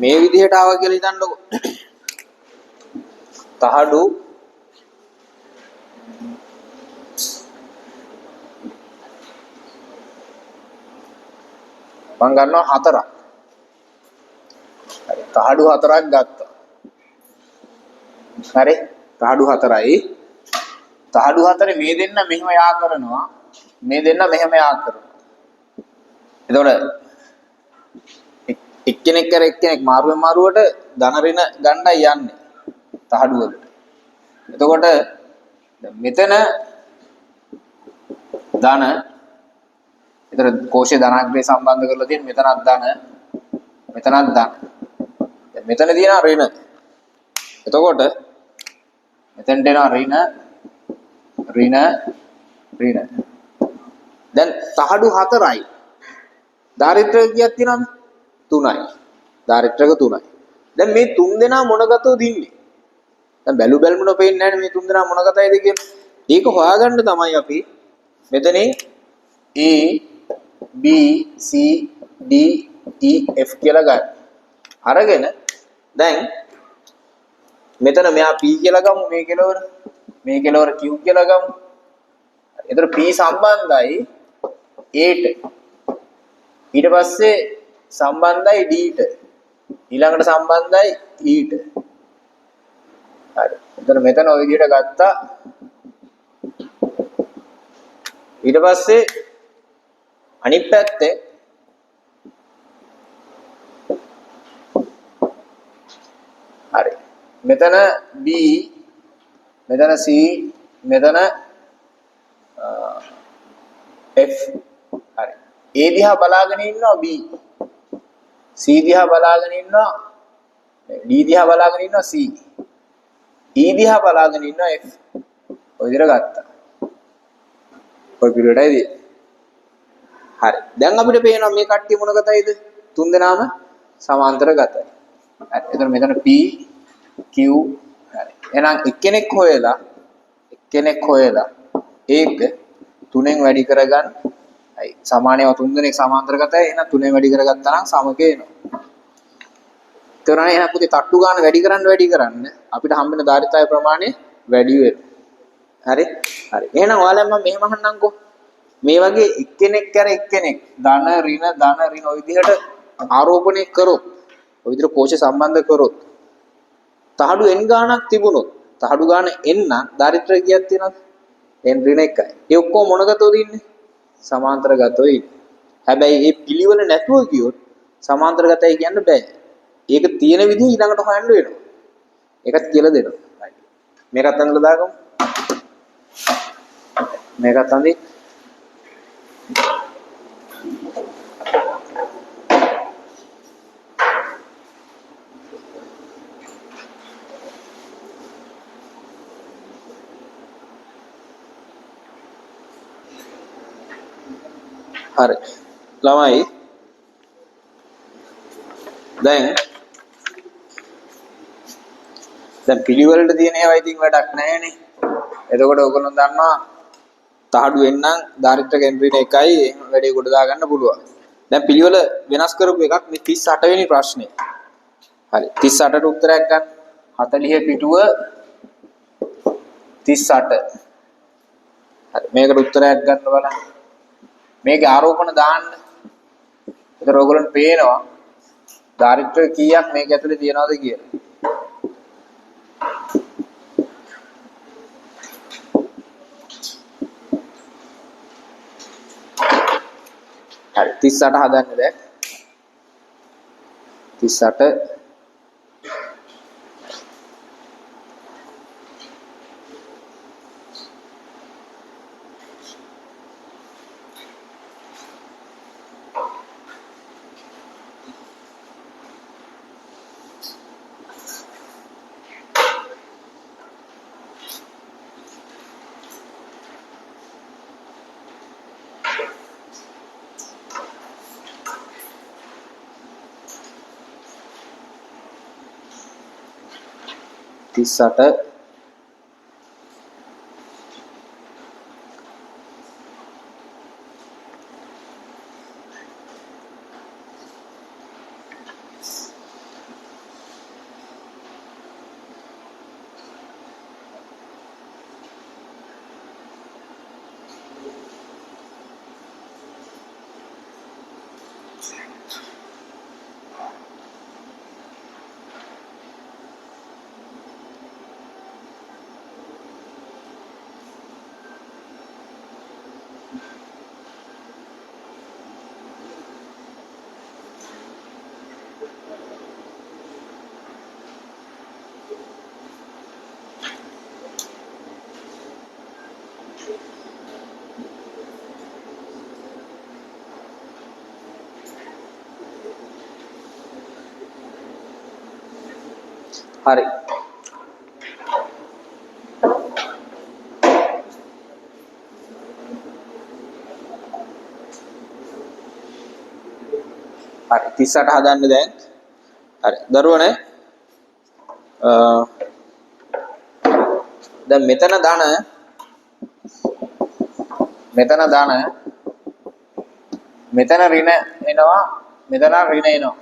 මේ විදිහට ආවා කියලා හිතන්නකො. තහඩු මම ගන්නවා 4ක්. හරි. තහඩු 4ක් ගත්තා. හරි. තහඩු 4යි. තහඩු 4 මේ දෙන්න මෙහෙම යා කරනවා. මේ දෙන්න මෙහෙම යා කරනවා. එතකොට එක්කෙනෙක් කර එක්කෙනෙක් මාරුවෙන් මාරුවට ධන ඍණ ගණ්ඩායි යන්නේ තහඩු වලට. එතකොට මෙතන ධන එතන කෝෂේ ධනාග්‍රේ සම්බන්ධ කරලා තියෙන මෙතනත් ධන මෙතනත් ධන. මෙතන තියෙනවා ඍණ. එතකොට මෙතෙන්ට එනවා ඍණ දැන් තහඩු 4යි දාරිත්‍රක කීයක් තියෙනවද 3යි දාරිත්‍රක 3යි. දැන් මේ තුන් දෙනා මොන ගතෝ දින්නේ. දැන් බැලු බැලමුන පේන්නේ නැහැ මේ තුන් දෙනා මොන ගතයිද කියලා. ඒක හොයාගන්න තමයි අපි මෙතනින් A B C D E F කියලා ගන්න. අරගෙන දැන් මෙතන මෙයා P කියලා ගමු මේ කෙලවර Q කියලා ගමු. එතන P සම්බන්ධයි A ට. ඊට පස්සේ සම්බන්ධයි D ට. ඊළඟට සම්බන්ධයි E ට. හරි. එතන මෙතන ওই විදිහට ගත්තා. ඊට පස්සේ අනිත් පැත්තේ හරි. මෙතන B මෙතන C මෙතන F. හරි. A දිහා බලාගෙන ඉන්නවා B. C දිහා බලාගෙන ඉන්නවා D දිහා බලාගෙන ඉන්නවා C. E දිහා බලාගෙන ඉන්නවා F. ඔය විදිහට ගත්තා. ඔය පිළිවෙලටයි. හරි. දැන් අපිට පේනවා මේ කට්ටිය මොන ගතයිද? තුන් දෙනාම සමාන්තර ගතයි. හරි. එතන මෙතන P Q හරි. එහෙනම් එක්කෙනෙක් හොයලා ඒක 3ෙන් වැඩි කරගන්න. හරි. සමානව තුන් දෙනෙක් සමාන්තර ගතයි. එහෙනම් 3ෙන් වැඩි කරගත්තා නම් සමක එනවා. ඒතරනේ එහෙනම් පුතේ තට්ටු ගන්න වැඩි කරන්න අපිට හම්බෙන ධාරිතාවේ ප්‍රමාණය වැඩි වෙනවා. හරි. හරි. එහෙනම් ඔයාලෙන් මම මෙහෙම අහන්නම්කෝ. මේ වගේ එක්කෙනෙක් කර එක්කෙනෙක් ධන ඍණ ඔය විදිහට ආරෝපණය කරොත් ඔය විදිහට කෝෂ සම්බන්ධ කරොත් තහඩු n ගාණක් තිබුණොත් තහඩු ගාණ n නම් දාරිත්‍රය කීයක් තියෙනවද? n ඍණ 1යි. ඒ ඔක්කොම මොන ගතෝද ඉන්නේ? සමාන්තර ගතෝ ඉන්නේ. හැබැයි මේ පිළිවෙල නැතුව ගියොත් සමාන්තර ගතයි කියන්න බෑ. ඒක තියෙන විදිහ ඊළඟට හොයන්න වෙනවා. ඒකත් කියලා දෙනවා. මේකත් අඳලා දාගමු. මේකත් අඳි හරි. ළමයි දැන් පිළිවෙලට තියෙන ඒවා ඉතින් වැඩක් නැහැනේ. එතකොට ඔයගොල්ලෝ දන්නවා තහඩු වෙන්නම් දාරිද්‍ර කේන්ද්‍රින එකයි වැඩේ කොට දාගන්න පුළුවන්. දැන් පිළිවෙල වෙනස් කරපු එකක් මේ 38 වෙනි ප්‍රශ්නේ. හරි 38ට උත්තරයක් ගන්න. 40 පිටුව 38. හරි මේකට උත්තරයක් ගන්න බලන්න. මේකේ ආරෝපණ දාන්න. ඒතර ඔයගොල්ලන්ට පේනවා දාරිද්‍ර කීයක් මේක ඇතුලේ තියනවද කියලා. හරි 38 හදන්න දැන් 38 38 හරි හරි 38 හදන්න දැන් හරි දරුවනේ දැන් මෙතන ධන මෙතන ඍණ එනවා මෙතන ඍණ එනවා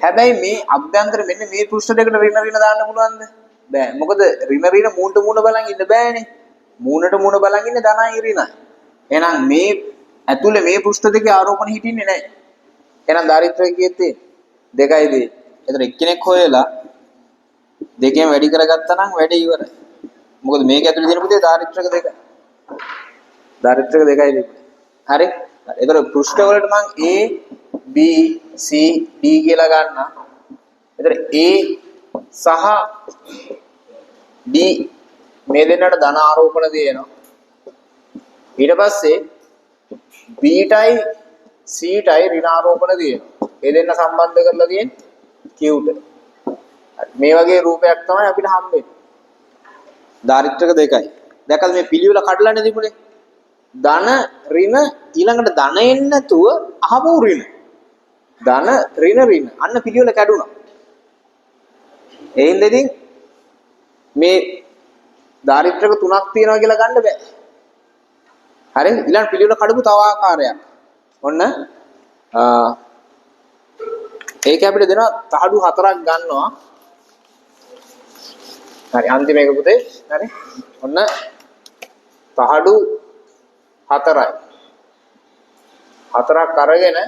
හැබැයි මේ අභ්‍යන්තර මෙන්න මේ පෘෂ්ඨ දෙකට ඍණ දාන්න පුළුවන්ද බෑ මොකද ඍණ මූණට මූණ බලන් ඉන්න බෑනේ මූණට මූණ බලන් ඉන්නේ ධනයි ඍණයි එහෙනම් මේ ඇතුලේ මේ පෘෂ්ඨ දෙකේ ආරෝපණ හිටින්නේ නැහැ එහෙනම් දාරිද්‍රය කියෙත්තේ දෙකයි දෙයි එතන එක්කෙනෙක් හොයලා දෙකෙන් වැඩි කරගත්තා නම් වැඩේ ඉවරයි මොකද මේක ඇතුලේ තියෙන පුතේ දාරිද්‍රක දෙකයි තිබුණේ හරි එතකොට පෘෂ්ඨ වලට මම A B C D කියලා ගන්නවා එතකොට A සහ D මේ දෙන්නට ධන ආරෝපණ දෙනවා ඊට පස්සේ B ටයි C ටයි ඍණ ආරෝපණ දෙනවා ඒ දෙන්න සම්බන්ධ කරලා තියෙන්නේ Q ට මේ වගේ රූපයක් තමයි අපිට හම්බෙන්නේ දාරිද්‍රක දෙකයි දැකලා මේ පිළිවෙල කඩලානේ තිබුණේ ධන ඍණ ඊළඟට ධන එන්නේ නැතුව අහපු ඍණ ධන ඍණ අන්න පිළිවෙල කැඩුනා එහෙනම් ඉතින් මේ දාරිද්‍රක තුනක් තියෙනවා කියලා ගන්න බෑ හරි ඊළඟ පිළිවෙල කඩපු තව ආකාරයක් ඔන්න ඒක අපිට දෙනවා තහඩු 4ක් ගන්නවා හරි අන්තිම එක පුතේ හරි ඔන්න තහඩු 4යි 4ක් අරගෙන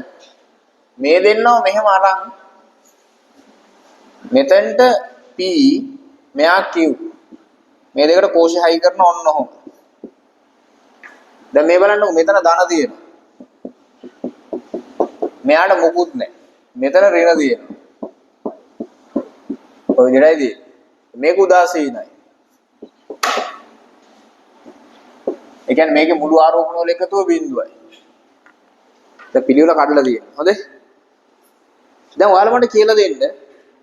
මේ දෙන්නව මෙහෙම අරන් මෙතෙන්ට P මෙයා Q මේ දෙකට කෝෂය හයි කරන ඔන්න ඔහොම දැන් මේ බලන්නකො මෙතන ධන තියෙනවා මෙයාට මොකුත් නැහැ මෙතන ඍණ තියෙනවා ඔය විදිහටයි මේක උදාසීනයි ඒ කියන්නේ මේකේ මුළු ආරෝපණ වල එකතුව බිඳුවයි දැන් පිළිවෙල කඩලා තියෙනවා හොඳයි දැන් ඔයාලා මට කියලා දෙන්න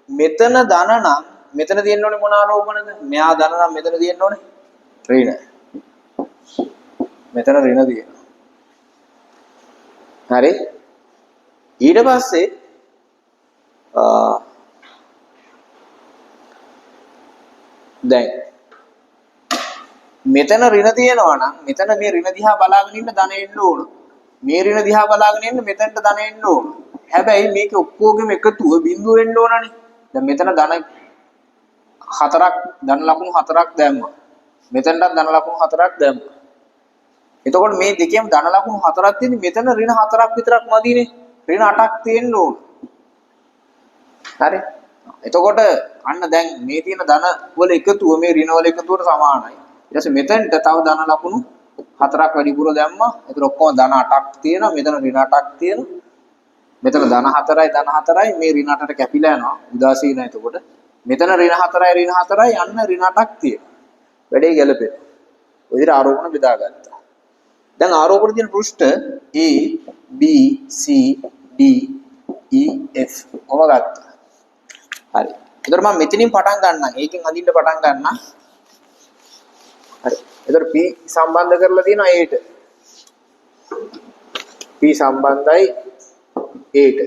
මෙතන ධන නම් මෙතන තියෙන්න ඕනේ මොන ආරෝපණද මෙයා ධන නම් මෙතන තියෙන්න ඕනේ ඍණ මෙතන ඍණ තියෙනවා හරි ඊට පස්සේ දැන් මෙතන ඍණ තියෙනවා නම් මෙතන මේ ඍණ දිහා බලාගෙන ඉන්න ධන එන්න ඕන. මේ ඍණ දිහා බලාගෙන ඉන්න මෙතනට ධන එන්න ඕන. හැබැයි මේක ඔක්කොගෙම එකතුව බිඳුව වෙන්න ඕනනේ. දැන් මෙතන ධන හතරක් ධන ලකුණු හතරක් දැම්මා. මෙතනටත් ධන ලකුණු හතරක් දැම්මා. එතකොට මේ දෙකේම ධන ලකුණු හතරක් තියෙන්නේ මෙතන ඍණ හතරක් විතරක් මදිනේ. ඍණ 8ක් තියෙන්න ඕන. හරි. එතකොට අන්න දැන් මේ තියෙන ධන වල එකතුව මේ ඍණ වල එකතුවට සමානයි. ඊට පස්සේ මෙතනට තව ධන ලකුණු හතරක් වැඩිපුර දැම්මා. ඒතර ඔක්කොම ධන 8ක් තියෙනවා. මෙතන ඍණ 8ක් තියෙනවා. මෙතන ධන 4යි ධන 4යි මේ ඍණ 8ට කැපිලා යනවා. උදාසීන එතකොට. මෙතන ඍණ 4යි ඍණ 4යි අන්න ඍණ 8ක් තියෙනවා. වැඩේ ගැලපෙනවා. ඔය විදිහට ආරෝපණ බෙදාගත්තා. දැන් ආරෝපණ තියෙන පෘෂ්ඨ A B C D E F ඔම ගත්තා. හරි. ඒතර මම මෙතනින් පටන් ගන්නම්. ඒකෙන් අඳින්න පටන් ගන්නම්. හරි. ඒතර P සම්බන්ධ කරලා තියෙනවා Aට. P සම්බන්ධයි Aට.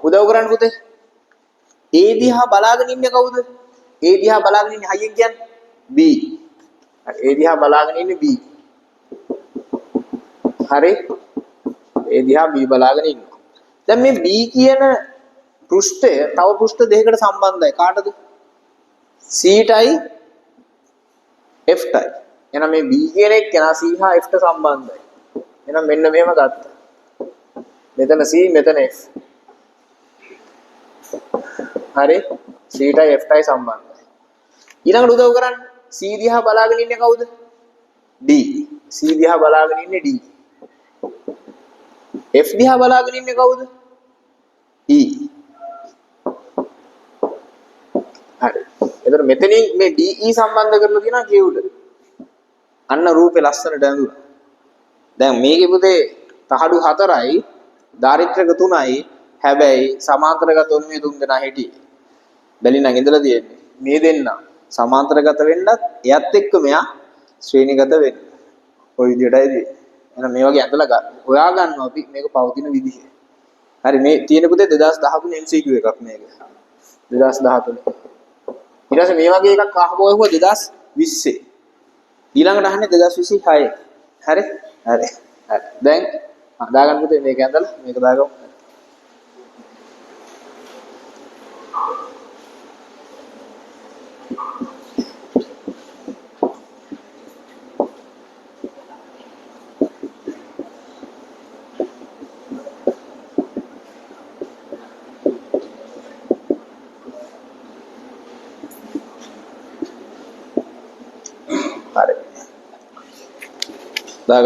උදව් කරන්න පුතේ. A දිහා බලාගෙන ඉන්නේ කවුද? A දිහා බලාගෙන ඉන්නේ හයියෙන් කියන්නේ B. හරි. A දිහා බලාගෙන ඉන්නේ B. හරි. A දිහා B බලාගෙන ඉන්නවා. දැන් මේ B කියන පෘෂ්ඨය තව පෘෂ්ඨ දෙකකට සම්බන්ධයි. කාටද? C ටයි F ටයි. එහෙනම් මේ B කියන එක කෙනා C හා F ට සම්බන්ධයි. එහෙනම් මෙන්න මෙහෙම ගත්තා. මෙතන C මෙතන F. හරි. C ටයි F ටයි සම්බන්ධයි. ඊළඟට උදව් කරන්න. C දිහා බලාගෙන ඉන්නේ කවුද? D. C දිහා බලාගෙන ඉන්නේ D. F දිහා බලාගෙන ඉන්නේ කවුද? E. හරි. එතකොට මෙතනින් මේ DE සම්බන්ධ කරලා තියෙනවා Q ට. අන්න රූපේ ලස්සනට ඇඳුනා. දැන් මේකේ පුතේ තහඩු 4යි, දාරිත්‍රක 3යි. හැබැයි සමාන්තරගත වුණු මේ තුන් දෙනා හිටියේ. බැලිනම් ඉඳලා තියෙන්නේ. මේ දෙන්න සමාන්තරගත වෙන්නත් එයත් එක්ක මෙයා ශ්‍රේණිගත වෙන්න. ওই විදිහටයි තියෙන්නේ. එහෙනම් මේ වගේ ඇඳලා හොයා ගන්නවා අපි මේක පවතින විදිහ. හරි මේ තියෙන පුතේ 2013 MCQ එකක් මේක. 2013. ඊට පස්සේ මේ වගේ එකක් අහපුවා 2020. ඊළඟට අහන්නේ 2026. හරි? හරි. හරි. දැන් දාගන්න පුතේ මේක ඇඳලා මේක දාගමු. Tá,